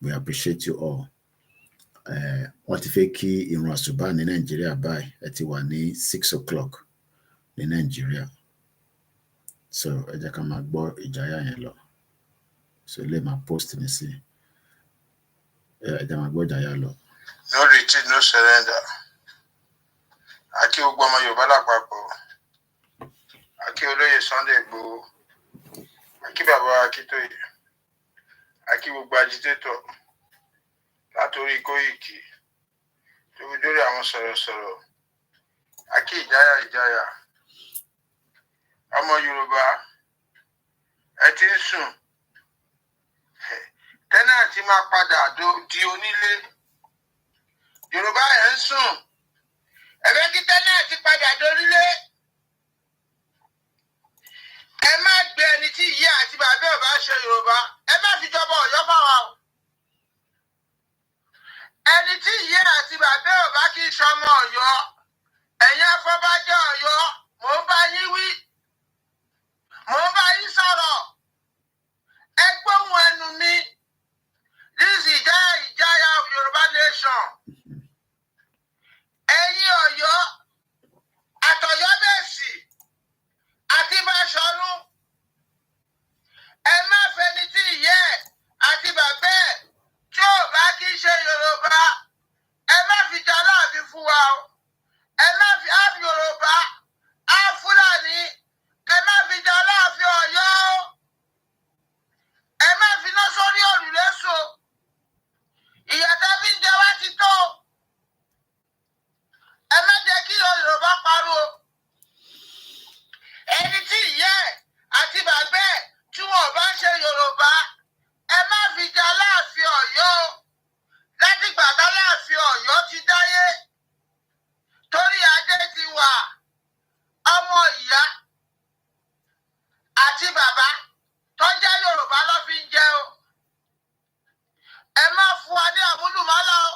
We appreciate you all. Wọ́n ti fẹ́ kí ìrun àsùbá ní Nàìjíríà báyìí. Ẹ ti wà ní 6 o'clock ní Nàìjíríà. So ẹ jẹ́ ká máa gbọ́ ìjáyà yẹn lọ. So ilé máa post mi sí. Ẹ jẹ́ máa gbọ́ ìjáyà lọ. No retreat, no surrender. Àkí gbogbo ọmọ Yorùbá lápapọ̀. Àkí olóyè Sunday Igboho. Àkí bàbá Akíntóyè. Àkí gbogbo agitator. Látòrí Koiki. Tó fi dórí àwọn sọ̀rọ̀sọ̀rọ̀. Àkí ìjáyà. Ọmọ Yorùbá. Ẹ ti ń sùn. Tẹ́nàtì máa padà di onílé. Yorùbá ẹ̀ ń sùn. Ẹ fẹ́ kí tẹ́nàtì padà dorílé. Ẹ má gbé ẹni tí ìyá àti bàbá ẹ̀ bá ṣe Yorùbá. Ẹ má fi jọba Ọ̀yọ́ bá wa o. ẹni tí ìyá àti bàbá ò bá kí sọmọ Ọ̀yọ́ ẹ̀yin afọbajẹ Ọ̀yọ́ mò ń bá yín wí mò ń bá yín sọ̀rọ̀ ẹ gbóhùn ẹnu mi this is ìjáyà of Yorùbá nation ẹ̀yin Ọ̀yọ́ àtọ̀yọ́bẹ̀sì àti Báṣọ̀run ẹ má fẹni tí ìyá ẹ̀ àti bàbá ẹ̀ tí ò bá kí ṣe Yorùbá ẹ má fi jà láàfin fún wa o ẹ má fi áf Yorùbá áf Fúlàní ẹ má fi jà láàfin Ọ̀yọ́ o ẹ má fi iná sórí òrùlé so ìyàtọ̀ fi ń jẹ wá ti tó ẹ má jẹ́ kí Yorùbá parọ́ ẹni tí ìyá ẹ̀ àti bàbá ẹ̀ tí wọn ò bá ṣe Yorùbá ẹ má fi jà láàfin Ọ̀yọ́ o láti gbàgbá láàfin Ọ̀yọ́ ti dáyé torí adé ti wà ọmọ ìyá àti bàbá tó jẹ́ Yorùbá ló fi ń jẹ o ẹ má fún wa ní àmúlùmálà o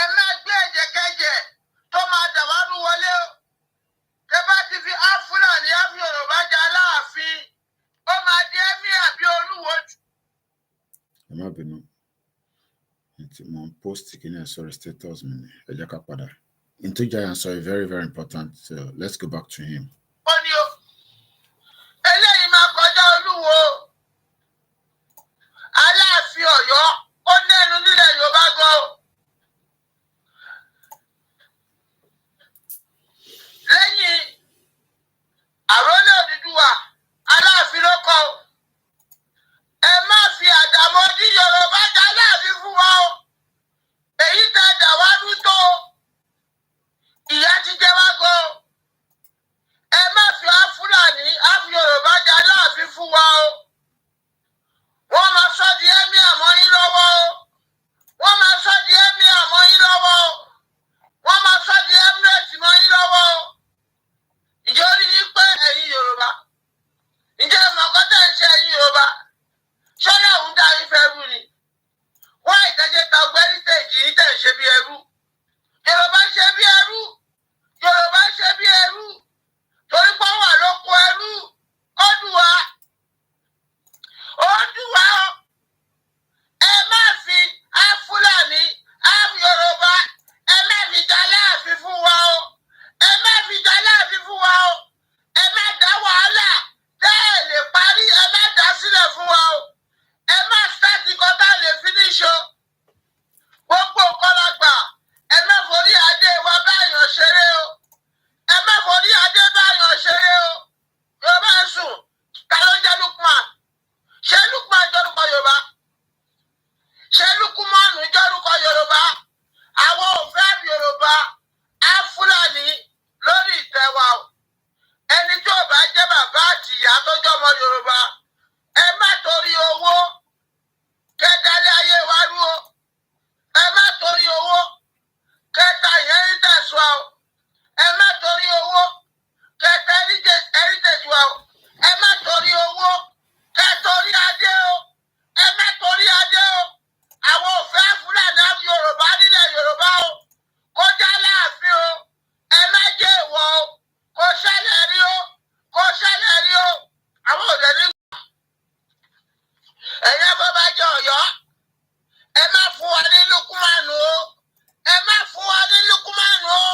ẹ má gbé ẹ̀jẹ̀kẹ́jẹ̀ tó máa dàwárú wọlé o tẹ bá ti fi áf Fúlàní áf Yorùbá jà láàfin ó máa di ẹ̀mí àbí olúwo. ẹ má bínú mo ń post kí ni sorry status mi ni ẹ jẹ́ ká padà into Giant sorry very very important so let's go back to him. ó ní o eléyìí máa kọjá olúwo Aláàfin Ọ̀yọ́ ó lẹ́nu nílẹ̀ Yorùbá gan o lẹ́yìn àrólé Odùduwà Aláàfin ló kọ o ẹ má fi àdàmọ̀dí Yorùbá jà láàfin fún wa o èyí tẹ dàwádú tó ìyà ti jẹ wá gan o ẹ má fi áf Fúlàní áf Yorùbá jà láàfin fún wa o wọ́n máa sọ di ẹ̀mí àmọ́ yín lọ́wọ́ o wọ́n máa sọ di ẹ̀mí àmọ́ yín lọ́wọ́ o wọ́n máa sọ di emirate mọ́ yín lọ́wọ́ o ìjọ rí yín pé ẹ̀yin Yorùbá ǹjẹ́ mọ̀kọ́tẹ̀ ń ṣe ẹ̀yin Yorùbá ṣọ́lá òun dá yín fẹ́ rú ni wọ́n ìtẹ́jẹ́ ta ọgbẹ́rí tèjì yín tẹ̀ ń ṣe bí ẹrú Yorùbá ń ṣe bí ẹrú Yorùbá ń ṣe bí ẹrú torí pé wà lóko ẹrú ó dùn wá ó dùn wá o ẹ má fi áf Fúlàní áf Yorùbá ẹ má fi jà láàfin fún wa o ẹ má fi jà láàfin fún wa o ẹ má dá wàhálà tẹ́ ẹ lè parí ẹ má dá sílẹ̀ fún wa o ẹ má start nǹkan tá a lè finish o gbogbo nǹkan la gbà ẹ má forí adé wa báyọ̀ ṣeré o ẹ má forí adé báyọ̀ ṣeré o Yorùbá ń sùn ta ló jẹ́ Lukman ṣé Lukman jọ́rùkọ Yorùbá ṣé Lukumanu jọ́rùkọ Yorùbá àwọn ò fẹ́ Yorùbá áf Fúlàní lórí ìtẹ́ wa o ẹni tí ò bá jẹ́ bàbá àti ìyá tó jọmọ Yorùbá ẹ má torí owó kẹdálé ayé wa rú o ẹ má torí owó kẹta ìyẹn ń tẹ̀sùn o ẹ má torí owó kẹta heritage wa o ẹ má torí owó kẹtorí adé o ẹ má torí adé o àwọn ò fẹ́ Fúlàní áf Yorùbá nílẹ̀ Yorùbá o kó já láàfin o ẹ má jẹ́ ìwọ o kó ṣẹlẹ̀ rí o kó ṣẹlẹ̀ rí o àwọn òde ní. ẹ̀yin afọbajẹ Ọ̀yọ́ ẹ má fún wa ní Lukumanu o ẹ má fún wa ní Lukumanu o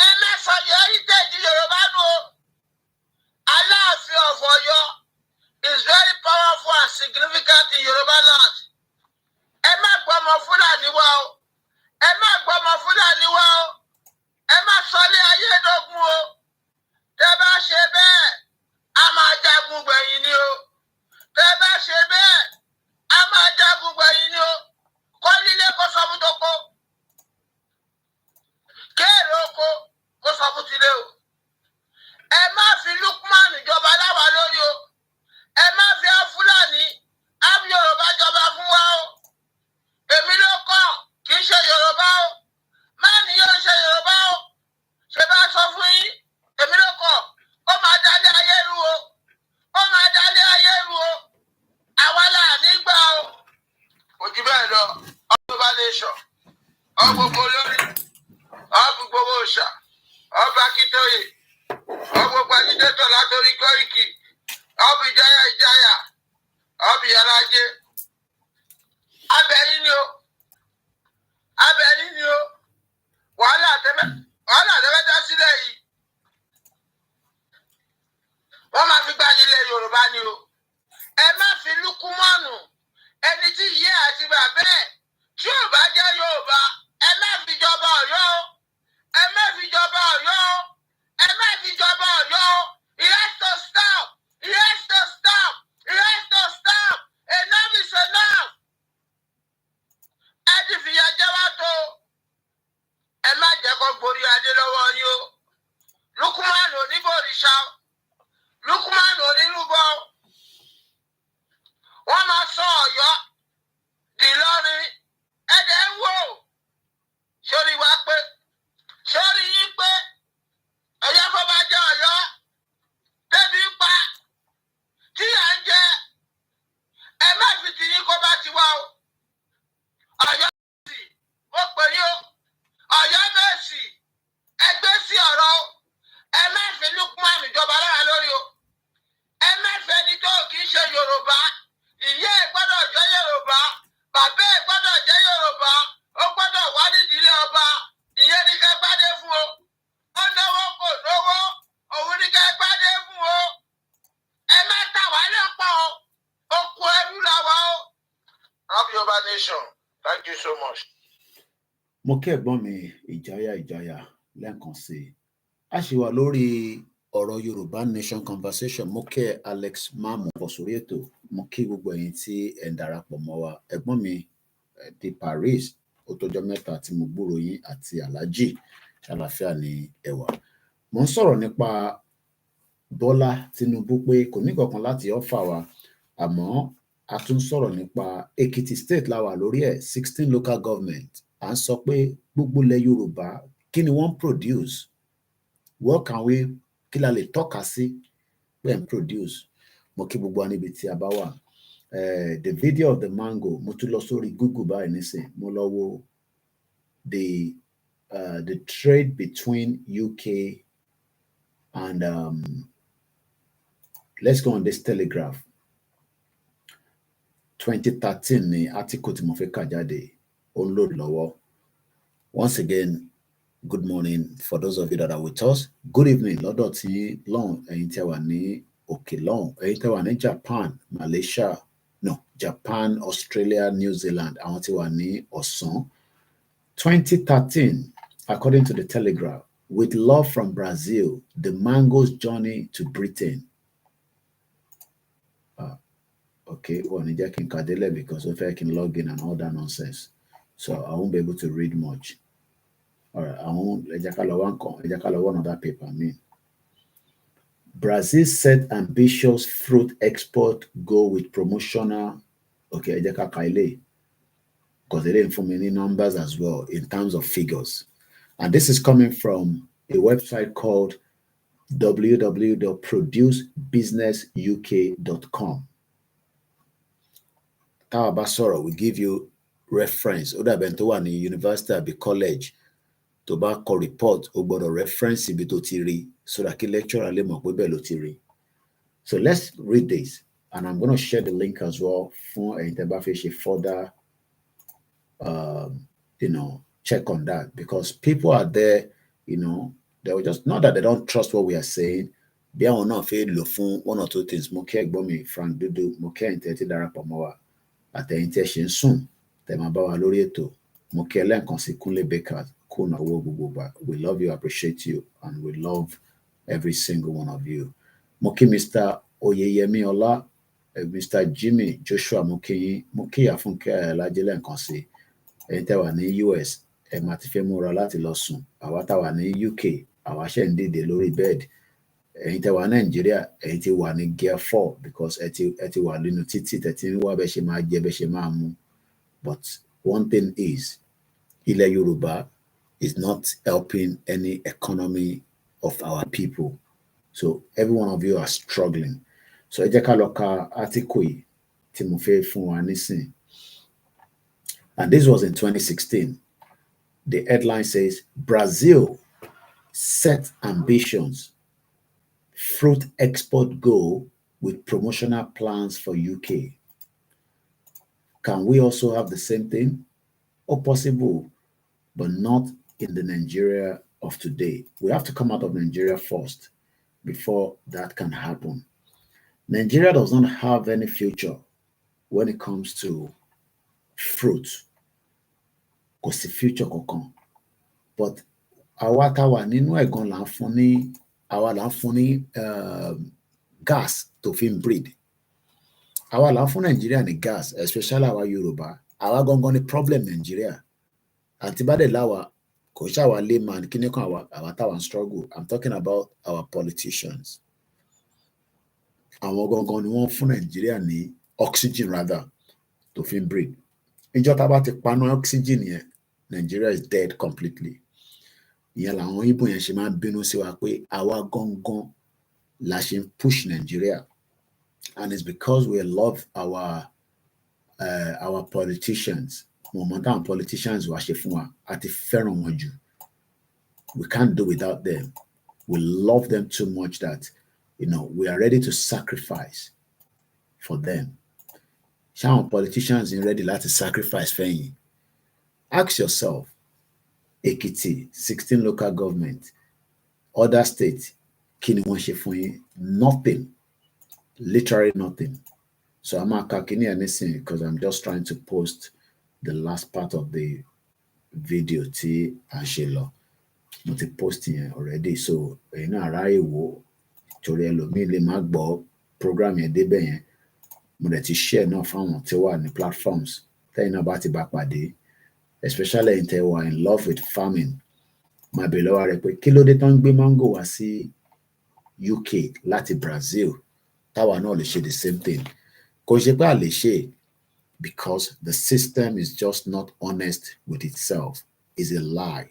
ẹ má sọyọ heritage Yorùbá nù o Aláàfin of Ọ̀yọ́ is very powerful and significant in Yorùbá land ẹ má gbọmọ Fúlàní wa o ẹ má gbọmọ Fúlàní wa o ẹ má sọlé ayédógún o tẹ bá ṣe bẹ́ẹ̀ a máa jagun gbẹ̀yìn ni o tẹ bá ṣe bẹ́ẹ̀ a máa jagun gbẹ̀yìn ni o kọ́ lílé kó sọ fún toko kéèrè oko kó sọ fún tilé o ẹ má fi Lukman jọba láwa lórí o ẹ má fi áf Fúlàní áf Yorùbá jọba fún wa o èmi ló kọ́ kì í ṣe Yorùbá o má nìyẹn ṣe Yorùbá o ṣe bá sọ fún yín gbogbo olórí gbogbo òòṣà Akíntóyè gbogbo agídétọ̀ látòrí Kóìkì ìjáyà ìyálàjẹ abẹ́yìn ni o wàhálà tẹ́fẹ́ dá sílẹ̀ yìí wọ́n máa fi gbá ilẹ̀ Yorùbá ni o ẹ má fi Lukumanu ẹni tí ìyá àti bàbá ẹ̀ tí ò bá jẹ́ Yorùbá ẹ má fi jọba Ọ̀yọ́ ẹ má fi jọba Ọ̀yọ́ ẹ má fi jọba Ọ̀yọ́ it has to stop it has to stop it has to stop enough is enough ẹ ti fìyà jẹ wá tó ẹ má jẹ́ kó gborí adé lọ́wọ́ yín o Lukumanu oníbòrìṣà Lukumanu onírúbọ wọ́n máa sọ Ọ̀yọ́ di Ìlọrin ẹ̀dẹ̀ ń wò sórí wa pé sórí yín pé Ọ̀yọ́ bó bá jẹ́ Ọ̀yọ́ débi ń pa tí à ń jẹ ẹ má fi tìyín kó bá ti wá o Ọ̀yọ́ mẹ́sì ó pè yín o Ọ̀yọ́ mẹ́sì ẹgbẹ́ sí ọ̀rọ̀ o ẹ má fi Lukumanu jọba lára lórí o ẹ má fẹ́ ni tó kì í ṣe Yorùbá ìyá ẹ gbọ́dọ̀ jẹ́ Yorùbá bàbá ẹ gbọ́dọ̀ jẹ́ Yorùbá ó gbọ́dọ̀ wá nídìílé ọba ìyẹn ní ká gbádé fún o ó náwó kò náwó òun ní ká gbádé fún o ẹ má tà wá lọ́pọ̀ o oko ẹrú làwa o. Love Yorùbá nation. Thank you so much. Mo kí ẹ̀gbọ́n mi ìjáyà lẹ́ẹ̀kan sí i a ṣì wà lórí ọ̀rọ̀ Yorùbá nation conversation. Mo kí Alex Mamu bọ̀ sórí ètò mo kí gbogbo ẹ̀yin tí ẹ̀ ń darapọ̀ mọ́ wa ẹ̀gbọ́n mi di Paris ó tọ́jọ́ mẹ́ta tí mo gbúrò yín àti Alhaji ṣàlàfíà ní ẹ̀wà. Mo ń sọ̀rọ̀ nípa Bọ́lá Tinubu pé kò ní kankan láti ọ́fà wa àmọ́ a tún sọ̀rọ̀ nípa Èkìtì state láwà lórí ẹ̀ 16 local government à ń sọ pé gbogbo ilẹ̀ Yorùbá kí ni wọ́n produce what can we kí la lè tọ́ka sí pé ń produce mo kí gbogbo wa níbi tí a bá wà the video of the mango mo tún lọ sórí Google báyìí nísìn mo lọ wo the trade between UK and let's go on this Telegraph 2013 ni article tí mo fẹ́ kà jáde ó ń load lọ́wọ́ once again. Good morning for those of you that are with us. Good evening lọ́dọ̀ tí lọ́hùn ẹ̀yin tí wà ní òkè lọ́hùn ẹ̀yin tí wà ní Japan, Malaysia, no Japan, Australia, New Zealand àwọn tí wà ní ọ̀sán. 2013 according to the Telegraph with love from Brazil the mango's journey to Britain. Okay, well ní jẹ́ kí n kà délẹ̀ because ó fẹ́ kí n log in and all that nonsense so I won't be able to read much. All right, I won't another paper. Brazil set ambitious fruit export goal with promotional. Okay, because they didn't inform any numbers as well in terms of figures. And this is coming from a website called www.producebusinessuk.com. Tawabasoro will give you reference. Oda Bentowa ni university abi college. To bá kọ report o gbọ́dọ̀ reference ibi tó ti rí so that kí lecturer lè mọ̀ pé bẹ́ẹ̀ ló ti rí. So let's read this and I'm going to share the link as well fún ẹ̀yin tẹ́ bá fẹ́ ṣe further check on that because people are there they were just not that they don't trust what we are saying bí àwọn náà fẹ́ lò fún one or two things. Mo kí ẹ̀gbọ́n mi Frank Dudu mo kí ẹ̀yin tẹ́ ti darapọ̀ mọ́ wa àtẹ̀yin tẹ́ ṣe ń sùn tẹ́ máa bá wa lórí ètò mo kí ẹlẹ́ǹkan sí Kúnlé Bakers. We love you, appreciate you, and we love every single one of you. Moki Mr. Oyeyemi Ola, Mr. Jimmy Joshua Moki Afunke Lajele Nkansi, ẹ̀yin tẹ́ wà ní US, ẹ máa ti fẹ́ múra láti lọ sùn. Àwa tá wà ní UK, àwa ṣe ń dìde lórí bed. Ẹ̀yin tẹ́ wà Nàìjíríà, ẹ̀yin ti wà ní gear 4 because ẹ ti wà nínú títì tẹ́ ti ń wá bẹ́ ṣe máa jẹ bẹ́ ṣe máa mu. But one thing is, ilẹ̀ Yorùbá is not helping any economy of our people. So every one of you are struggling. So ẹ jẹ́ ká lọ ka article yìí tí mo fẹ́ fún wa nísìn. And this was in 2016. The headline says, Brazil set ambitions, fruit export goal with promotional plans for UK. Can we also have the same thing? Or possible, but not in the Nigeria of today. We have to come out of Nigeria first before that can happen. Nigeria does not have any future when it comes to fruit. Kò sí future kankan. But àwa tá wà nínú ẹ̀ gan là ń fún ní àwa là ń fún ní gas tó fi ń breed. Àwa là ń fún Nàìjíríà ní gas, especially àwa Yorùbá. Àwa gangan ní problem Nàìjíríà. Àti bá dẹ̀ láwa kò ṣàwà layman kíní kan àwa táwa ń struggle. I'm talking about our politicians. Àwọn gangan ni wọ́n fún Nàìjíríà ní oxygen rather tó fi ń breed. Ìjọ tá bá ti paná oxygen yẹn, Nigeria is dead completely. Ìyẹn làwọn Igbo yẹn ṣe máa ń bínú sí wa pé àwa gangan la ṣe ń push Nigeria, and it's because we love our politicians. Mo mọ̀ táwọn politicians wa ṣe fún wa àti fẹ́ràn wọn jù. We can't do without them. We love them too much that we are ready to sacrifice for them. Some politicians are ready to sacrifice fẹ́yìn. Ask yourself, Ekiti, 16 local government, other states, kí ni wọ́n ṣe fún yín? Nothing. Literally nothing. So I'm not talking anything because I'm just trying to post the last part of the video tí a ṣe lọ. Mo ti post yẹn already, so ẹ̀yin náà ráyè wò torí ẹlòmíì lè má gbọ́ program yẹn débẹ̀ yẹn. Mo dẹ̀ ti share náà fáwọn tí wà ní platforms tẹ́yìn náà bá ti bá pàdé, especially in tẹ́ wà in love with farming. Máa bèèrè lọ́wọ́ rẹ̀ pé kí ló dé tán ń gbé mango wá sí UK láti Brazil táwa náà lè ṣe the same thing. Kò ṣe pé a lè ṣe, because the system is just not honest with itself. It's a lie.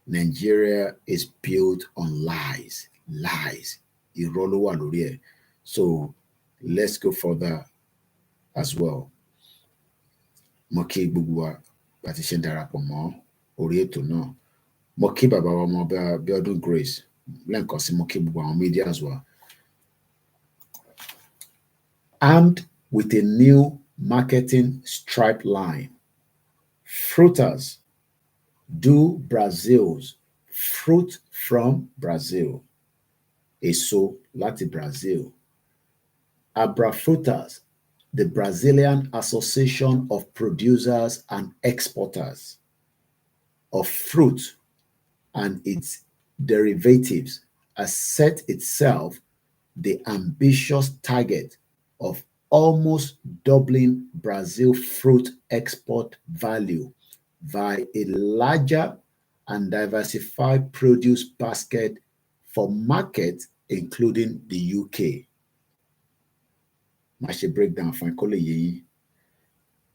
Nigeria is built on lies. Lies. Irọ́ ló wà lórí ẹ̀. So let's go further as well. Mo kí gbogbo wa bá ti ṣe ń darapọ̀ mọ́ orí ètò náà. Mo kí bàbá wa ọmọ Bíọ́dún Grace lẹ́ǹkan sí mo kí gbogbo àwọn media as well. Armed with a new marketing stripe line, fruiters do Brazil's fruit from Brazil. Èso láti Brazil. Abrafrutas, the Brazilian Association of Producers and Exporters of Fruit and its derivatives, has set itself the ambitious target of almost doubling Brazil fruit export value via a larger and diversified produce basket for markets including the UK. I should break down for Yi.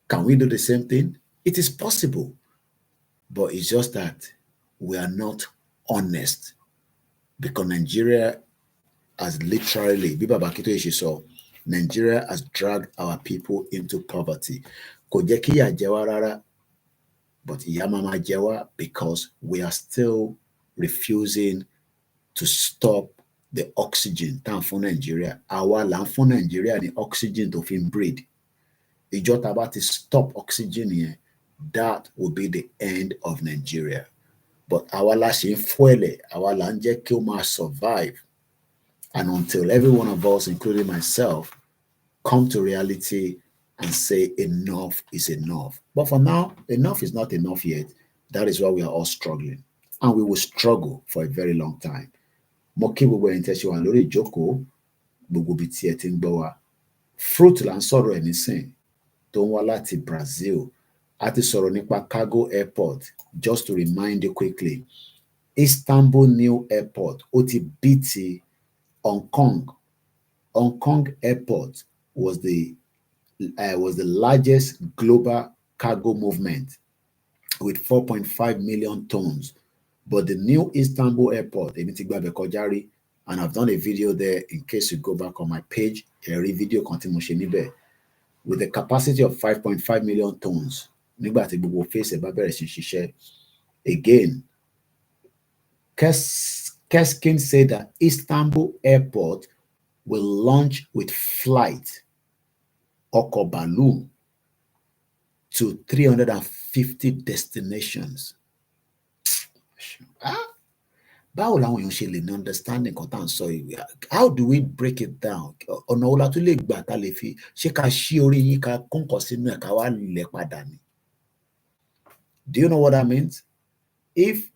Can we do the same thing? It is possible, but it's just that we are not honest, because Nigeria has literally, Nigeria has dragged our people into poverty. Kò jẹ́ kí ìyà jẹ wá rárá, but ìyà máa máa jẹ wá because we are still refusing to stop the oxygen tá à ń fún Nigeria. Àwa là ń fún Nigeria ní oxygen tó fi ń breed. Ìjọ tá bá ti stop oxygen yẹn, that will be the end of Nigeria. But àwa la ṣe ń fuẹ̀lẹ̀, àwa là ń jẹ́ kí ó máa survive. And until every one of us, including myself, come to reality and say enough is enough. But for now, enough is not enough yet. That is why we are all struggling. And we will struggle for a very long time. Mo kí gbogbo ẹ̀yin tẹ́ ṣe wà lórí ìjókòó, gbogbo ibi tí ẹ ti ń gbọ́ wa. Fruit là ń sọ̀rọ̀ ẹ̀ nísìn tó ń wá láti Brazil. A ti sọ̀rọ̀ nípa cargo airport. Just to remind you quickly, Istanbul New Airport, ó ti bí ti Hong Kong. Hong Kong Airport was the largest global cargo movement with 4.5 million tons. But the new Istanbul Airport, and I've done a video there in case you go back on my page, a video with a capacity of 5.5 million tons. Again, Keskin said that Istanbul airport will launch with flight Okobalu to 350 destinations. Báwo làwọn èèyàn ṣe lè ní understanding kan tá à ń sọ yìí? How do we break it down? Ọ̀nà wo la tún lè gbà tá lè fi ṣé ká ṣí orí yín ká kóǹkọ̀ sínú ẹ̀ ká wá lẹ̀ padà ni? Do you know what that means? If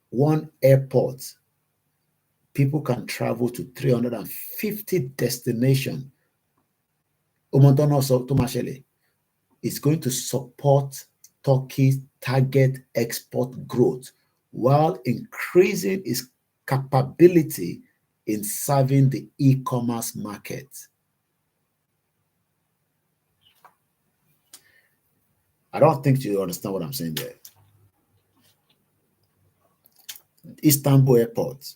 one airport, people can travel to 350 destinations, it's going to support Turkey's target export growth while increasing its capability in serving the e-commerce market. I don't think you understand what I'm saying there. Istanbul Airport,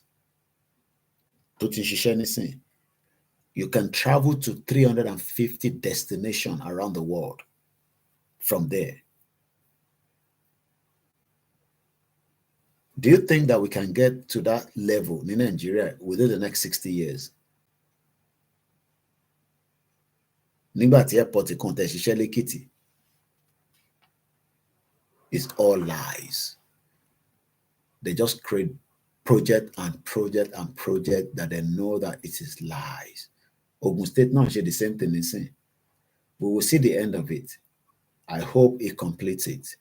you can travel to 350 destinations around the world from there. Do you think that we can get to that level in Nigeria within the next 60 years? Nígbà airport kan tẹ̀ ṣiṣẹ́ lẹ́kìtì, it's all lies. They just create project and project and project that they know that it is lies. Ogun State now share the same thing. We will see the end of it. I hope it completes it.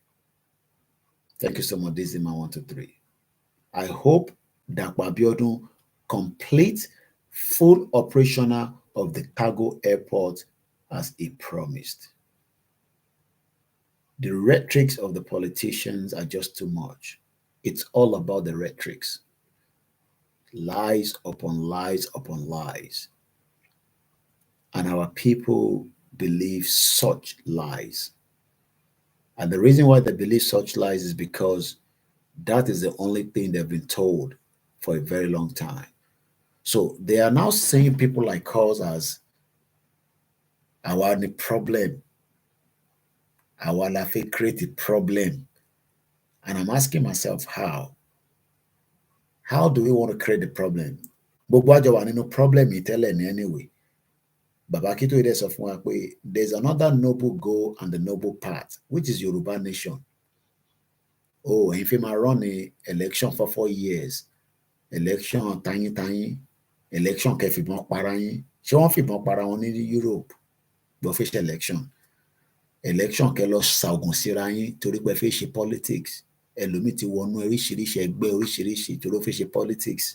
Thank you so much. This is my 123. I hope that Abiodun complete full operational of the cargo airport as he promised. The rhetorics of the politicians are just too much. It's all about the rhetorics. Lies upon lies upon lies. And our people believe such lies. And the reason why they believe such lies is because that is the only thing they've been told for a very long time. So they are now seeing people like us as our problem. Our life create a problem. And I'm asking myself, how? How do we want to create the problem? Gbogbo àjọ wà nínú problem yìí tẹ́lẹ̀ ní anyway. Bàbá Akíntóyè sọ fún wa pé there's another noble goal and the noble path, which is Yoruba nation. Oh, if you run an election for 4 years, election tayin, election kẹfìbọn para yín, ṣé wọ́n fìbọn para wọn ní Europe? Bó fẹ́ ṣe election kẹ lọ ṣàgùn síra yín torí pé fẹ́ ṣe politics. Ẹlòmíì ti wọnú oríṣiríṣi ẹgbẹ́ oríṣiríṣi torí ó fẹ́ ṣe politics.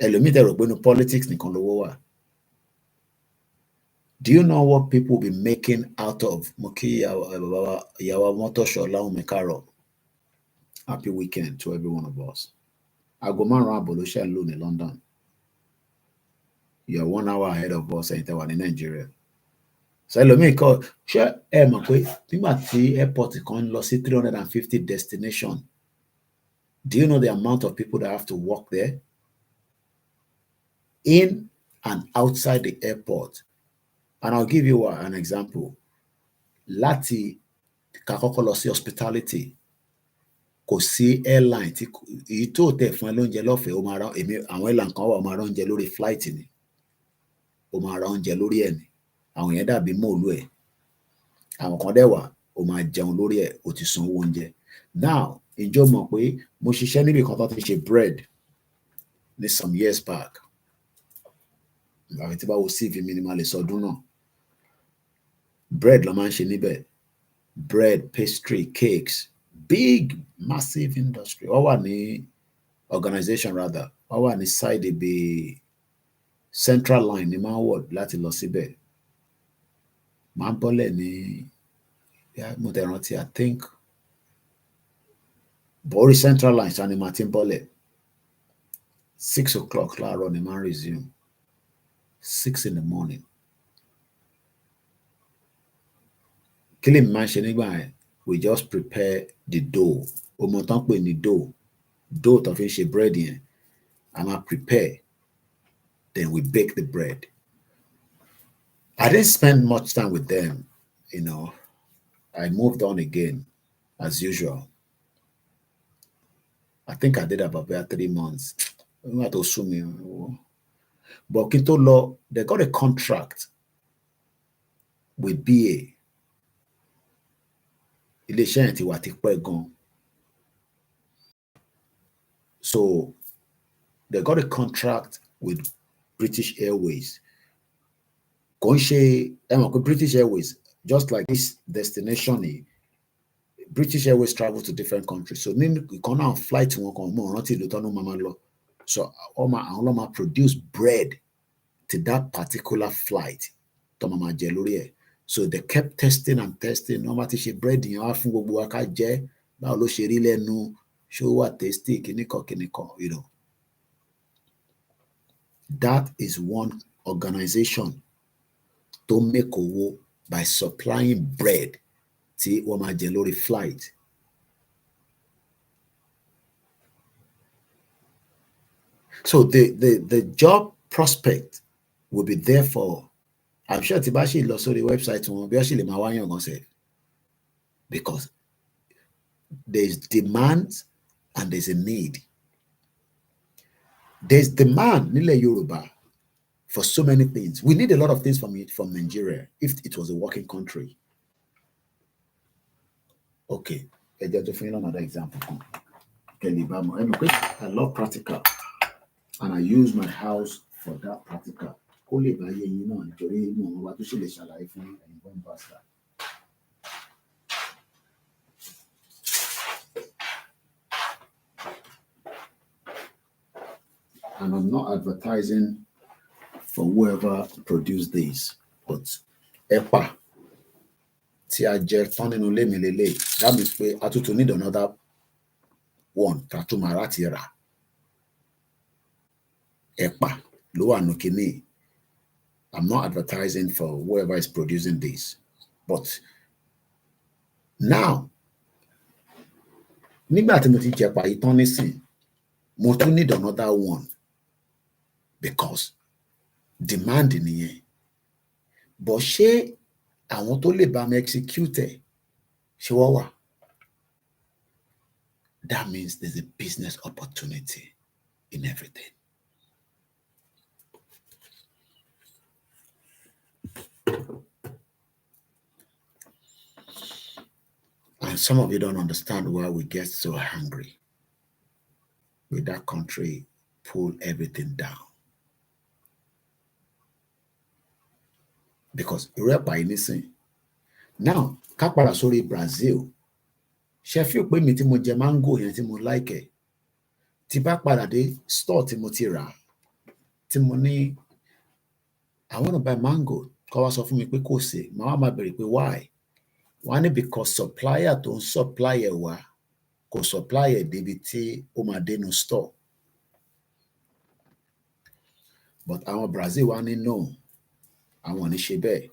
Ẹlòmíì tẹ̀rọ pé inú politics nìkan lówó wà. Do you know what people will be making out of Moki Yawa Motosho Laumekaro? Happy weekend to every one of us. Agoman Rabolosha alone in London. You're 1 hour ahead of us in Nigeria. So let me call share airport can lose 350 destination. Do you know the amount of people that have to walk there? In and outside the airport. And I'll give you an example. Láti kakọ́kọ́ lọ sí hospitality, kò sí airline tí èyí tó tẹ̀ fún ẹ lóúnjẹ lọ́fẹ̀ẹ́ ó máa ra àwọn airline kan wà ó máa ra oúnjẹ lórí flight ni ó máa ra oúnjẹ lórí ẹ̀ ni àwọn yẹn dàbí mọ́ọ̀lù ẹ̀ àwọn kan dẹ̀ wà ó máa jẹun lórí ẹ̀ ó ti sanwó oúnjẹ. Now ìjọ mọ̀ pé mo ṣiṣẹ́ níbi kan tó ti ṣe bread ní some years back àwọn tí bá wo CV mi ni màá lè sọdún náà. Bread ló máa ń ṣe níbẹ̀. Bread, pastry, cakes, big, massive industry. Wọ́n wà ní organization rather. Wọ́n wà ní side ibi central line ní máa ń wọ̀ láti lọ síbẹ̀. Máa ń bọ́lẹ̀ ní mo tẹ̀ rántí I think borí central line sani máa ti ń bọ́lẹ̀ 6 o'clock láàárọ̀ ni máa ń resume 6 in the morning. Kí lèmi máa ń ṣe nígbà yẹn? We just prepare the dough. Ọmọ tán pè ní dough tó fi ń ṣe bread yẹn. A máa prepare. Then we bake the bread. I didn't spend much time with them, you know. I moved on again, as usual. I think I did about 3 months. Not to sue me. But Kinto Law, they got a contract with BA. So they got a contract with British Airways. British Airways, just like this destination, British Airways travel to different countries. So you can now fly to one country. So I'll produce bread to that particular flight. So they kept testing and testing. No matter she bread in your fun gbogbo wa ka jẹ, báwo ló ṣe rí lẹ́nu, ṣó wà tasty, kìnìkan, you know. That is one organization to make owó by supplying bread tí wọ́n máa jẹ lórí flight. So the job prospect will be there for, I'm sure tí bá ṣì lọ sórí website wọn bí wọ́n ṣì lè máa wáyàn gan sef, because there's demand and there's a need. There's demand nílẹ̀ Yoruba for so many things. We need a lot of things from Nigeria if it was a working country. Okay, I just find another example. I love practical, and I use my house for that practical. And I'm not advertising for whoever produced this, but EPA, that means I need another one. EPA, I'm not advertising for whoever is producing this, but now, nígbà tí mo ti jẹ̀pà yìí tán nísìn, mo tún need another one because demand nìyẹn. But ṣé àwọn tó lè bá mi execute ẹ̀ ṣé wọ́n wà? That means there's a business opportunity in everything. And some of you don't understand why we get so hungry with that country pull everything down. Because by anything. Now, ká padà sórí Brazil. Ṣé feel pé mi tí mo jẹ mango yẹn tí mo like ẹ̀? Tí bá padà dé store tí mo ti rà, tí mo ní I want to buy mango, kó wá sọ fún mi pé kò sí. Màá máa bèrè pé why? Wọ́n ní because supplier tó ń supply ẹ̀ wá kò supply ẹ̀ débi tí ó máa dénú store. But àwọn Brazil wá ní no, àwọn ò ní ṣe bẹ́ẹ̀.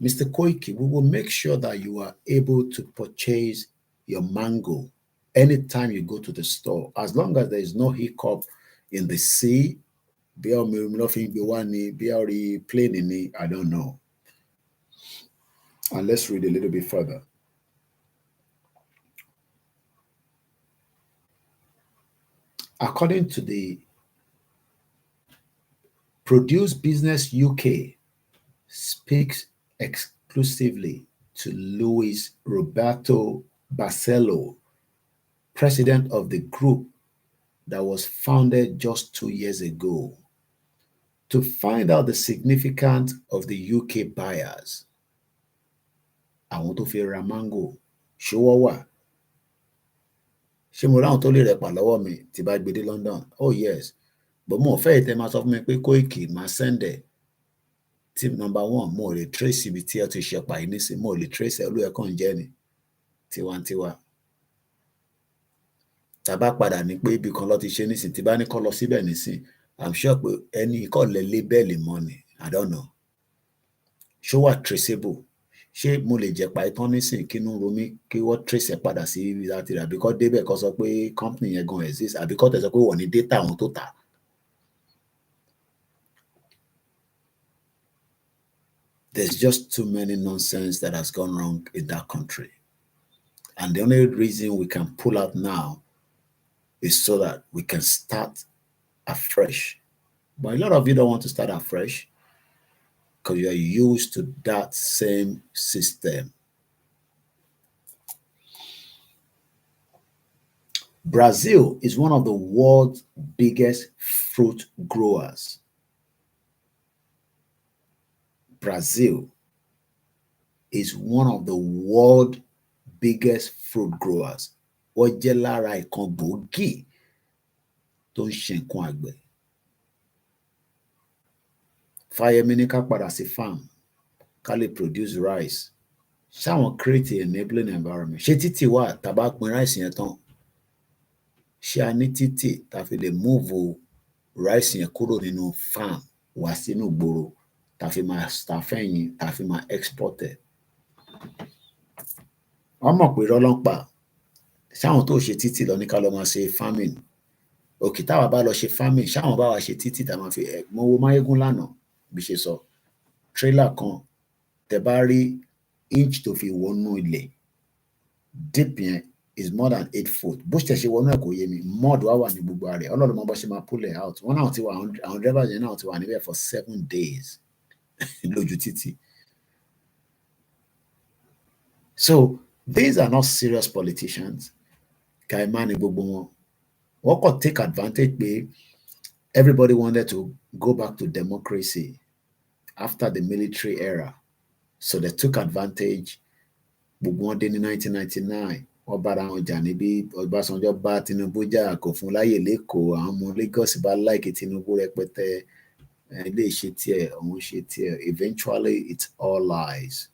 Mr. Koiki, we will make sure that you are able to purchase your mango anytime you go to the store, as long as there is no hiccup in the sea. I don't know. And let's read a little bit further. According to the Produce Business UK speaks exclusively to Luis Roberto Barcelo, president of the group that was founded just 2 years ago, to find out the significance of the UK buyers. I want to feel Ramango. Showa. Shimura to lè rẹpà lọ́wọ́ mi tí bá gbé dé London. Oh yes. But mo fẹ́ tẹ́ máa sọ fún mi pé Koiki máa send ẹ̀. Tip number one, mo lè trace ibi tí ẹ ti ṣe pa ní sí, mo lè trace ẹ olú ẹ kàn jẹ́ ni. Tiwantiwa. Tá bá padà ní pé ibi kan ló ti ṣe nísìn, tí bá ní kó lọ síbẹ̀ nísìn, I'm sure pé ẹni kò lè label money. I don't know. Ṣó wà traceable? Ṣé mo lè jẹ pa ìtàn nísìn kí inú ro mí kí wọ́n trace ẹ̀ padà sí ibi láti rà because débẹ̀ kó sọ pé company yẹn gan exist àbí kó tẹ̀ sọ pé wọ́n ní data àwọn tó tà. There's just too many nonsense that has gone wrong in that country. And the only reason we can pull out now is so that we can start afresh. But a lot of you don't want to start afresh because you're used to that same system. Brazil is one of the world's biggest fruit growers. Brazil is one of the world's biggest fruit growers. Wọ́n jẹ́ lára ìkan gbòógì tó ń ṣe nǹkan àgbẹ̀. Fáyẹmí ní ká padà sí farm ká lè produce rice. Ṣáwọn create enabling environment. Ṣé títì wà tá a bá pin rice yẹn tán? Ṣé a ní títì tá a fi lè move rice yẹn kúrò nínú farm wá sínú ìgboro tá a fi máa ta fẹ́yìn tá a fi máa export ẹ̀? Wọ́n mọ̀ pé rọ́lọ́ ń pa. Ṣáwọn tó ṣe títì lọ ní ká lọ máa ṣe farming? Òkè táwa bá lọ ṣe farming ṣáwọn bá wa ṣe títì tá a máa fi mo wo Máyégún lánàá bí ṣe sọ trailer kan tẹ bá rí inch tó fi wọnú ilẹ̀ deep yẹn is more than 8 foot. Bó ṣe ṣe wọnú ẹ̀ kò yé mi mud wà ní gbogbo ààrẹ Ọlọ́run mọ bó ṣe máa pull it out. Wọ́n náà ti wà àwọn drivers yẹn náà ti wà níbẹ̀ for 7 days lójú títì. So these are not serious politicians. Kaimani gbogbo wọn. Wọ́n kàn take advantage pé everybody wanted to go back to democracy after the military era. So they took advantage. Gbogbo wọn dé ní 1999. Wọ́n bára wọn jà níbi Ọbásanjọ́ bá Tinubu jà kò fún láyè lẹ́kọ̀ọ́. Àwọn ọmọ Lagos bá like Tinubu rẹpẹtẹ. Ilé ṣe tiẹ̀, òun ṣe tiẹ̀. Eventually, it's all lies.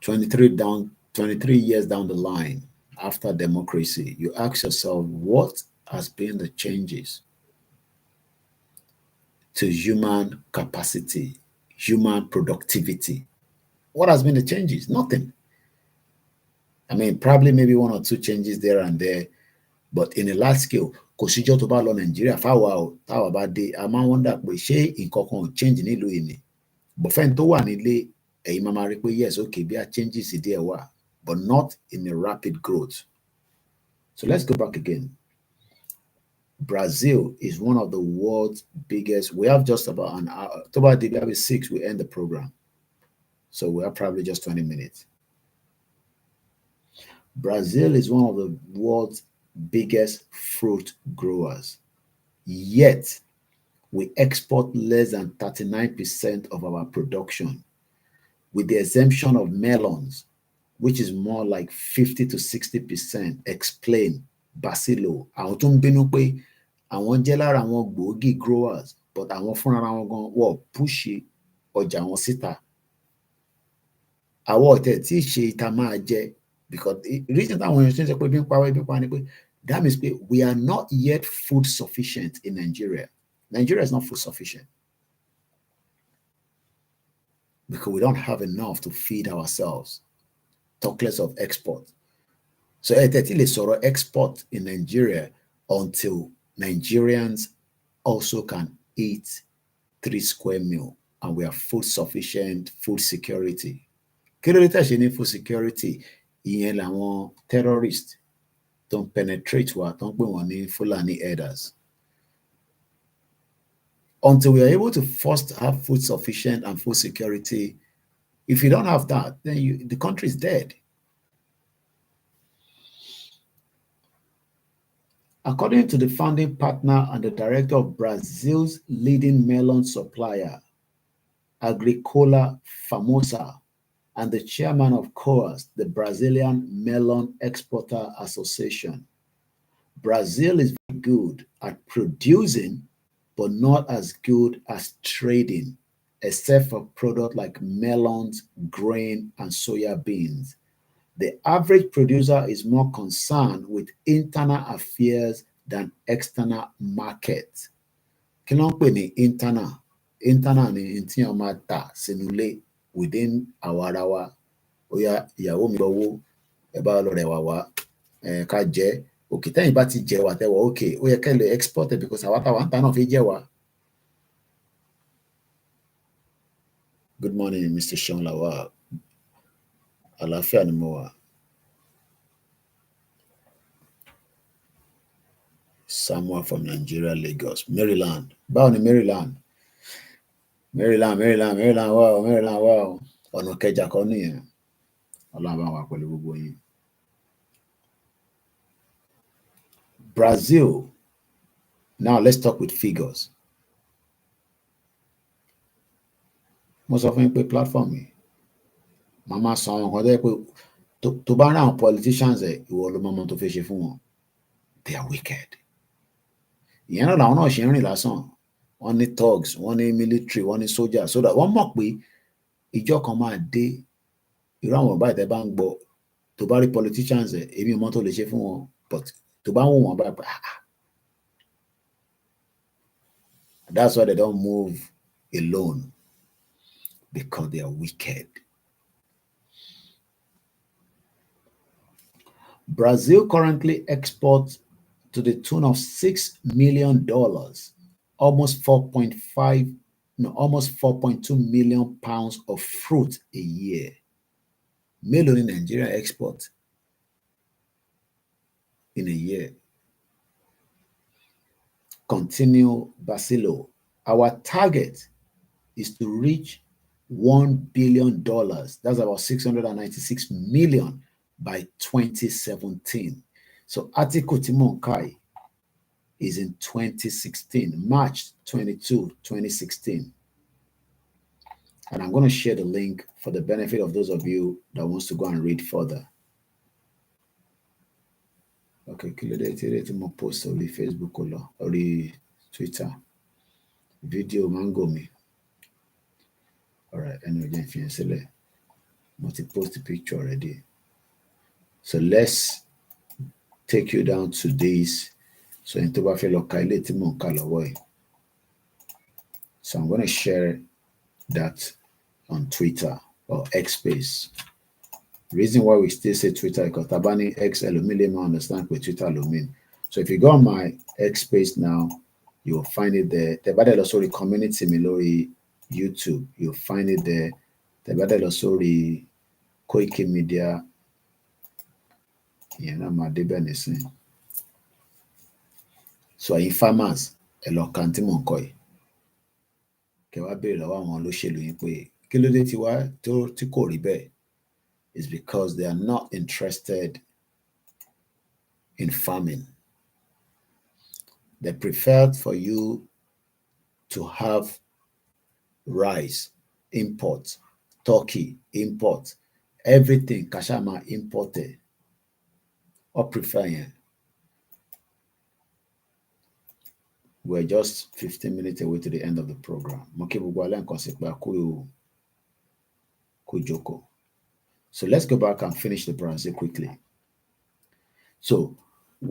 23 years down the line, after democracy, you ask yourself, what has been the changes to human capacity, human productivity? What has been the changes? Nothing. I mean, probably maybe 1 or 2 changes there and there, but in a large scale, kò síjọ́ tó bá lọ Nàìjíríà fáwa o táwa bá dé a máa ń wonder pé ṣé nǹkan kan ò change nílùú yìí ni? But fẹ́ni tó wà nílé ẹ̀yin máa rí pé yes, okay, bí a changes díẹ̀ wà, but not in a rapid growth. So let's go back again. Brazil is one of the world's biggest. We have just about an hour. October maybe 6, we end the program. So we have probably just 20 minutes. Brazil is one of the world's biggest fruit growers. Yet, we export less than 39% of our production, with the exemption of melons, which is more like 50 to 60%. Explain Basilo. Àwọn tó ń bínú pé àwọn jẹ́ lára àwọn gbòógì growers, but àwọn fúnra wọn gan wọ́n push ọjà wọn síta. Àwọn ọ̀tẹ̀ tí ṣe ìta máa jẹ because the reason táwọn èèyàn ṣe ń sọ pé bí ń pa ni pé that means pé we are not yet food sufficient in Nigeria. Nigeria is not food sufficient because we don't have enough to feed ourselves. Talk less of export. So tí lè sọ̀rọ̀ export in Nigeria until Nigerians also can eat 3 square meal and we are food sufficient, food security. Kí ló dé tá ṣe ní food security? Ìyẹn làwọn terrorists tó ń penetrate wa tó ń pè wọ́n ní Fulani herders. Until we are able to first have food sufficient and food security, if you don't have that, then the country is dead. According to the founding partner and the director of Brazil's leading melon supplier, Agricola Famosa, and the chairman of COAS, the Brazilian Melon Exporter Association, Brazil is very good at producing, but not as good as trading, except for products like melons, grain, and soya beans. The average producer is more concerned with internal affairs than external markets. Kí ló ń pè ní internal? Internal ni tí wọ́n máa tà sínú ilé within àwa ara wa. Ó yá ìyàwó mi lọ́wọ́ ẹ bá lọ rẹ̀ wá ká jẹ́. Òkè tẹ́yìn bá ti jẹ wà tẹ́wọ̀ okay ó yẹ kẹ́ lè export it because àwa táwa ń ta náà fi jẹ́ wa. Good morning, Mr. Sean Lawal. Àlàáfíà ni mo wà. Someone from Nigeria, Lagos, Maryland. Báwo ni Maryland? Maryland, wow. Ọ̀nà kẹjà kan nìyẹn. Ọlọ́run bá wà pẹ̀lú gbogbo yín. Brazil. Now let's talk with figures. Mo sọ fún yín pé platform yìí, màmá sọ àwọn nǹkan tó yẹ pé tó bá rí àwọn politicians ẹ̀ ìwọ ló mọ tó fẹ́ ṣe fún wọn. They are wicked. Ìyẹn náà làwọn náà ṣe ń rìn lásán. Wọ́n ní thugs, wọ́n ní military, wọ́n ní soldier, so that wọ́n mọ̀ pé ìjọ kan máa dé irú àwọn ọba ìtẹ́ bá ń gbọ́ tó bá rí politicians ẹ̀ èmi mọ́ tó lè ṣe fún wọn, but tó bá ń wò wọ́n bá pẹ́ That's why they don't move alone, because they are wicked. Brazil currently exports to the tune of $6 million, almost 4.2 million pounds of fruit a year. Mélòó ni Nigeria export in a year? Continue Basilo. Our target is to reach $1 billion. That's about 696 million by 2017. So article Timonkai is in 2016, March 22, 2016. And I'm going to share the link for the benefit of those of you that wants to go and read further. Okay, mo post on the Facebook or the Twitter. Video mango me. All right, anyway, multi post the picture already. So let's take you down to this. So I'm going to share that on Twitter or X Space. Reason why we still say Twitter because Tabani X Elumile understand what Twitter mean. So if you go on my X Space now, you will find it there. The battle also the community Milori YouTube. You'll find it there. The battle also the Koikimedia. So in farmers, a lot kanti monkoi. Kẹwàá béèrè lọ́wọ́ àwọn olóṣèlú yín pé kí ló dé tí kò rí bẹ́ẹ̀? Is because they are not interested in farming. They prefer for you to have rice, import, turkey, import, everything, kashama imported, or preferring. We're just 15 minutes away to the end of the program. So let's go back and finish the Brazil quickly. So,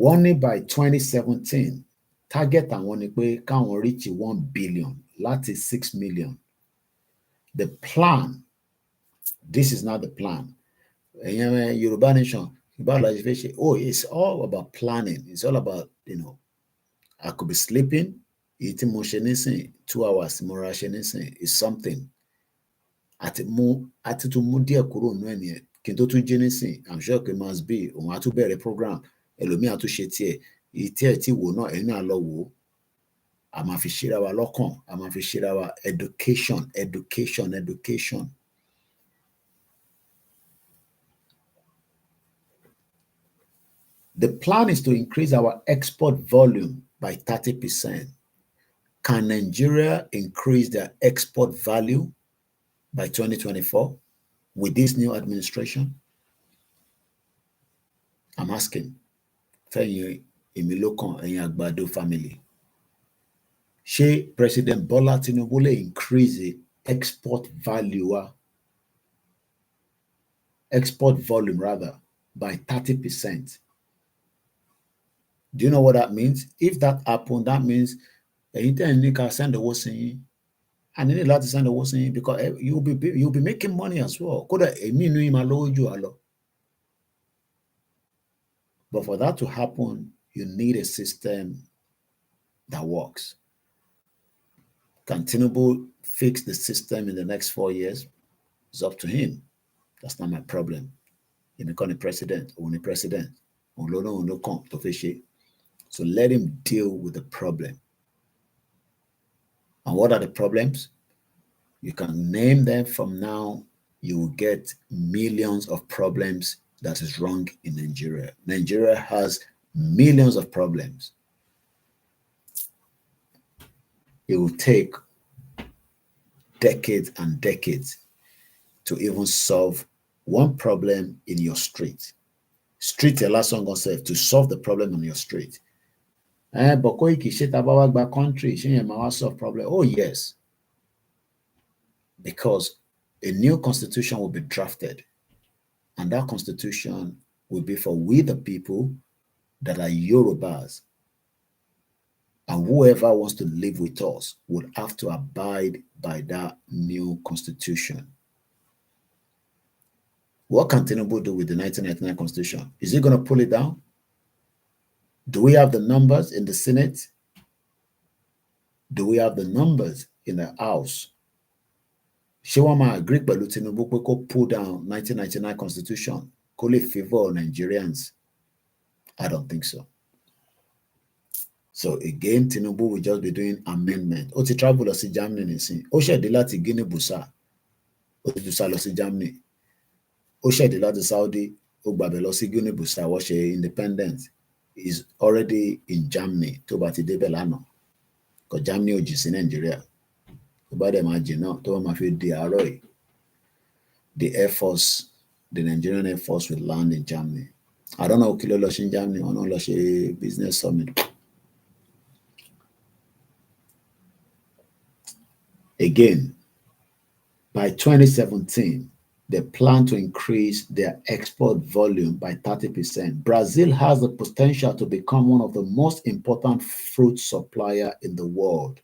only by 2017, target and one can reach 1 billion, that is 6 million. The plan, this is not the plan. Yoruba nation, oh, it's all about planning. It's all about, I could be sleeping, eating more 2 hours, more is something. Àti tó mú díẹ̀ kúrò nínú ẹni ẹ̀ kí n tó tún jí nísìn I'm sure pé must be òun á tún bẹ̀rẹ̀ program ẹlòmíì á tún ṣe tiẹ̀ èyí tí ẹ̀ tí wò náà ẹ̀yin náà lọ wò ó a máa fi ṣíra wa lọ́kàn a máa fi ṣíra wa education. The plan is to increase our export volume by 30%. Can Nigeria increase their export value by 2024 with this new administration? I'm asking. Fẹ́yìn Emilokan ẹ̀yin Àgbàdo family. Ṣé President Bola Tinubu lè increase the export volume rather by 30%? Do you know what that means? If that happened, that means ẹ̀yin tẹ́ ẹ̀ ní ká send owó sí yín. And you need to send the worst thing because you'll be making money as well. But for that to happen, you need a system that works. Can Tinubu fix the system in the next 4 years? It's up to him. That's not my problem. He become a president. So let him deal with the problem. And what are the problems? You can name them from now. You will get millions of problems that is wrong in Nigeria. Nigeria has millions of problems. It will take decades and decades to even solve one problem in your street. Street lásán gan sef to solve the problem on your street. But Koiki ṣé tá bá wá gba country ṣé yẹn máa wá solve problem? Oh yes, because a new constitution will be drafted, and that constitution will be for we the people that are Yorubas, and whoever wants to live with us would have to abide by that new constitution. What can Tinubu do with the 1999 constitution? Is he going to pull it down? Do we have the numbers in the Senate? Do we have the numbers in the House? Ṣé wọ́n máa agree pẹ̀lú Tinubu pé kó pull down 1999 constitution kó lè favour Nigerians? I don't think so. So again, Tinubu will just be doing amendment. Ó ti travel lọ sí Germany nísìn. Ó ṣẹ̀dé láti Guinea Bissau. Ó ti sá lọ sí Germany. Ó ṣẹ̀dé láti Saudi. Ó gbàbẹ̀ lọ sí Guinea Bissau. Wọ́n ṣe independent. Is already in Germany tó bá ti débẹ̀ lánàá. Because Germany ò jì sí Nigeria. Tó bá dẹ̀ máa jì náà tó bá máa fi di àárọ̀ yìí. The Air Force, the Nigerian Air Force will land in Germany. I don't know kí ló lọ ṣe in Germany. Wọ́n náà lọ ṣe business summit. Again, by 2017, they plan to increase their export volume by 30%. Brazil has the potential to become one of the most important fruit supplier in the world.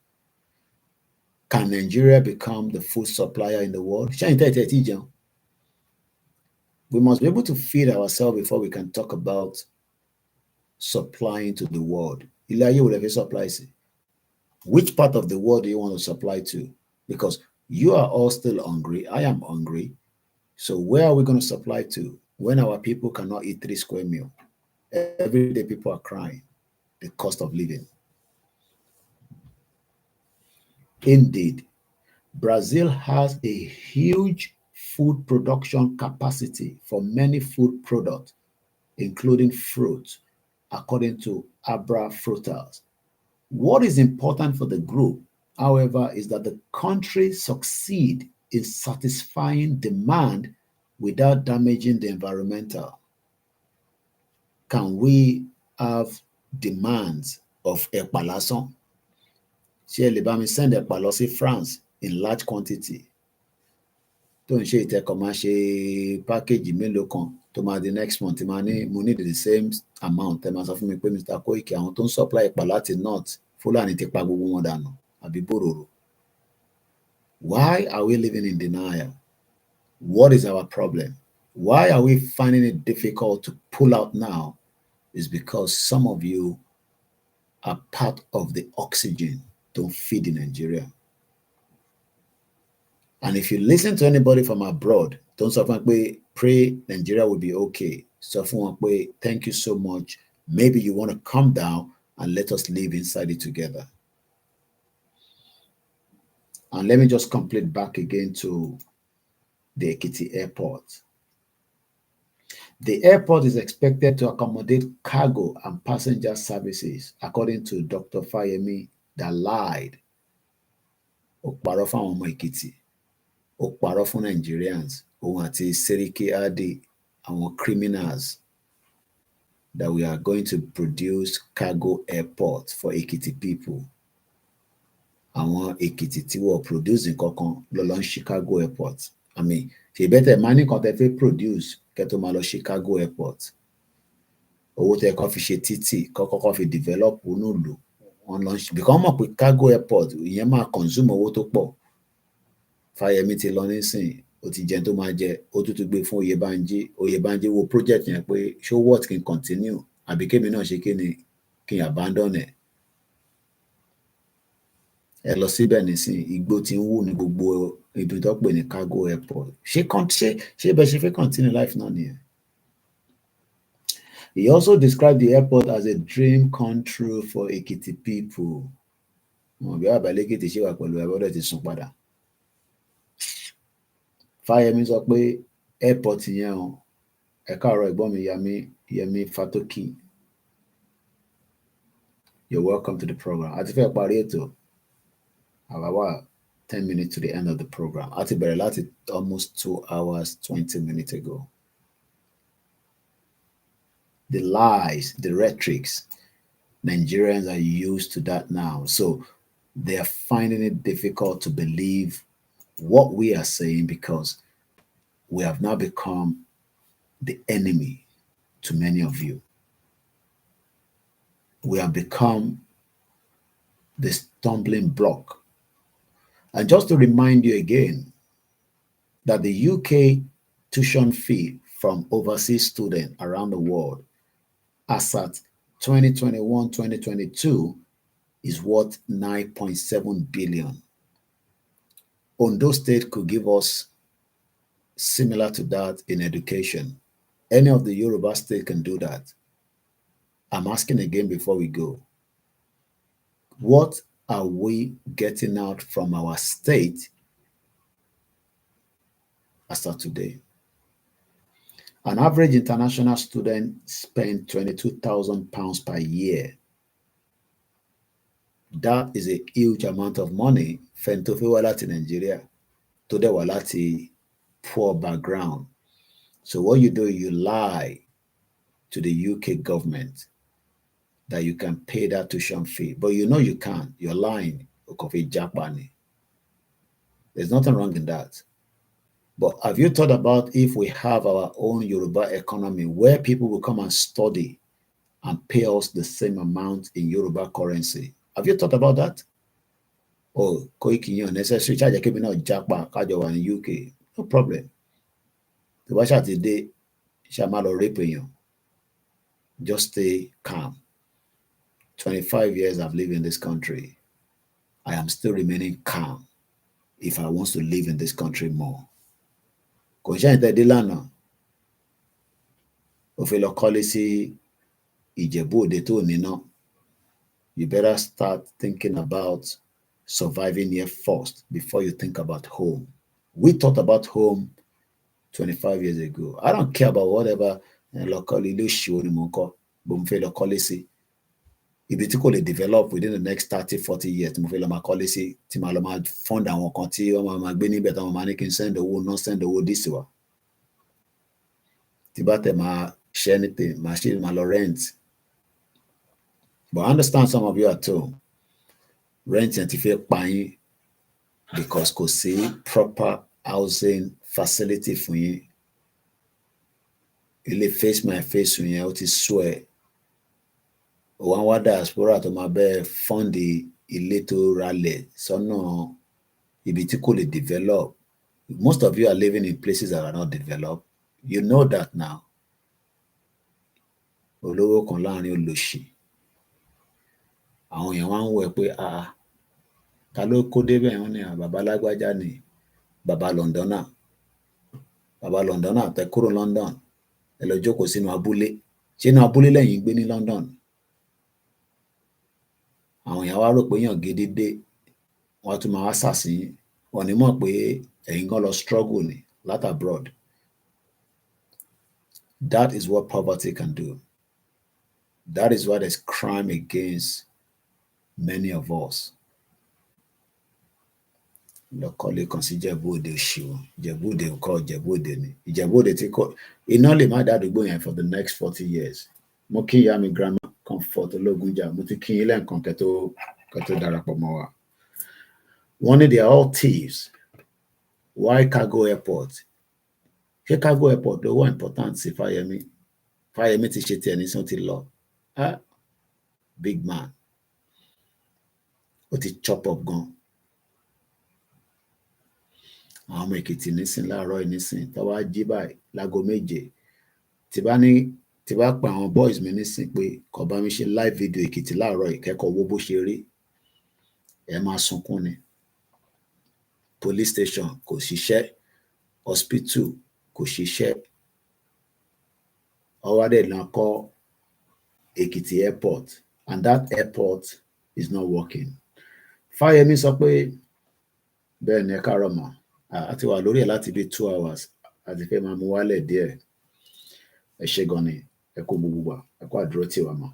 Can Nigeria become the food supplier in the world? We must be able to feed ourselves before we can talk about supplying to the world. Which part of the world do you want to supply to? Because you are all still hungry. I am hungry. So where are we going to supply to when our people cannot eat 3 square meals? Every day people are crying, the cost of living. Indeed, Brazil has a huge food production capacity for many food products, including fruit, according to Abra Fruiters. What is important for the group, however, is that the country succeed in satisfying demand without damaging the environmental. Can we have demands of Epalason? Ṣé lè bá mi send ẹ̀pà lọ sí France in large quantity? Tó ń ṣe ìtẹ́kọ̀ máa ṣe package mélòó kan tó máa di next month máa ní mo need the same amount. Ẹ máa sọ fún mi pé Mr. Koiki àwọn tó ń supply ẹ̀pà láti north Fúlàní ti pa gbogbo wọn dànù àbí bòròrò. Why are we living in denial? What is our problem? Why are we finding it difficult to pull out now? Is because some of you are part of the oxygen to feed in Nigeria. And if you listen to anybody from abroad, don't pray Nigeria will be okay. So thank you so much. Maybe you want to come down and let us live inside it together. And let me just complete back again to the Ekiti airport. The airport is expected to accommodate cargo and passenger services, according to Dr. Fayemi, that lied. Okparo fún àwọn ọmọ Ekiti, Okparo fún Nigerians, òun àti Seriki Ade, àwọn criminals, that we are going to produce cargo airport for Ekiti people. Àwọn Ekiti tí wọ́n produce nǹkankan lọ lọ Chicago airport. I mean, ṣe better money kan tẹ́ fẹ́ produce kẹ́ máa lọ Chicago airport. Owó tẹ́ kọ́ fi ṣe títì, kọ́kọ́ fi develop onúlù on launch. Because mọ̀ pé cargo airport ìyẹn máa consume owó tó pọ̀. Fáyẹmí ti lọ nísìn, ó ti jẹun tó máa jẹ, ó tún gbé fún Oyèbánjí wo project yẹn pé show what can continue àbí kémi náà ṣe kí n abandon ẹ̀. Ẹ lọ síbẹ̀ nísìn, igbó ti ń wù ní gbogbo ibi tó pè ní cargo airport. Ṣé bẹ́ẹ̀ ṣe fẹ́ continue life náà nìyẹn? He also described the airport as a dream come true for Ekiti people. Fáyẹmí sọ pé airport yẹn o, ẹ káàárọ̀ ẹ̀gbọ́n mi Yẹmí Fatoki. You're welcome to the program. A ti fẹ́ parí ètò. About 10 minutes to the end of the program. A ti bẹ̀rẹ̀ láti almost 2 hours, 20 minutes ago. The lies, the rhetorics, Nigerians are used to that now. So they are finding it difficult to believe what we are saying because we have now become the enemy to many of you. We have become the stumbling block. And just to remind you again that the UK tuition fee from overseas students around the world as at 2021-2022 is worth 9.7 billion. Ondo State could give us similar to that in education. Any of the Yoruba state can do that. I'm asking again before we go. What are we getting out from our state as of today? An average international student spends £22,000 per year. That is a huge amount of money. Fẹ́ni wá láti Nigeria, tó dẹ̀ wá láti poor background. So what you do, you lie to the UK government that you can pay that tuition fee, but you know you can't. You're lying. There's nothing wrong in that. But have you thought about if we have our own Yoruba economy where people will come and study and pay us the same amount in Yoruba currency? Have you thought about that? Oh, Koikimedia necessary charge keeping out japa kajo in UK. No problem. The washa today shamalo raping. Just stay calm. 25 years I've lived in this country. I am still remaining calm if I want to live in this country more. You better start thinking about surviving here first before you think about home. We thought about home 25 years ago. I don't care about whatever locally if it could develop within the next 30, 40 years, mo fẹ́ lọ máa kọ́lé sí tí màá lọ máa fund àwọn kan tí wọ́n máa gbé níbẹ̀ táwọn máa ní kí n send owó náà send owó díìsì wa. Tí bá tẹ̀ máa ṣe anything, máa ṣe máa lọ rent. But I understand some of you at home. Rent yẹn ti fẹ́ pa yín because kò sí proper housing facility fún yín. Ilé face my face yẹn ó ti sú ẹ. One wá diaspora tó máa bẹ́ẹ̀ fọ́ǹdì ilé tó ralẹ̀ sọ́nà ibi tí kò lè develop. Most of you are living in places that are not developed. You know that now. Olówó kan láàrin olòṣì. Àwọn èèyàn wá ń wò ẹ́ pé ta ló kó débẹ̀ wọ́n ní bàbá lágbájá ni bàbá Londona. Bàbá Londona tẹ kúrò London. Ẹ lọ jókòó sínú abúlé. Ṣé inú abúlé lẹ́yìn gbé ní London? Àwọn èèyàn wá rò pé èèyàn gidi dé wọ́n tún máa wá sàsín wọ́n ní mọ̀ pé ẹ̀yin gan lọ struggle ní láti abroad. That is what poverty can do. That is why there's crime against many of us. Lọ́kọ́lé kan sí Ìjẹ̀bú-Òde òṣìwọ̀n Ìjẹ̀bú-Òde kọ́ Ìjẹ̀bú-Òde ni Ìjẹ̀bú-Òde tí kò iná lè má dádúgbò yẹn for the next 40 years. Mo kí ìyá mi grandma Comfort Ológunjà mo ti kí yín lẹ́ǹkan kẹ́ tó darapọ̀ mọ́ wa. Wọ́n ní they are all thieves. Why cargo airport? Ṣé cargo airport ló wà important sí Fáyẹmí? Fáyẹmí ti ṣe tiẹ̀ ní sọ́n ti lọ. Big man. Ó ti chop up gan. Àwọn ọmọ Èkìtì nísìn láàárọ̀ nísìn tó wá jí báyìí láago 7 tí bá pa àwọn boys mi nísìn pé kó bá mi ṣe live video Èkìtì láàárọ̀ ìkẹ́kọ̀ọ́ wo bó ṣe rí ẹ máa sunkún ni. Police station kò ṣiṣẹ́, hospital kò ṣiṣẹ́. Ọwádẹ náà kọ́ Ekiti Airport, and that airport is not working. Fáyẹmí sọ pé bẹ́ẹ̀ ni ẹ káàárọ̀ mà á ti wà lórí ẹ̀ láti bí 2 hours àti fẹ́ máa mú wálẹ̀ díẹ̀. Ẹ ṣé gan ni, ẹ kú gbogbo wa, ẹ kú àdúró tì wá mà.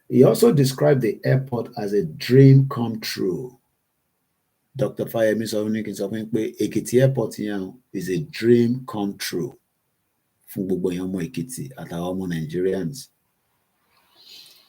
He also described the airport as a dream come true. Dr. Fáyẹmí sọ ní kí n sọ fún yín pé Ekiti Airport yẹn is a dream come true fún gbogbo èèyàn ọmọ Ekiti àtàwọn ọmọ Nigerians.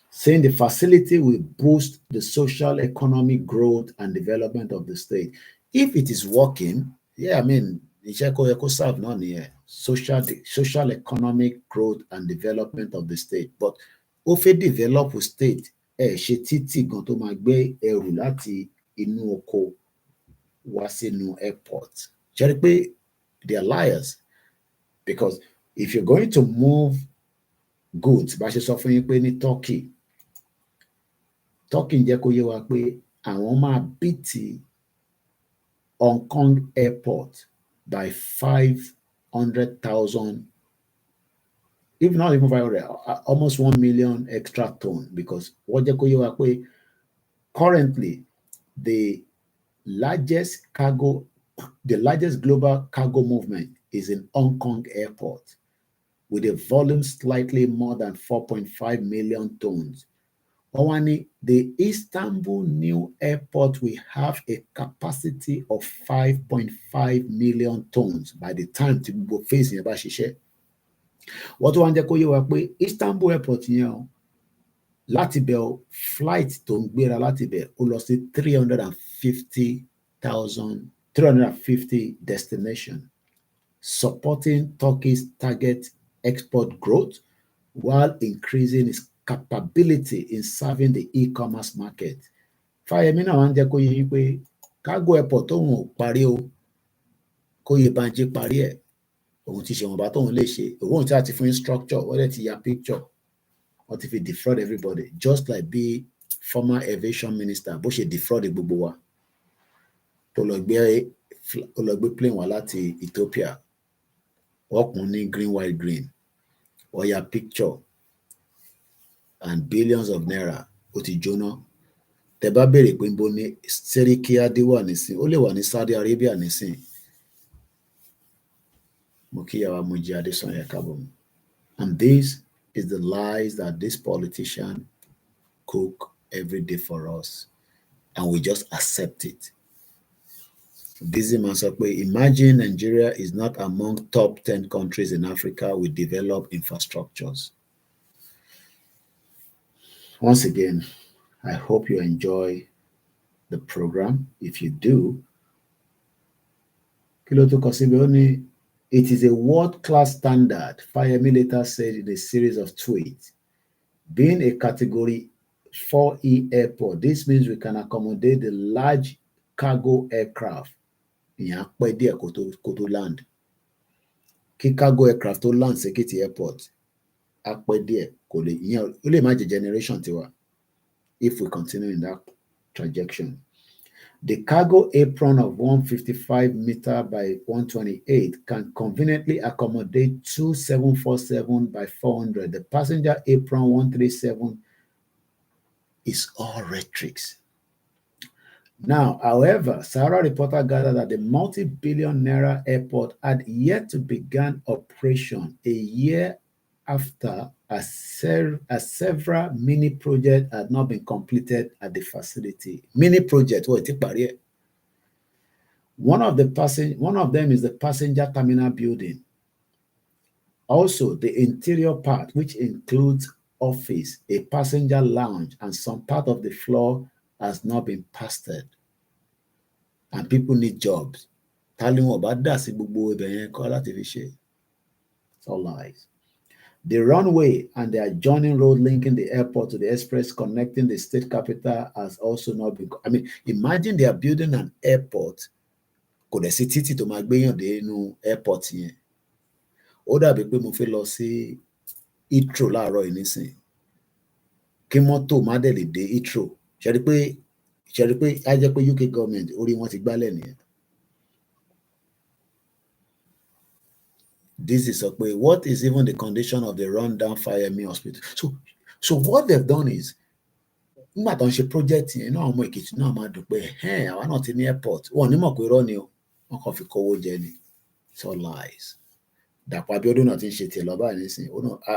Saying the facility will boost the social economic growth and development of the state. If it is working, yeah, I mean, iṣẹ́ kó yẹ kó serve náà nìyẹn, social economic growth and development of the state. But ó fẹ́ develop state, ṣe títì gan tó máa gbé ẹrù láti inú oko wá sínú airport. Ṣé rí pé they are liars, because if you're going to move goods, bá ṣe sọ fún yín pé ní Turkey jẹ́ kó yé wa pé àwọn máa bíìtì Hong Kong airport by 500,000, if not even 500, almost 1 million extra ton, because wọ́n jẹ́ kó yé wa pé currently the largest global cargo movement is in Hong Kong airport with a volume slightly more than 4.5 million tons. The Istanbul new airport will have a capacity of 5.5 million tons by the time tí gbogbo phase yẹn bá ṣiṣẹ́. Wọ́n tún wá ń jẹ́ kó yé wa pé Istanbul airport yẹn o, láti bẹ̀ o, flight tó ń gbéra láti bẹ̀ ó lọ sí 350 destination, supporting Turkey's target export growth while increasing its capability in serving the e-commerce market. Fáyẹmí náà wá ń jẹ́ kó yé yín pé cargo airport tóun ò parí o, Kóyèbánjí parí ẹ̀, òun ti ṣe ìwọ̀nba tóun lè ṣe, òun tí a ti fún structure, wọ́n dẹ̀ ti ya picture, wọ́n ti fi defraud everybody, just like bí former aviation minister bó ṣe defraud gbogbo wa, tó lọ gbé plane wá láti Ethiopia, wọ́n kùn ní green white green, wọ́n ya picture, and billions of naira ó ti jóná. Tẹ́ bá béèrè pé níbo ni Sẹ́ríkí Adé wà nísìn, ó lè wà ní Saudi Arabia nísìn. Mo kí yàwá Mojí Adésànyà káàbọ̀. And this is the lies that this politician cook every day for us, and we just accept it. Dizzy man sọ pé imagine Nigeria is not among top 10 countries in Africa with developed infrastructures. Once again, I hope you enjoy the program. If you do, it is a world-class standard, Fáyẹmí later said in a series of tweets. Being a Category 4E airport, this means we can accommodate the large cargo aircraft. Ìyẹn á pẹ́ díẹ̀ kó tó land. Kí cargo aircraft tó land sí Ekiti airport, á pẹ́ díẹ̀ kò lè, ìyẹn ó lè má jẹ́ generation tiwa if we continue in that trajectory. The cargo apron of 155 meter by 128 can conveniently accommodate two 747 by 400. The passenger apron 137 is all Rhetorics. Now, however, Sahara reporter gathered that the multi-billion naira airport had yet to begin operation a year after as several mini projects had not been completed at the facility. Mini project, one of them is the passenger terminal building. Also, the interior part, which includes office, a passenger lounge, and some part of the floor has not been plastered. And people need jobs. It's all lies. The runway and the adjoining road linking the airport to the express connecting the state capital has also not been. I mean, imagine they are building an airport. Kò dẹ̀ sí títì tó máa gbéyàn dé inú airport yẹn. Ó dàbí pé mo fẹ́ lọ sí Heathrow láàárọ̀ yìí nísìn. Kí mọ́tò má dẹ̀ lè dé Heathrow. Ṣé rí pé á jẹ́ pé UK government orí wọn ti gbálẹ̀ nìyẹn. This is what is even the condition of the rundown Fáyẹmí hospital. So So what they've done is, nígbà tó ń ṣe project yẹn náà ọmọ Èkìtì náà máa dùn pé àwa náà ti ní airport wọn ò ní mọ̀ pé irọ́ ni o wọn kàn fi kówó jẹ ni. It's all lies. Dàpọ̀ Abíọ́dún náà ti ń ṣe tiẹ̀ lọ́ba nísìnyí.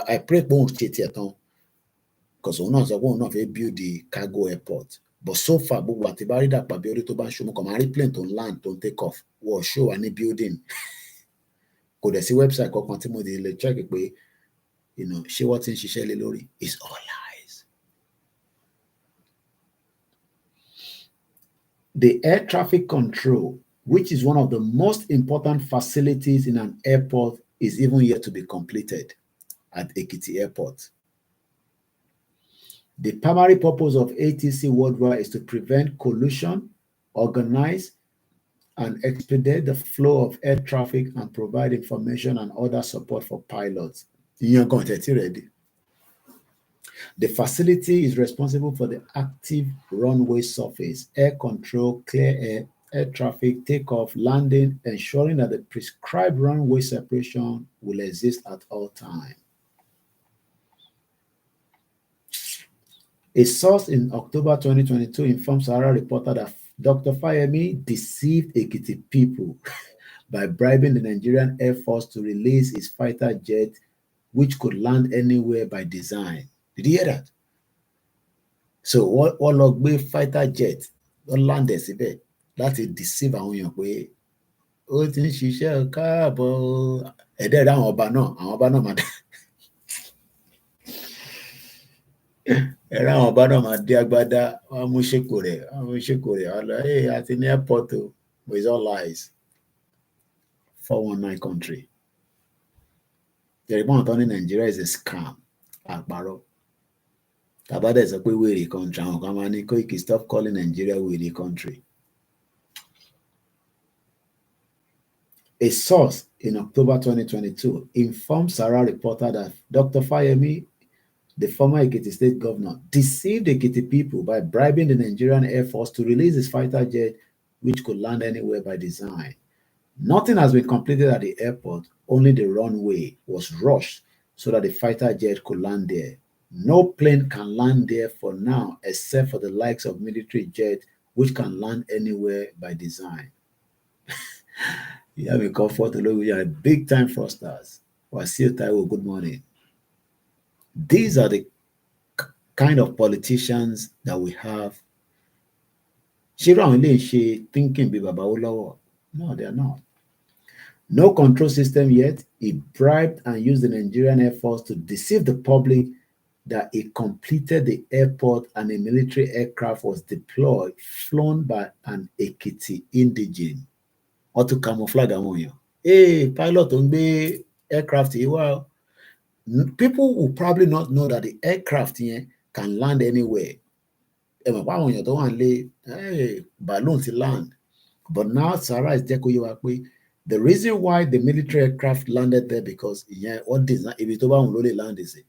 I pray pé òun ṣe tiẹ̀ tán because òun náà sọ pé òun náà fẹ́ build the cargo airport. But so far gbogbo àti bá rí Dàpọ̀ Abíọ́dún tó bá ń ṣomú kan máa rí plane tó ń land tó ń take off wọ́n show wa ní building. Kò dẹ̀ sí website kankan tí mo lè check pé ṣé wọ́n ti ń ṣiṣẹ́ lé lórí. It's all lies. The air traffic control, which is one of the most important facilities in an airport, is even yet to be completed at Ekiti Airport. The primary purpose of ATC worldwide is to prevent collusion, organize and expedite the flow of air traffic and provide information and other support for pilots. The facility is responsible for the active runway surface, air control, clear air traffic, takeoff, landing, ensuring that the prescribed runway separation will exist at all times. A source in October 2022 informed Sahara reporter that Dr. Fayemi deceived Ekiti people by bribing the Nigerian Air Force to release his fighter jet, which could land anywhere by design. Did you hear that? So what lọ gbé fighter jet lọ land síbẹ̀ láti deceive àwọn èèyàn pé ó ti ń ṣiṣẹ́ káàbọ̀ ẹ̀dẹ̀ rẹ̀ àwọn ọba náà máa dé. Ẹ̀rọ àwọn ọba náà máa dé agbádá wọ́n mú ṣèkò rẹ̀ wọ́n lọ àti ní airport o, with all lies. 419 country. The report on Nigeria is a scam. Àpárọ̀. Tàbádẹ́ sọ pé wèrè country àwọn kan máa ní Koiki stop calling Nigeria wèrè country. A source in October 2022 informed Sahara reporter that Dr. Fayemi, the former Ekiti state governor, deceived Ekiti people by bribing the Nigerian Air Force to release his fighter jet, which could land anywhere by design. Nothing has been completed at the airport, only the runway was rushed so that the fighter jet could land there. No plane can land there for now, except for the likes of military jet, which can land anywhere by design. You have a comfort to look at big time fraudsters. Wasiu Taiwo, good morning. These are the kind of politicians that we have. Thinking no, they are not. No control system yet. He bribed and used the Nigerian Air Force to deceive the public that he completed the airport and a military aircraft was deployed, flown by an Ekiti indigene. Or to camouflage among you. Pilot on the aircraft here. Well, people will probably not know that the aircraft here can land anywhere. Balloons land. But now Sarah is the reason why the military aircraft landed there because what design if it over land is it.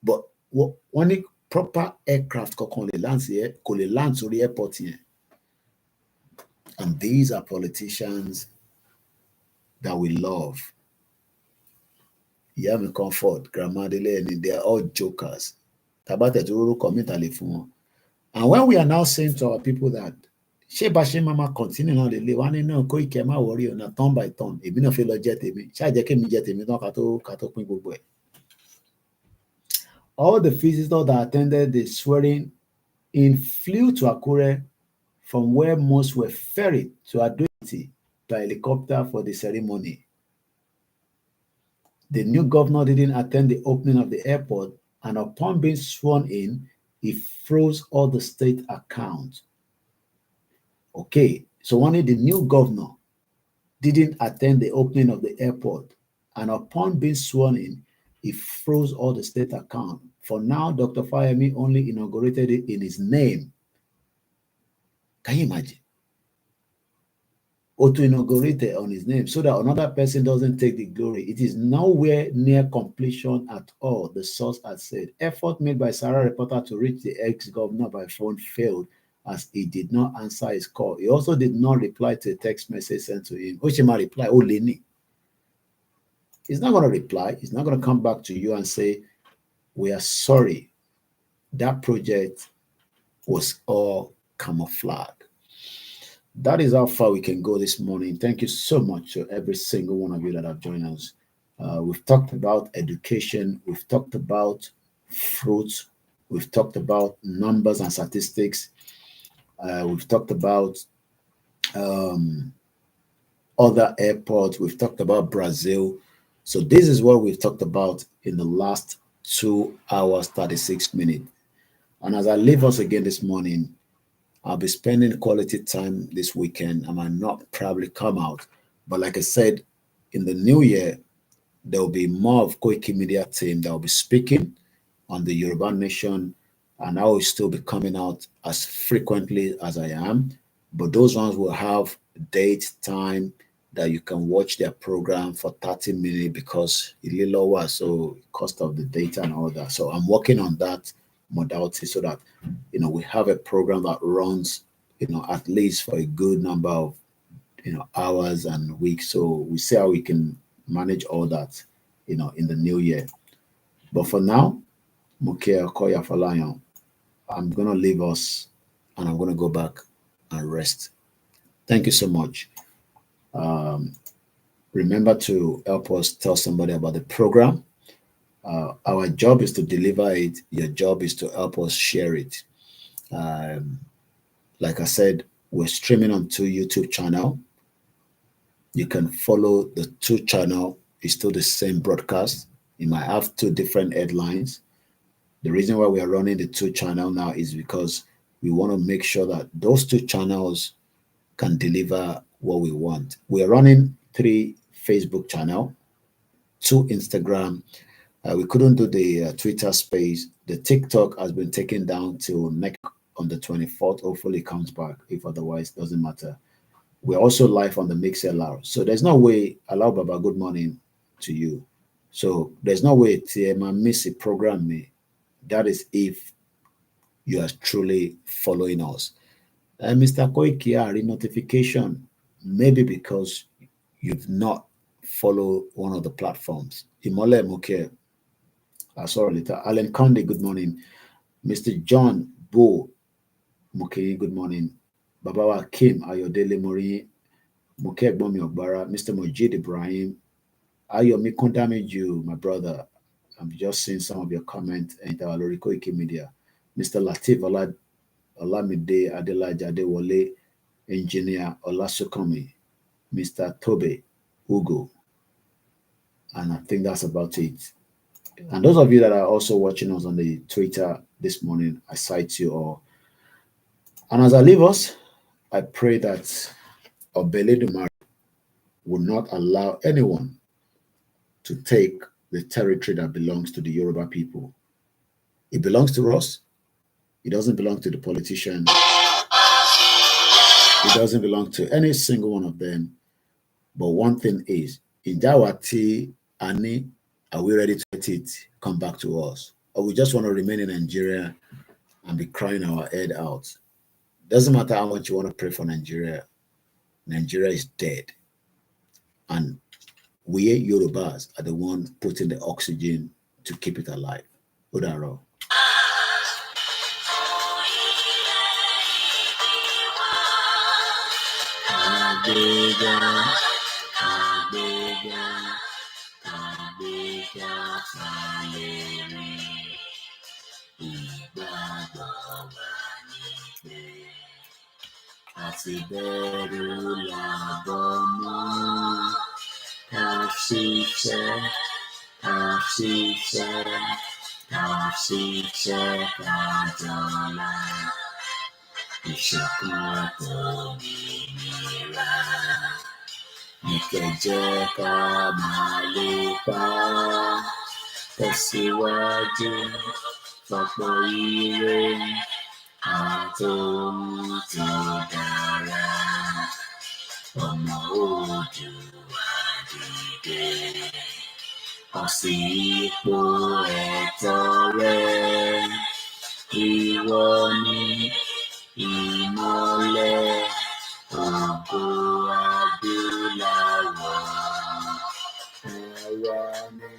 But one proper aircraft can land here, could land to the airport here. And these are politicians that we love. You have a comfort, Grandma Dele, they are all jokers. And when we are now saying to our people that She Mama continue now the live, one no Koikema worry on a turn by turn. If you don't feel jet me, all the visitors that attended the swearing in flew to Akure, from where most were ferried to Adoiti by helicopter for the ceremony. The new governor didn't attend the opening of the airport, and upon being sworn in, he froze all the state accounts. Okay, so only the new governor didn't attend the opening of the airport, and upon being sworn in, he froze all the state accounts. For now, Dr. Fayemi only inaugurated it in his name. Can you imagine? Or to inaugurate it on his name so that another person doesn't take the glory. It is nowhere near completion at all, the source had said. Effort made by Sarah reporter to reach the ex-governor by phone failed as he did not answer his call. He also did not reply to a text message sent to him. Oshima replied, "Oh, Leni." He's not going to reply. He's not going to come back to you and say, we are sorry. That project was all camouflage. That is how far we can go this morning. Thank you so much to every single one of you that have joined us. We've talked about education, we've talked about fruits, we've talked about numbers and statistics, we've talked about um, other airports, we've talked about Brazil. So, this is what we've talked about in the last 2 hours, 36 minutes. And as I leave us again this morning, I'll be spending quality time this weekend. I might not probably come out, but like I said, in the new year, there will be more of Koikimedia team that will be speaking on the Yoruba nation, and I will still be coming out as frequently as I am. But those ones will have date, time that you can watch their program for 30 minutes because it's a little lower, so cost of the data and all that. So I'm working on that modality so that we have a program that runs at least for a good number of hours and weeks. So we see how we can manage all that in the new year. But for now, Mukia Koya Falayan, I'm gonna leave us and I'm gonna go back and rest. Thank you so much. Remember to help us tell somebody about the program. Our job is to deliver it. Your job is to help us share it. Um, like I said, we're streaming on 2 YouTube channel. You can follow the 2 channel. It's still the same broadcast. You might have 2 different headlines. The reason why we are running the 2 channel now is because we want to make sure that those 2 channels can deliver what we want. We are running 3 Facebook channel, 2 Instagram. We couldn't do the Twitter space. The TikTok has been taken down till next on the 24th. Hopefully it comes back. If otherwise, doesn't matter. We're also live on the MixLR. So there's no way, allow Baba, good morning to you. So there's no way TMA miss a program me. That is if you are truly following us. Mr. Koiki, notification, maybe because you've not followed one of the platforms. Imole Muke, I saw later. Alan Conde, good morning. Mr. John Bo Muke, good morning. Babawa Kim Ayodele Mori, Muke Bomi Ogbara, Mr. Mojid Ibrahim, Ayomi Kondamiju, my brother. I'm just seeing some of your comments and our Koikimedia. Mr. Latif Olamide Adelaja Adewale, Engineer Olasukomi, Mr. Tobe Ugo, and I think that's about it. And those of you that are also watching us on the Twitter this morning, I cite you all. And as I leave us, I pray that Obeledumare will not allow anyone to take the territory that belongs to the Yoruba people. It belongs to us. It doesn't belong to the politician. It doesn't belong to any single one of them. But one thing is, in Jawati, Ani, are we ready to let it come back to us? Or we just want to remain in Nigeria and be crying our head out? Doesn't matter how much you want to pray for Nigeria. Nigeria is dead. And we Yorubas are the ones putting the oxygen to keep it alive. Udaro. Tẹ̀síwájú fọ̀pọ̀ ire àtòhun tó dára. Ọmọ Oòduà dìde, bọ́ sí ipò ẹ̀tọ́ rẹ. Ìwọ ni ìmọ́lẹ̀ ògo adúláwọ̀. Àwa ni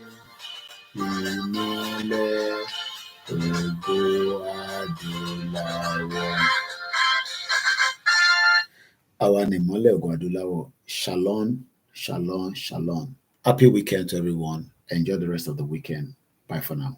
ìmọ́lẹ̀ ògo adúláwọ̀. Àwa ni ìmọ́lẹ̀ ògo adúláwọ̀. Shalom, shalom, shalom. Happy weekend to everyone. Enjoy the rest of the weekend. Bye for now.